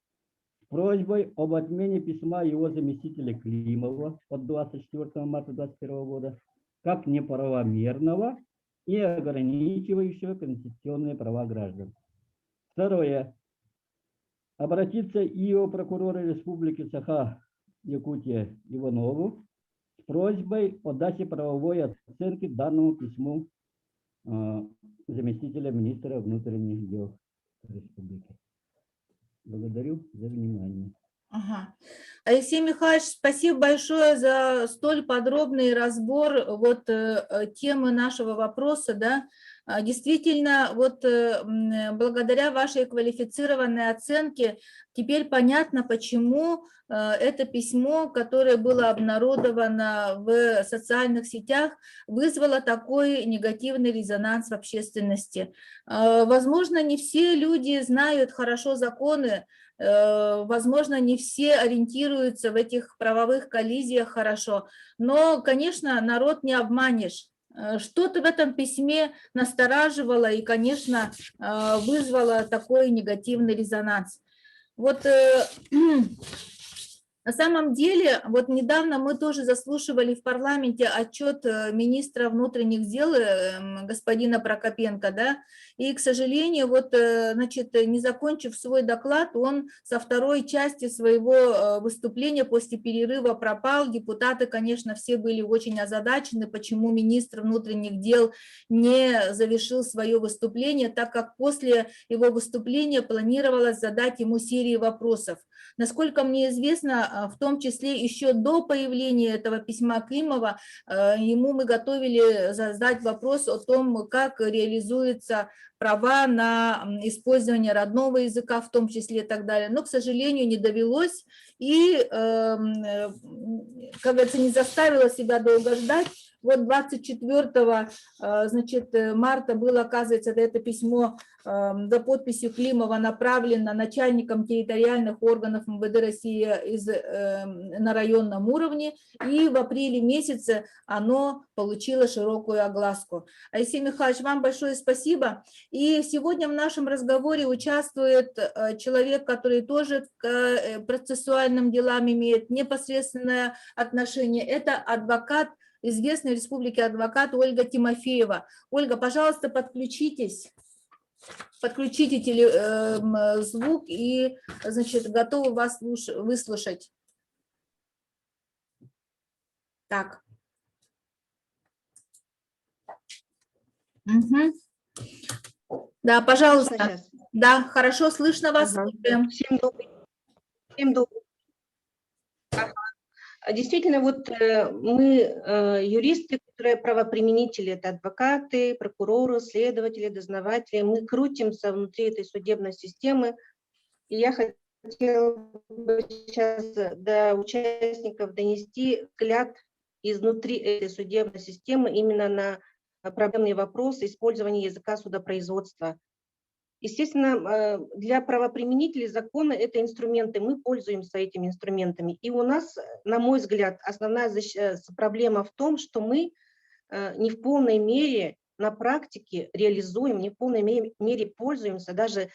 с просьбой об отмене письма его заместителя Климова от 24 марта 2021 года как неправомерного и ограничивающего конституционные права граждан. Второе. Обратиться и о прокурора Республики Саха-Якутия Иванову с просьбой о даче правовой оценки данному письму заместителя министра внутренних дел республики. Благодарю за внимание. Ага. Алексей Михайлович, спасибо большое за столь подробный разбор темы нашего вопроса, да, Действительно, вот благодаря вашей квалифицированной оценке теперь понятно, почему это письмо, которое было обнародовано в социальных сетях, вызвало такой негативный резонанс в общественности. Возможно, не все люди знают хорошо законы, возможно, не все ориентируются в этих правовых коллизиях хорошо, но, конечно, народ не обманешь. Что-то в этом письме настораживало и, конечно, вызвало такой негативный резонанс. Вот на самом деле, вот недавно мы тоже заслушивали в парламенте отчет министра внутренних дел господина Прокопенко, да, и, к сожалению, вот, значит, не закончив свой доклад, он со второй части своего выступления после перерыва пропал. Депутаты, конечно, все были очень озадачены, почему министр внутренних дел не завершил свое выступление, так как после его выступления планировалось задать ему серию вопросов. Насколько мне известно, в том числе еще до появления этого письма Климова, ему мы готовили задать вопрос о том, как реализуются права на использование родного языка, в том числе и так далее. Но, к сожалению, не довелось и, как говорится, не заставило себя долго ждать. Вот 24 значит, марта было, оказывается, это письмо за подписью Климова направлено начальникам территориальных органов МВД России на районном уровне, и в апреле месяце оно получило широкую огласку. Алексей Михайлович, вам большое спасибо. И сегодня в нашем разговоре участвует человек, который тоже к процессуальным делам имеет непосредственное отношение. Это адвокат, известной республики адвокат Ольга Тимофеева. Ольга, пожалуйста, подключитесь. Подключите звук и, значит, готовы вас выслушать. Так. Угу. Да, пожалуйста. Сейчас. Да, хорошо, слышно вас. Ага. Всем добрый. Всем добрый. Ага. Действительно, вот мы юристы, которые правоприменители, это адвокаты, прокуроры, следователи, дознаватели, мы крутимся внутри этой судебной системы. И я хотела бы сейчас до участников донести взгляд изнутри этой судебной системы именно на проблемные вопросы использования языка судопроизводства. Естественно, для правоприменителей закона это инструменты, мы пользуемся этими инструментами. И у нас, на мой взгляд, основная проблема в том, что мы не в полной мере на практике реализуем, не в полной мере пользуемся даже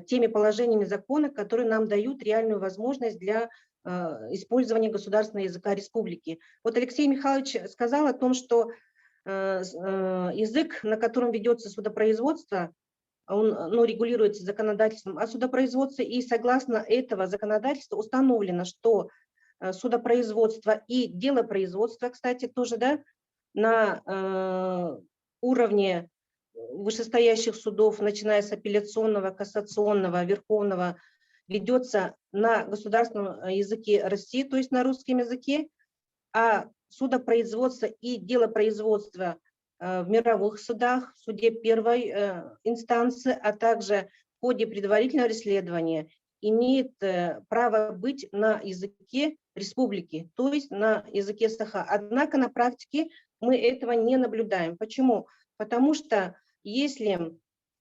теми положениями закона, которые нам дают реальную возможность для использования государственного языка республики. Вот Алексей Михайлович сказал о том, что язык, на котором ведется судопроизводство, он регулируется законодательством о судопроизводстве, и согласно этого законодательства установлено, что судопроизводство и делопроизводство, кстати, тоже, да, на уровне вышестоящих судов, начиная с апелляционного, кассационного, верховного, ведется на государственном языке России, то есть на русском языке, а судопроизводство и делопроизводство в мировых судах, в суде первой инстанции, а также в ходе предварительного расследования имеет право быть на языке республики, то есть на языке СХ. Однако на практике мы этого не наблюдаем. Почему? Потому что если,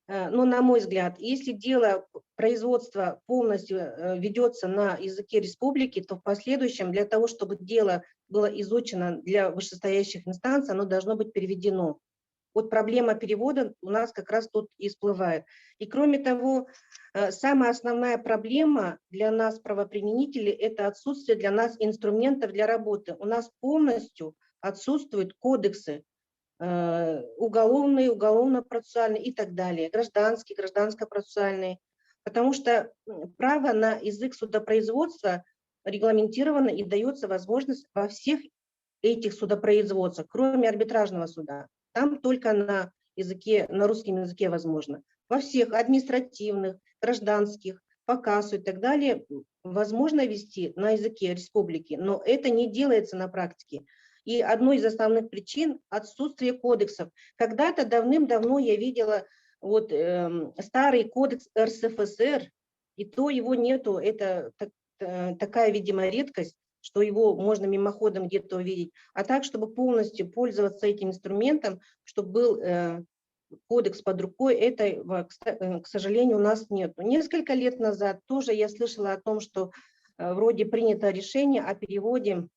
ну, на мой взгляд, если дело производства полностью ведется на языке республики, то в последующем для того, чтобы дело было изучено для вышестоящих инстанций, оно должно быть переведено. Вот проблема перевода у нас как раз тут и всплывает. И кроме того, самая основная проблема для нас, правоприменителей, это отсутствие для нас инструментов для работы. У нас полностью отсутствуют кодексы уголовные, уголовно-процессуальные и так далее, гражданские, гражданско-процессуальные, потому что право на язык судопроизводства регламентировано и дается возможность во всех этих судопроизводствах, кроме арбитражного суда. Там только на языке, на русском языке возможно. Во всех административных, гражданских, по кассу и так далее возможно вести на языке республики, но это не делается на практике. И одной из основных причин – отсутствие кодексов. Когда-то давным-давно я видела вот, старый кодекс РСФСР, и то его нету. Это такая, видимо, редкость, что его можно мимоходом где-то увидеть. А так, чтобы полностью пользоваться этим инструментом, чтобы был кодекс под рукой, этого, к сожалению, у нас нет. Несколько лет назад тоже я слышала о том, что вроде принято решение о переводе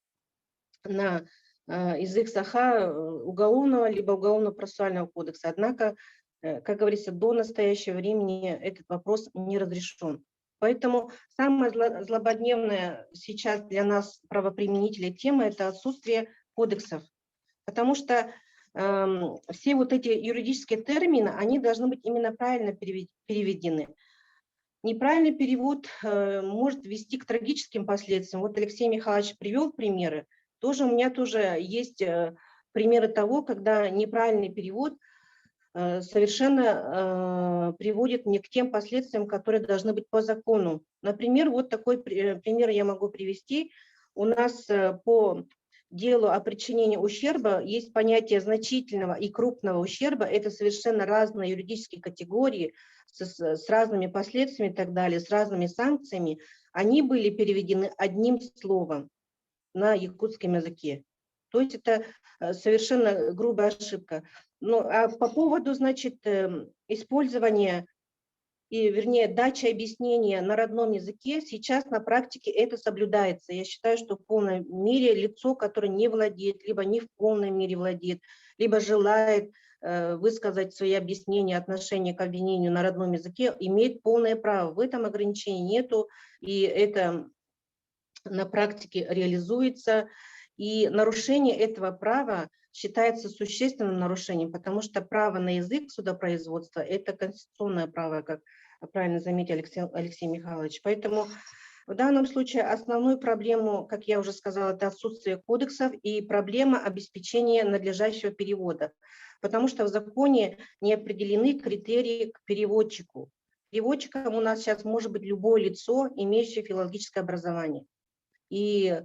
на язык Саха уголовного либо уголовно-процессуального кодекса. Однако, как говорится, до настоящего времени этот вопрос не разрешен. Поэтому самая злободневная сейчас для нас, правоприменителей, тема – это отсутствие кодексов. Потому что все вот эти юридические термины, они должны быть именно правильно переведены. Неправильный перевод может вести к трагическим последствиям. Вот Алексей Михайлович привел примеры. Тоже у меня тоже есть примеры того, когда неправильный перевод совершенно приводит не к тем последствиям, которые должны быть по закону. Например, вот такой пример я могу привести. У нас по делу о причинении ущерба есть понятие значительного и крупного ущерба. Это совершенно разные юридические категории с разными последствиями и так далее, с разными санкциями. Они были переведены одним словом на якутском языке. То есть это совершенно грубая ошибка. Ну, а по поводу, значит, использования и, вернее, дачи объяснения на родном языке, сейчас на практике это соблюдается. Я считаю, что в полной мере лицо, которое не владеет, либо не в полной мере владеет, либо желает высказать свои объяснения, отношения к обвинению на родном языке, имеет полное право. В этом ограничений нету, и это на практике реализуется. И нарушение этого права считается существенным нарушением, потому что право на язык судопроизводства – это конституционное право, как правильно заметил Алексей Михайлович. Поэтому в данном случае основную проблему, как я уже сказала, это отсутствие кодексов и проблема обеспечения надлежащего перевода, потому что в законе не определены критерии к переводчику. Переводчиком у нас сейчас может быть любое лицо, имеющее филологическое образование. И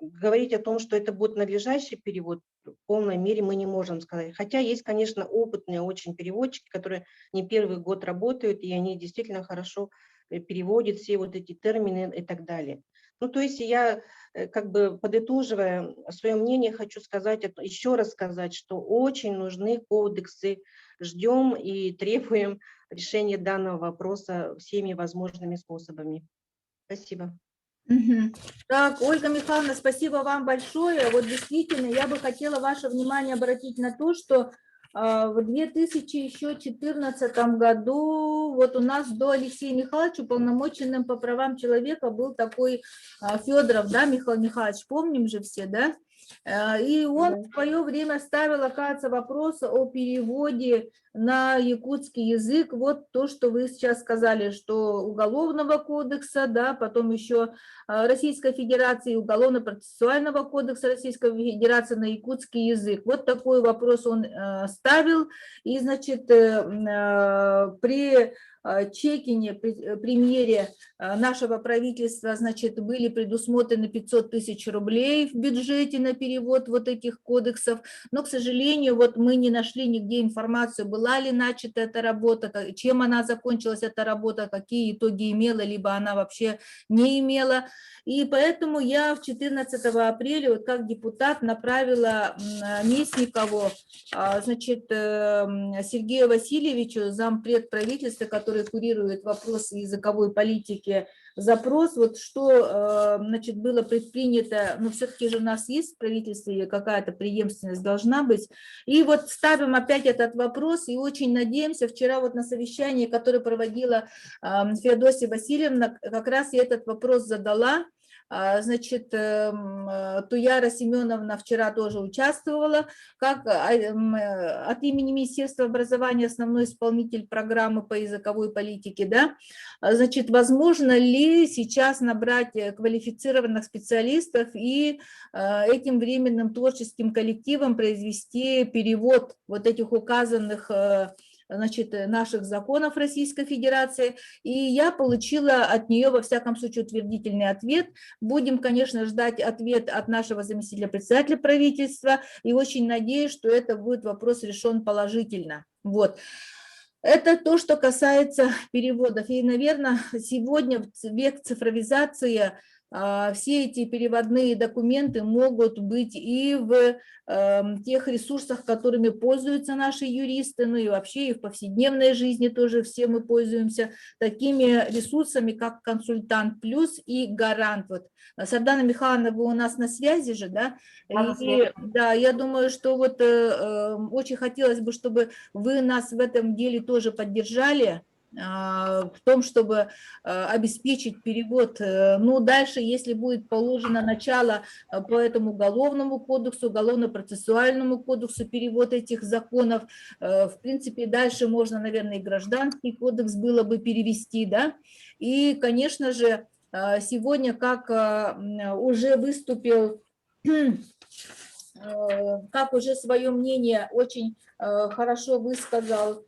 говорить о том, что это будет надлежащий перевод, в полной мере мы не можем сказать. Хотя есть, конечно, опытные очень переводчики, которые не первый год работают, и они действительно хорошо переводят все вот эти термины и так далее. Ну, то есть я, как бы подытоживая свое мнение, хочу сказать, еще раз сказать, что очень нужны кодексы. Ждем и требуем решения данного вопроса всеми возможными способами. Спасибо. Так, Ольга Михайловна, спасибо вам большое. Вот действительно, я бы хотела ваше внимание обратить на то, что в 2014 году вот у нас до Алексея Михайловича уполномоченным по правам человека был такой Федоров, да, Михаил Михайлович, помним же все, да? И он в свое время ставил, оказывается, вопрос о переводе на якутский язык. Вот то, что вы сейчас сказали, что Уголовного кодекса, да, потом еще Российской Федерации, Уголовно-процессуального кодекса Российской Федерации на якутский язык. Вот такой вопрос он ставил. И, значит, при чекине, премьере нашего правительства, значит, были предусмотрены 500 тысяч рублей в бюджете на перевод вот этих кодексов, но, к сожалению, вот мы не нашли нигде информацию, была ли начата эта работа, чем она закончилась, эта работа, какие итоги имела, либо она вообще не имела. И поэтому я в 14 апреля, вот как депутат, направила Местникову, значит, Сергею Васильевичу, зампред правительства, который курирует вопросы языковой политики, запрос, вот что, значит, было предпринято, но все-таки же у нас есть в правительстве какая-то преемственность должна быть, и вот ставим опять этот вопрос, и очень надеемся, вчера вот на совещании, которое проводила Феодосия Васильевна, как раз я этот вопрос задала. Значит, Туяра Семеновна вчера тоже участвовала, как от имени Министерства образования, основной исполнитель программы по языковой политике, да, значит, возможно ли сейчас набрать квалифицированных специалистов и этим временным творческим коллективом произвести перевод вот этих указанных значит, наших законов Российской Федерации, и я получила от нее, во всяком случае, утвердительный ответ. Будем, конечно, ждать ответ от нашего заместителя председателя правительства, и очень надеюсь, что это будет вопрос решен положительно. Вот. Это то, что касается переводов. И, наверное, сегодня в век цифровизации все эти переводные документы могут быть и в тех ресурсах, которыми пользуются наши юристы, ну и вообще и в повседневной жизни тоже все мы пользуемся такими ресурсами, как «Консультант Плюс» и «Гарант». Вот. Сардана Михайловна, вы у нас на связи же, да? И, да, я думаю, что вот очень хотелось бы, чтобы вы нас в этом деле тоже поддержали, в том, чтобы обеспечить перевод. Ну, дальше, если будет положено начало по этому уголовному кодексу, уголовно-процессуальному кодексу, перевод этих законов, в принципе, дальше можно, наверное, и гражданский кодекс было бы перевести, да, и, конечно же, сегодня, как уже выступил, как уже свое мнение очень хорошо высказали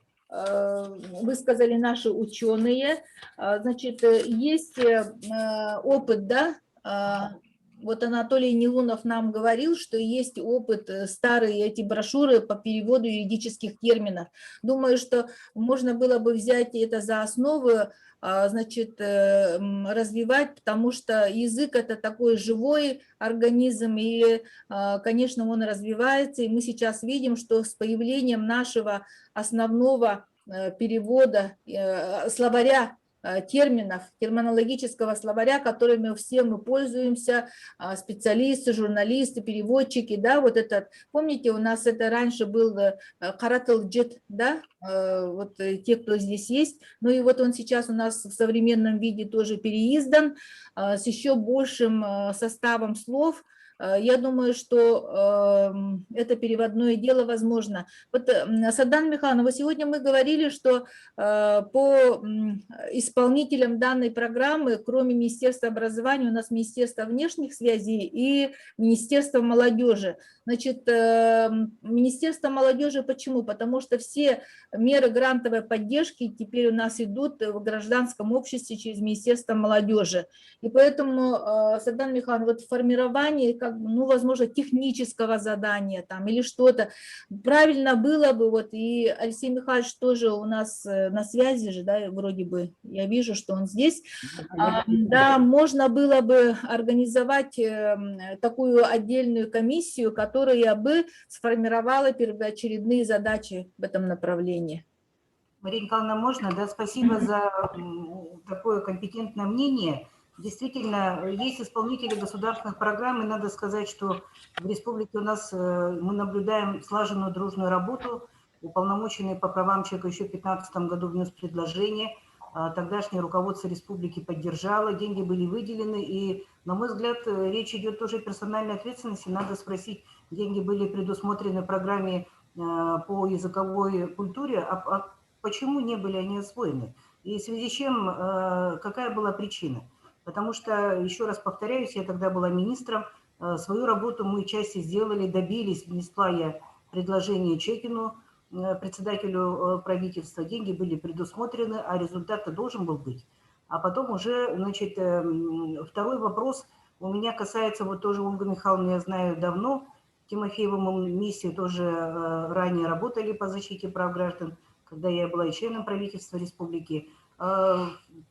наши ученые. Значит, есть опыт, да, вот Анатолий Нелунов нам говорил, что есть опыт, старые эти брошюры по переводу юридических терминов. Думаю, что можно было бы взять это за основу, значит, развивать, потому что язык – это такой живой организм, и, конечно, он развивается, и мы сейчас видим, что с появлением нашего основного перевода, словаря терминов, терминологического словаря, которыми все мы пользуемся, специалисты, журналисты, переводчики, да, вот этот, помните, у нас это раньше был Каратылджет, да, вот те, кто здесь есть, ну и вот он сейчас у нас в современном виде тоже переиздан, с еще большим составом слов. Я думаю, что это переводное дело возможно. Вот, Сардана Михайловна, вот сегодня мы говорили, что по исполнителям данной программы, кроме Министерства образования, у нас Министерство внешних связей и Министерство молодежи. Значит, Министерство молодежи почему? Потому что все меры грантовой поддержки теперь у нас идут в гражданском обществе через Министерство молодежи. И поэтому, Сардана Михайловна, вот формирование, ну, возможно, технического задания там или что-то, правильно было бы, вот, и Алексей Михайлович тоже у нас на связи же, да, вроде бы, я вижу, что он здесь, да, можно было бы организовать такую отдельную комиссию, которая бы сформировала первоочередные задачи в этом направлении. Мария Николаевна, можно? Да, спасибо за такое компетентное мнение. Действительно, есть исполнители государственных программ, и надо сказать, что в республике у нас мы наблюдаем слаженную дружную работу. Уполномоченный по правам человека еще в 2015 году внес предложение, тогдашнее руководство республики поддержало, деньги были выделены, и, на мой взгляд, речь идет тоже о персональной ответственности. Надо спросить, деньги были предусмотрены в программе по языковой культуре, а почему не были они освоены? И в связи с чем, какая была причина? Потому что, еще раз повторяюсь, я тогда была министром, свою работу мы части сделали, добились, внесла я предложение Чекину, председателю правительства, деньги были предусмотрены, а результат должен был быть. А потом уже, значит, второй вопрос у меня касается, вот тоже Ольга Михайловна, я знаю давно, Тимофеева мы вместе тоже ранее работали по защите прав граждан, когда я была и членом правительства республики.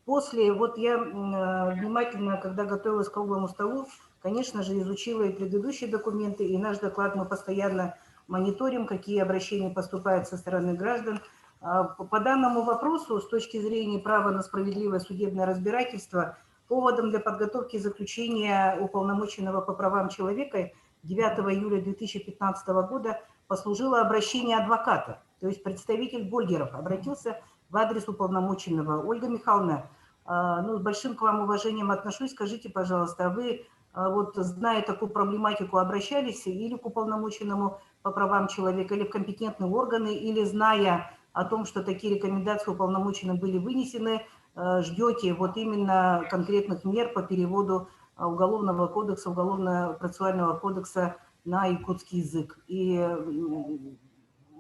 После, вот я внимательно, когда готовилась к круглому столу, конечно же, изучила и предыдущие документы, и наш доклад мы постоянно мониторим, какие обращения поступают со стороны граждан. По данному вопросу, с точки зрения права на справедливое судебное разбирательство, поводом для подготовки заключения уполномоченного по правам человека 9 июля 2015 года послужило обращение адвоката, то есть представитель Больгеров обратился в адрес уполномоченного. Ольга Михайловна, ну, с большим к вам уважением отношусь. Скажите, пожалуйста, а вы, вот, зная такую проблематику, обращались или к уполномоченному по правам человека, или в компетентные органы, или, зная о том, что такие рекомендации уполномоченным были вынесены, ждете вот именно конкретных мер по переводу Уголовного кодекса, Уголовно-процессуального кодекса на якутский язык? И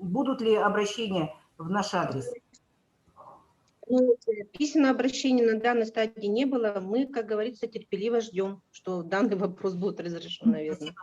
будут ли обращения в наш адрес. Ну, письменного обращения на данной стадии не было. Мы, как говорится, терпеливо ждем, что данный вопрос будет разрешен, наверное.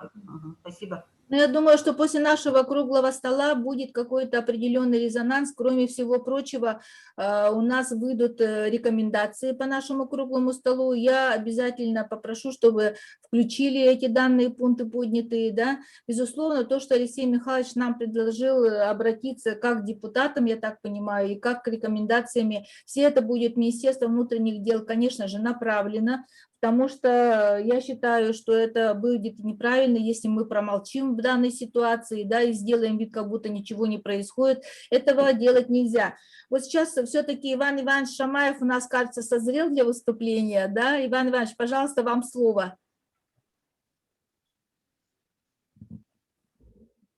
Спасибо. Ну, я думаю, что после нашего круглого стола будет какой-то определенный резонанс. Кроме всего прочего, у нас выйдут рекомендации по нашему круглому столу. Я обязательно попрошу, чтобы включили эти данные пункты поднятые. Да? Безусловно, то, что Алексей Михайлович нам предложил обратиться как к депутатам, я так понимаю, и как к рекомендациями, все это будет Министерство внутренних дел, конечно же, направлено. Потому что я считаю, что это будет неправильно, если мы промолчим в данной ситуации, да, и сделаем вид, как будто ничего не происходит. Этого делать нельзя. Вот сейчас все-таки Иван Иванович Шамаев у нас, кажется, созрел для выступления. Да? Иван Иванович, пожалуйста, вам слово.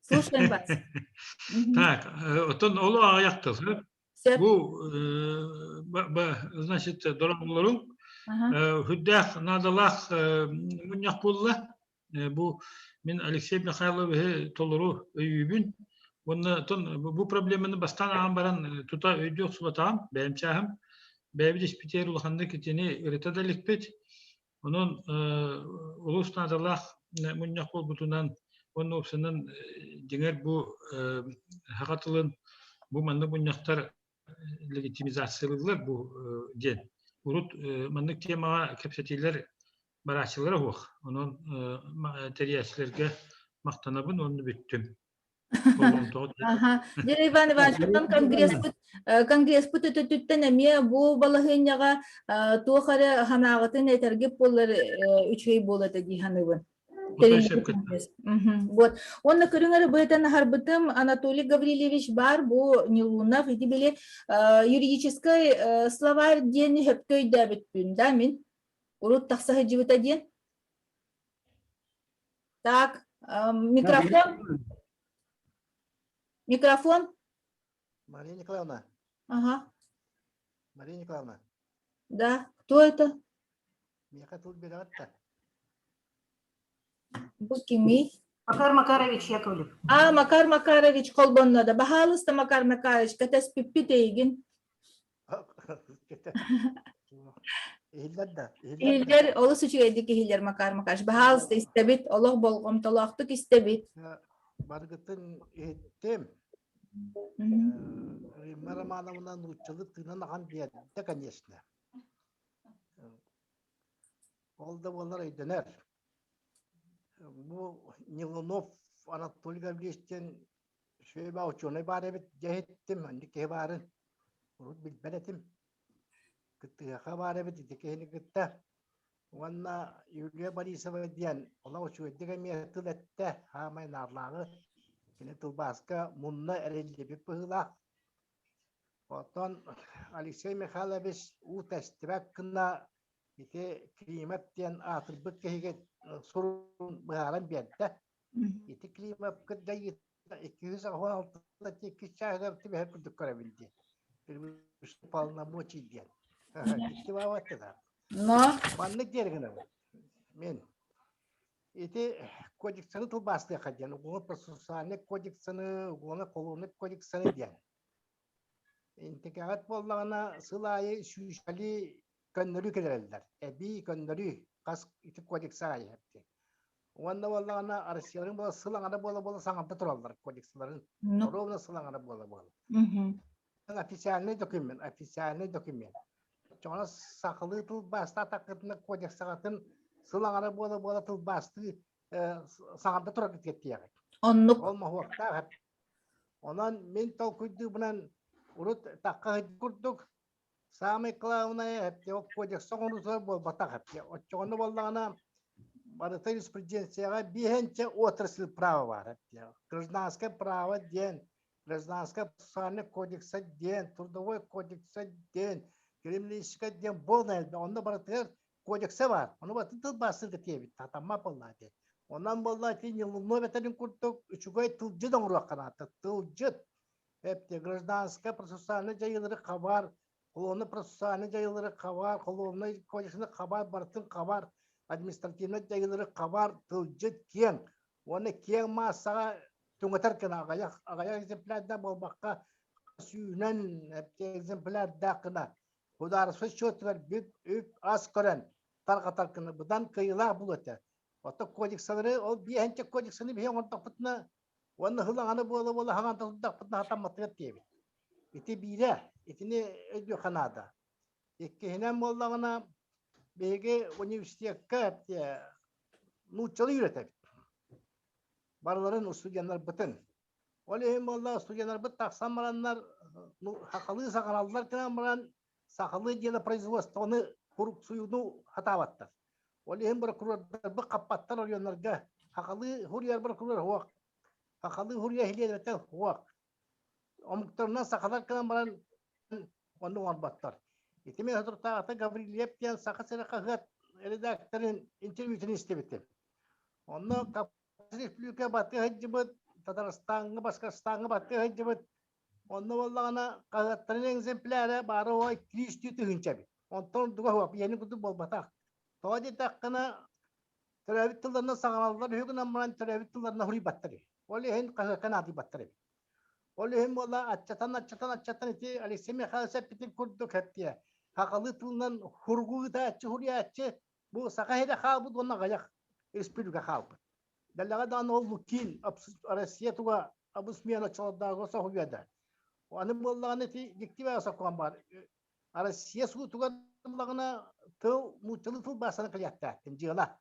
Слушаем вас. Так, отон олу аяқтыр. Значит, дорамларың хүддәк надалах муньяк булла. Бу мен Алексей Михайлович толыру өйүбүн. Бу проблеманы бастан амбаран тута өйдөк субатам, бәйімчахым. Бәйбідеш питер улаханды кетені үретадалікпет. Onun ulus nadalах муньяк бол бутунан onun опсынан деңер бу хақатылын бу манны муньяктар легитимизациялылар бу ден. Урут маннык темаға кепсетилер барашылар хуқ. Onun териясілерге мақтанабын, onu бүттім. Дер Иван Иванович, конгресс бүтүттен эме бу балахыняга туохары ханагатын этергеп болар үчөй болот диханыбын. Вот. Он на көрүңөр бытын харбытым Анатолий Гаврилевич бар, бу Нилунов, иди биле юридической словарь дени хөпкөй дәбитпүн, да мен? Урут тақсахы жибыта ден? Так, микрофон. Микрофон. Мария Николаевна. Ага. Мария Николаевна. Да, кто это? Меня тут бедовато. Букими. Макар Макарович Яковлев. Макар Макарович колбоннода. Бахалыста Макар Макарович, катас пиппитейгин. Хиллер, олы сучуэдики хиллер Макар Макарович. Бахалыста истебит, олох болгом толохтук истебит. Баргытын еттем. Мараманамынан учылып тыгынан аған биядда, конечно. Ол да болар өйдөнөр. Бу Нилунов Анатолий Гаврилевичтен шөйба ученый бар эбит жехеттим, андике барын. Урут билбелетим. Кыттыга бар эбит итекени кытта. Уанна Юлия Борисова диен, ола учуэддеге метылетте, хамай нарлагы. Кене тылбаска мунна эреллебип быгыла. Отон Алексей Михайлович у тестибек кына ите климаттен атырбык кеге сурун быгаран берді. Ите климат кыдда 216-да теки чайдар тебе күрдік көребілді. Полномочий ден. Ите баватты да. Но? Баннык дергіні мен. Ите кодексаны тылбасты қаден. Оңы процессуальный кодексаны, оңы колонный кодексаны ден. Интекағат боллағына сылайы шүйшалі көннөрү келерелдер. Эби көннөрү қас ити кодексы айы әпті. Онда боллағына Россияларын бола сылаңада бола саңапта тұралдар кодексларын. Ровно сылаңада бола. Официальный документ. Жоғана сақылы тылбасты атақытына кодекс сағатын сылаңада бола тылбасты саңапта тұра кетті яғы. Олма хуақта. Онан мен тол күрді бұнан урут таққа күрдік. Самый главное, это кодекс соңырызы бол батақ әпте. Отчоғаны болдағына барыты юриспруденцияға бейінче отрасль право бар әпте. Гражданское право ден, гражданское процессуальный кодекса ден, трудовой кодекса ден, криминалистика ден болна әлді. Онда барыты кодекса бар. Оны баты тыл басыр кетебет, татамма болна ден. Онан болна кейін Нилунов бәтәрін күрдік, үшігай тылжыд оңыруа қанаты, тылжыд. Әпте гражданское процессуальный жайылары қабар, колонны процессуальный жайылары қабар, колонны кодексini қабар, бартын қабар, административный жайылары қабар, тылжыд кен. Оны кен массаға түңгітер кен ағаяқ есепләді болбаққа suyunan egzemplar daqına hudarısı çötver bir az kören tarqatarkını budan kıyılar bulata. Ota kodeksaları o bir hence kodeksini bir on tapıtna onu hılağını bola hagan tapıtna hatam matret diye. İti bire itini ödü kanada. İki hinem bollağına bege üniversiteye diye nuçalı üretir. Barların ustuyanlar bütün. Olehim bolla ustuyanlar bu taksammaranlar hakalı sakallar kınamparan sakalı diye производство onu kurup suyunu hatavattar. Olehim bırakırlar bu kapattar oluyorlar hakalı huriyar bırakırlar huak. Hakalı huriyar hiliyete huak. Omuklarından sakalar kınamparan onu anbattar. İtimi hatırta Gavriliyev diyen sakasına kahret redaktörün interview'ini istedim. Onu kapasite batı hacıbıt Tataristan'a Başkırstan'a batı hacıbıt. Onu vallağına kahretlerin egzempleri bari o 200 tühünçe bir. Ondan duga huap yeni kutu bol batak. Toğadi takkına terevit tıllarına sağlanırlar. Hügün amman terevit tıllarına huri battırı. Oli hen kanadi battırı. Oli hem valla açatan iti Alexey Mikhailov bitin kurduk hep diye. Hakalı tılından hurgu da açı huri açı. Bu sakahede kalbı donna gayak. Espirüge kalbı. Dalaga da no mukin Rusya tuga abusmiyana çalda gosa huyada. Onu bollağın iti dikti ve sakon var. Rusya su tuga bollağına tıl muçalı tıl basana kıyatta. Tinjila.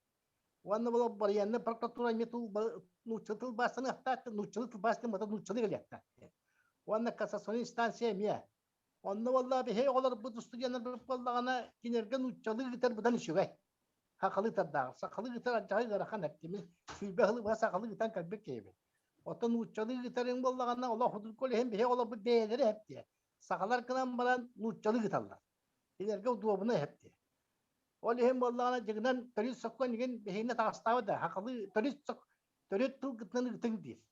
Onu bolla bariyanne prokuratura metu muçalı tıl basana hatta muçalı tıl basana mata muçalı kıyatta. Onu kasasyon instansiye miye. Onu bolla bir hey olar bu studiyanlar bollağına ginergen muçalı gitar budan işüge. Hakalı tadda, sakalı gitar acayip garakan heptimiz. Sülbehli ve sakalı gitar kalbek gibi. Otan uçalı gitarın bollağına Allah hudur kolu hem bir ola bu değerleri hep diye. Sakalar kınan baran uçalı gitarlar. İlerge duabına hep diye. Oli hem bollağına cıgınan törü sokkan igen behine tağıstava da hakalı törü tıl gıtlanı gıtın değil.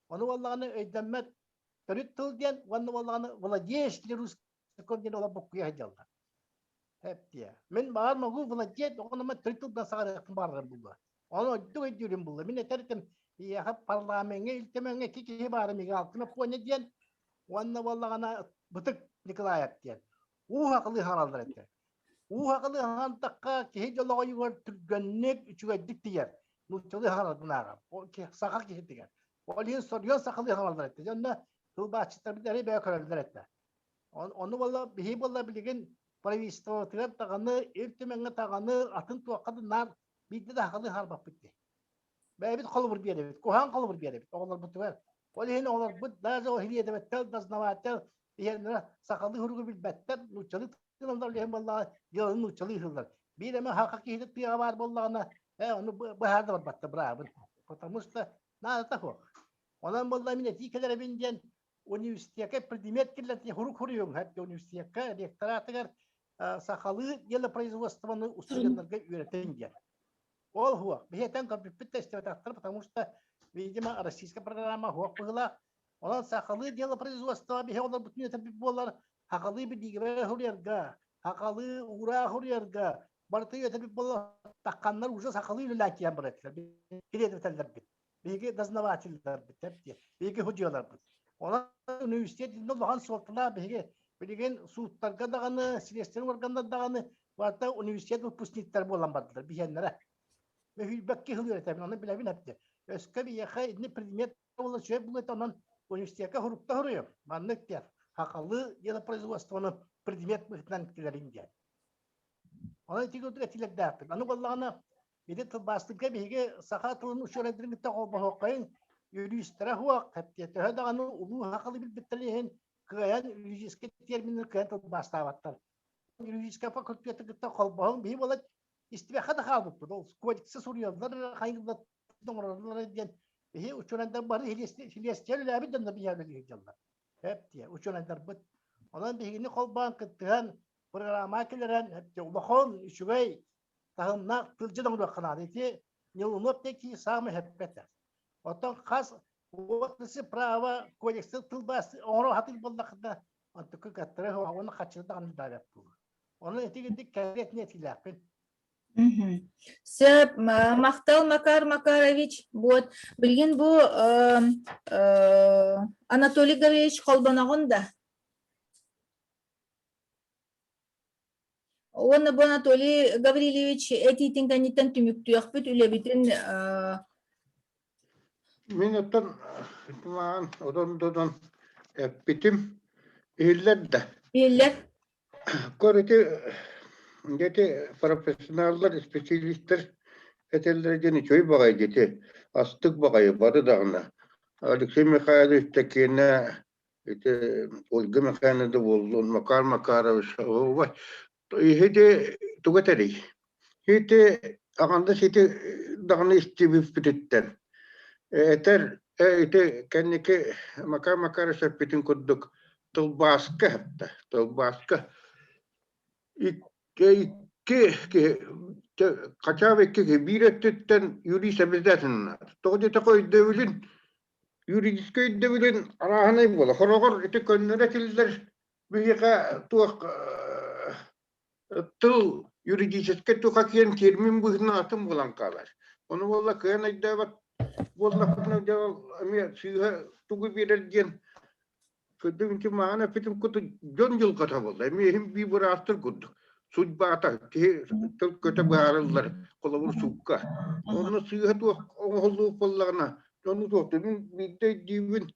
Onu bollağına ödemmet törü tıl diyen onu bollağına ola yeşli Rus sokkan diyen ola bokuya hacallar. Hep diye. Men bağırma bu buna jet onu ben tırtıktan sağırıktım bağırırım burada. Onu ödü ediyorum burada. Men eterdim ya parlamenge iltemenge kiki bağırmı altına koyne diyen onu vallahi bıtık Nikolayev diyen. O haklı hanaldır etti. O haklı han takka ki jalağı var tügönnek üçüge dik diyer. Nuçalı hanal bunlara. O ki sakak ki diyer. O liyin soruyor saklı hanaldır etti. Yanına tılbaçılar bir de beyakarlar etti. Onu vallahi bir vallahi bilgin Правительство таганы, эртеменге таганы, атын туаккады нар бидде да халы харбап битти. Бәбит калбыр бире бит, кохан калбыр бире бит. Олар бут бар. Ол һин олар бут даза охилиде беттел дазнаваттел. Диһенне сакалды хургу бил беттер, нучалы тылымдар лем балла, ялын нучалы хылдар. Биреме хакыки хидет пия бар боллагына, onu bu harda var battı bravo. Потому что надо тако. Ondan bollar mine tikelere binden üniversiteye предмет келет хурuk хуруйун hep üniversiteye rektoratıgar сахалы дело производственные условия öğreten yer. Ол хуа. Бехетен компьютер тестировать, потому что, видимо, российская программа хуа была. Онан сахалы дело производства бехеолар бүтүн этеп болар. Хакалы би дигебе хурьерга, хакалы ура хурьерга. Барты этеп болар. Такканнар уже сахалы лакия биреттер. Киретелер бит. Беге дознавательдер бит. Беге хуҗалар бит. Онан университетинде болгон сортла беге билген суuttарга даганы, силестер органдар даганы барта университет выпускниктер болан бардылар бихеннере. Мехилбекке хыл өретем, аны билебин хепти. Өскө бияха идни предмет болу чөй булет анан университетке хурукта хуруйум. Маннык дер. Хакалы дело производствоны предмет мыхтан килерин дер. Аны тигөтүгө тилек дапты. Аны боллагана биде тылбастыкка биге саха тылын ушөредирин гитте колбохоккайын юристтера хуак хепти. Төһөдаганы улуу хакалы билбеттерин кыян юридический терминler кыян тылбастабаттар. Юридический факультеты гитте колбохун бии болот İstibaka da kaldı bu. O kodekse soruyorlar. Hangi numaralar diyen. He uçuranlar bari hilestiyerler bir de bir yerde diyecekler. Hep diye uçuranlar bu. Ondan birini kolban kıttıran programa kileran hep diye ulakon şüvey tahımna kılcı dağılıyor kanadı diye. Yılınıp de ki sağımı hep beter. Otan kas o prava kodekse tılbası onu hatır buldakta. Antıkı kattıra onu kaçırdı anıdarak bu. Onun etiketi kayret netiler. Сөп, Мақтал Макар Макарович, білген бұл Анатолий Гаврилович қолбанағын да, он Анатолий Гаврилович этитин канитан түмүктүөхпүт үлебитин Мен оттан одан битим ииллер да. ииллер Көрөтө гете профессионаллар, специалисттер этеллерден чөй багай гете астык багай бары дагына. Алексей Михайлович такена это Ольга Михайловна болду, Макар Макарович, ой. Хете тугатери. Хете аганда сете дагына истебип битеттер. Этер эте кеннеке Макар Макарович битин курдук тылбаска хатта, тылбаска. Икке качавекке биреттен юрист обязательно. Тоде такой девилин юридический девилин араханай бола. Хорогор эте көннөрөтилдер бийга туак тыл юридический тука кен термин быгына атым болан калар. Оны болла көн айдабат болла кына жал ами сыга тугу берерген көдүнчү маана питим куту жон жыл ката болду. Эми хим би бир астыр курду. Судьбата ке тыл көтө баарылар колобур сукка. Оны сыга туак оңолуу боллагына жону токту бидде дибин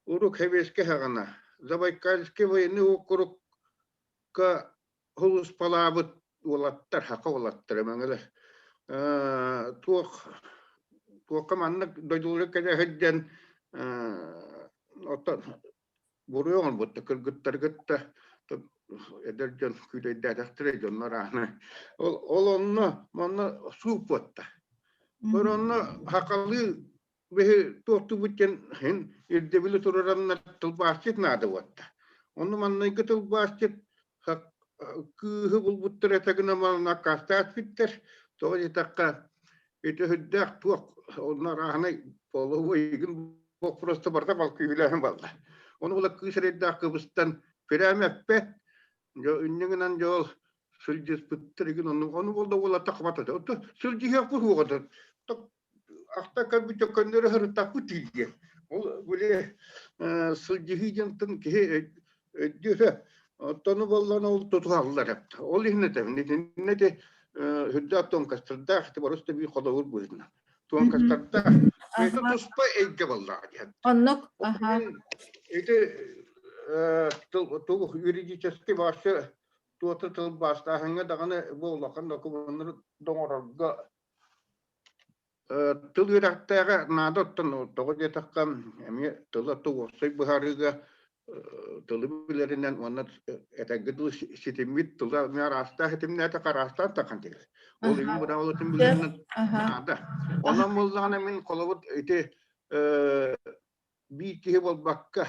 урук хевеске хагана. Забайкальске военный округка холус палабыт олаттар, хака олаттар эмеңеле. Туакка маннык дойдулук кеде хэдден оттан буруйон бутта кыргыттар гытта эдерден күлөйдәдәктер жоннараны. Ол онно манна суп бутта. Бер онно хакалы бе торту бутен хен ирдебиле турараннар тылбаштык нады бутта. Онно манна гытылбаштык хак кыһы булбуттар этегине малына кастат биттер. Толи такка эте хөддәк туак оннар ахны половойгын бок просто барда балкы биләһен балда. Оны була кысырыдак кыбыстан перәмәппе. Жо үннеңнән жол сүлҗес биттергин оны болда була такмата. Отто сүлҗиһә кургыды. Акта кабыта көндөрө хыртак бутиге. Ол буле сүлҗиһидән ке дюсе оттону болланы ол туталлар апта. Ол ихнетем нете хүддәт тонкастырда хәтта барысты би холовур буйна. Тонкастырда это туспа эйге болла. оннок аха Это то юридически ваше то-то тыл баста ханга даганы боллакан документтер доңорга тыл юрактага надоттан тогы таккан эми тылы тугсый бахарыга тылы билеринен онна этагыдыл ситемит тылда мяраста хетимнете караста такантык. Ол эми бuna олотун билеринен ада. Онан боллаган мен колобут эте битие болбакка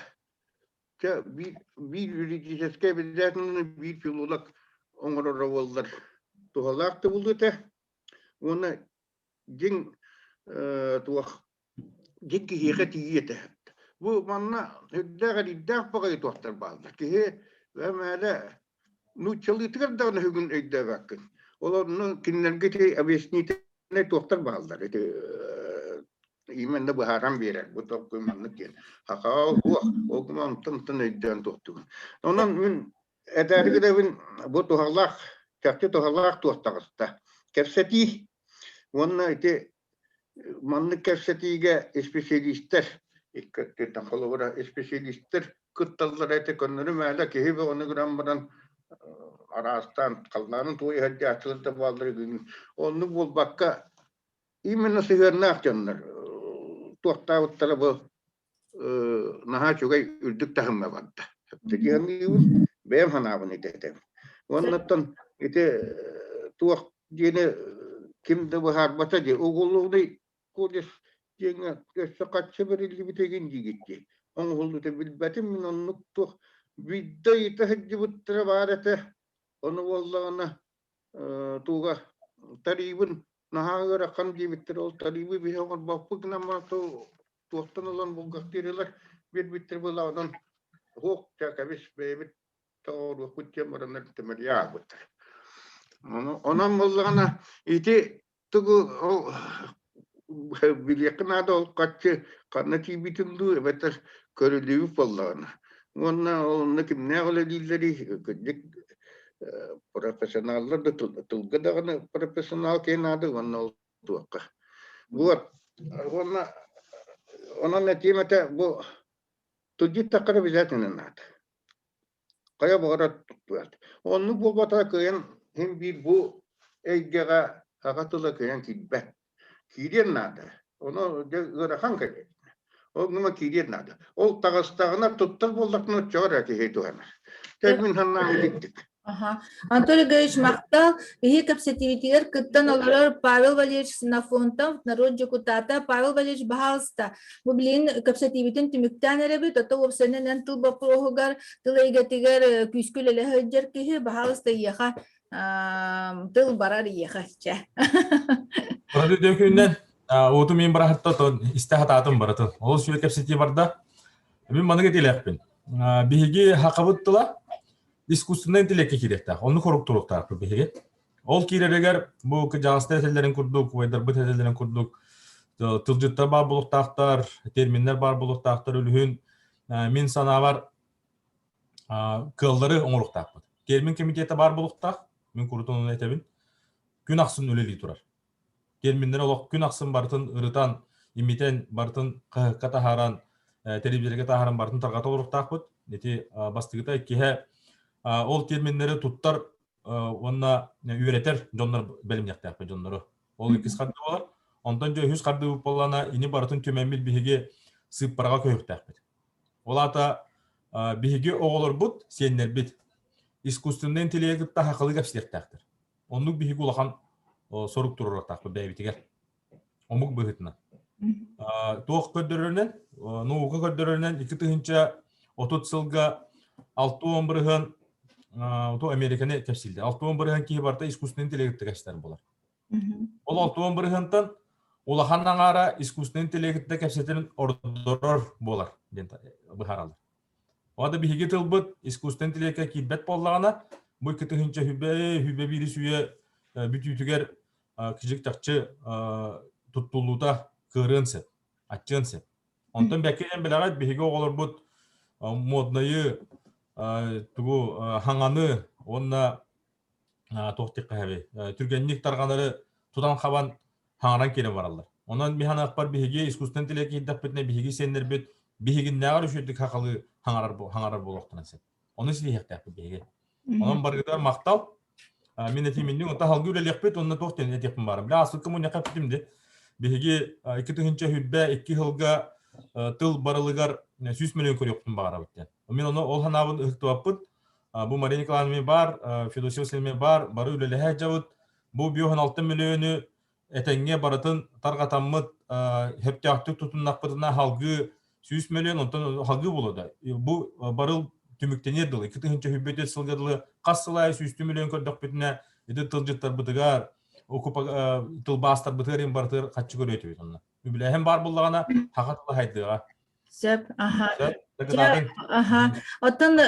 bir юридический обязательно bir филолог оңорора болдар. Тухалакты булды те. Оны жин туах жин киһиге тиете. Бу манна хөддәгә иддәк багай тохтар балды. Киһе ва мәлә нучылытыр да хүгүн өйдәбәк. Оларны кинләргә те объяснительне тохтар балдар. Именно бахарам берер. Bu dokumanlık yer. Haka o kuman tın edden toktu. Ondan min edergi de bin bu tohalak, çaktı tohalak tohtağısta. Kefseti, onun ite manlık kefsetige espesyalistler, ikkatten kolabora espesyalistler kıttallar ete konları mağla ki hebe onu grammadan arastan kalların toyu hadi açılırdı bağları gün. Onu bul bakka imенно сыгырны акчаннар. Туактауттара бу наха чугай үрдүк тахымма бадда. Тегенни бем ханабын итетем. Оннаттан ите туак дене кимде бу харбата де угулугды кодес жеңе көсөкатчы берилди битеген жигитти. Оңгулду те билбетим мен оннук туак бидде ите хҗибуттара барате. Оны боллагына туга тарибын Нахагара кан дибиттер ол талибы бихогор баппык намато туактан olan булгактырылар бир-биттер буладан хок такабис бебит тоору кутчемаранар темелия буттар. Онан боллагана ити тугу билекнада ол катчы канати битилду бетер көрүлүп боллагана. Онна ол кимне оле дилдери профессионаллар да тылга дагы профессионал кейнады онна туакка. Вот. Она на темата бу tudit takar обязательно надо. Кая бара туат. Онну болбата кыен хим бир бу эйгега агатыла кыен кибет. Кирен надо. Оны гырахан кебет. Ол нума кирен надо. Ол тагыстагына туттар болдакны чора кехетуана. Термин ханна илиттик. Анатолий Григорьевич Махтал, и капсативитер, кыттан олар Павел Валерьевич Синафонтов, народ депутата, Павел Валерьевич Бахалста. Бублин капсативитен тимиктан эреби, тото вовсенен тыл бапрогар, тылайгатигер күскүлеле хөджер кихи, Бахалста еха, тыл барар еха че. Орады дөкүннен, оту мен барахаттан истахататын баратын. Ол сүйе капсатив барда, мен маныга телеппин. Биги хакабыттыла, искусственный интеллектке киректак, onu koruktuluktар беге. Ол киререгер бу жаңсты теллерин курдук, вайдар бу теллерин курдук. Тылжыттар бар булуктактар, терминler бар булуктактар үлүхүн мен санабар кылдары оңуруктак. Термин комитети бар булуктак, мен курутунун этебин. Күн аксын өлели турар. Терминдер олок күн аксын бартын ырытан, имитен бартын катахаран, телевизорге тахаран бартын таргата олуктак бут. Эти бастыгыта кихе ол терминleri туттар онна үйретер жоннор белимнектак жоннору. Ол икис карды болар. Онтон жö 100 карды болана ини бартын төмөнбит биһиге сыппарга көйөктак. Олата биһиге оголор бут сеннер бит. Искусственный интеллект та хакылы гапсертактыр. Оннук биһиге улахан сорук турурактак бэбитигер. Омук быгытна. Туок көдөрөнөн, нууга көдөрөнөн 2 30 сылга 6-11 то Американы тәфсилде. 6-11 ки барта искусственный интеллект кәстәр булар. Ол 6-11-тан улаханнан ара искусственный интеллект кәсәтен ордорор булар ден бахаралар. Ада биһиге тылбыт искусственный интеллектка кибет боллагана бу китенче хүбе бирисүе бүтүтүгер кижик такчы туттулута кырынсы, атчынсы. Онтон бәкәен беләгәт биһиге оголор бут моднайы тугу хаңаны онна тоқтық қағабы. Түргенник тарғанары тудан қабан хаңаран келе баралар. Онан механа ақпар біхеге искусственный интеллект еддақ бітіне біхеге сенер бет біхеген нағар үшердік хақалы хаңарар болуқтан әсет. Оны сілі еқтақ біхеге. Онан барғыдар мақтал. Мен әтемендің онта халғы өлелек бет, онна тоқтен әтекпін барым. Білі асылқы мұн яқап бітімді. Біхеге 2 түхінші хүббә 2 жылға тыл барылығар 100 миллион көріқтің бағара біттен. Мен оны ол ханабын ұқтуаппыд. Бұл Мария Николаевна бар, Федосия Васильевна бар, бары үлелі жауыд. Бұл биохан 6 миллионы әтәңге барытын тарғатаммыд хептяқтық тұтыннақпыдына халғы 100 миллион, онтан халғы болады. Бұл барыл түміктенерділ. 2 түхінші хүббеті сылғадылы қасылай 100 миллион көрдіқ бітіне еді тылжыттар бітігар, тылбастар бітігерін бартыр қатшы көрі өтіп өтіп. Үбілі әм бар болағана хақатылы хайдыға. Сеп, Оттан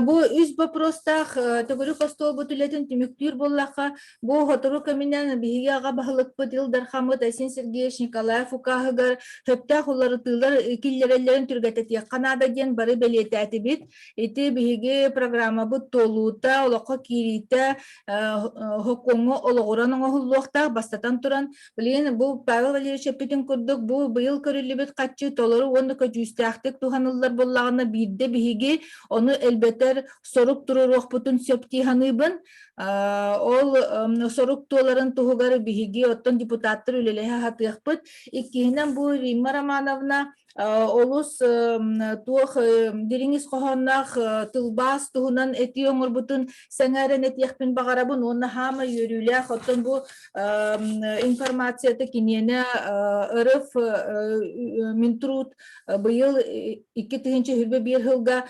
бу үз вопростах төгөрү костол бутулетін түмүктүр боллаха бу хотору каминен биһиге ага бахылык бытыл дархамыт Асен Сергеевич Николаев укахыгар хөптах улары тылар киллерелерин түргәтәтия Канада ден бары белетәти бит ити биһиге программа бу толута олоко кирита хокоңо ологораныңа хуллуакта бастатан туран билен бу Павел Валерьевич Петин курдук бу быйыл көрүлүбүт катчы толору онда көжүстәктик туханыллар боллагына бирде биһиги onu elbette soruk dururuk bütün septihanıbın ol soruk tuğların tuğugarı bihigi ottan deputatlar ülelehe hatıyakpıt ikihinen bu Rimma Romanovna olus tuğ diriniz kohonnak tılbas tuğunan etiyoğur bütün seneren etiyakpın bağarabın onu hama yürüyle ottan bu informasiyata kiniyene ırıf mintrut bu yıl 2000 hülbe bir hılga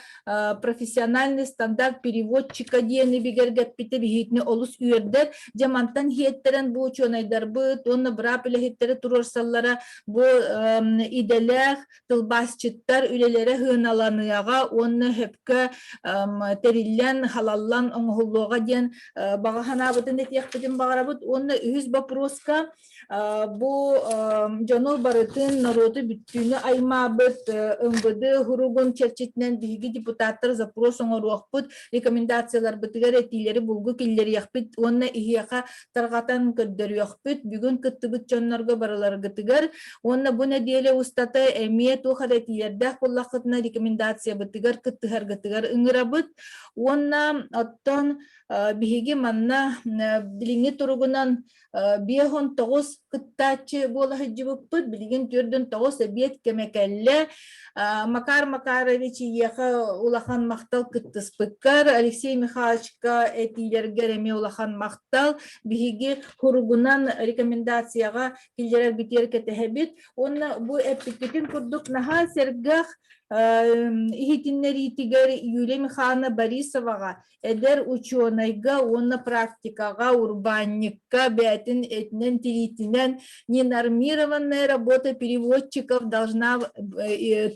профессиональный стандарт переводчика диэни бигерге пите бихитне олус үйердер жамантан хиеттерен бу чонайдар быт онна брапеле хиттери турорсаллара бу иделех тылбасчыттар үлелere хыналаныяга, онны хөпкө териллен, халаллан, оңғылуға ден бағаханабытын этияқпытын бағарабыт, онны үз вопроска бу жону барытын народу бүттүүнү аймабыт, ыңбыды хуругун черчетинен биги депутаттар запрос оңоруақпыт, рекомендациялар бытыгар этилери булгу киллери яқпыт, онны ихияқа тарғатан көрдөрүяқпыт, бүгүн кыттыбыт жоннорго баралар гытыгар, онны бу неделе устаты эмие тухар этилердах боллақытына рекомендация бытыгар кыттыгар гытыгар ыңырабыт, онна оттон биги манна билиңи туругунан 5-9 кыттачы бола хыджыбыппыт, билигин түрдөн 9 эбиет кемекелле Макар Макарович яха улахан мактал кыттыспыккар, Алексей Михайловичка этилергер эме улахан мактал, биги хуругунан рекомендацияга килдерер битер кетехебит, онна бу эпикетин курдук наха сергах ихитиннери тигер Юлия Михайловна Борисовага эдер ученыйга, онна практикага, урбанникка, бәтин этнен тиритинен ненормированная работа переводчиков должна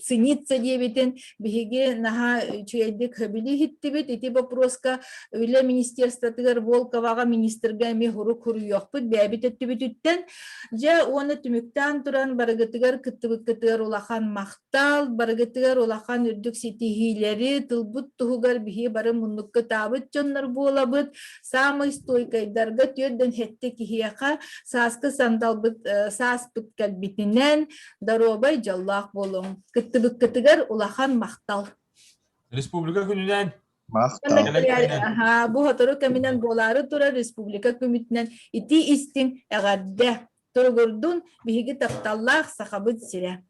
цениться дебетин, бихиге наха чуядик хабили хиттибит, эти вопроска үле министерство тигер Волковага министрга ми хурук хуруйохпут, бәбит эттибитүттен, жа оны түмүктан туран барыгытыгар кыттыбыт улахан мактал, барыгытыгар улахан үрдүк сетихилери, тылбут тугугар бихи бары муннукка табыт жоннор болабыт, самый стойкайдарга түрден хетте кихияка саскы сандалбыт, саспыт калбитинен, даробай жаллах болум. Кыттыбыт кытыгар улахан мактал. Республика күнүнен Бу хотору кеминен болары тура республика күмүтүнен ити истин эгадде тургурдун биһиги тапталлах сахабыт сире.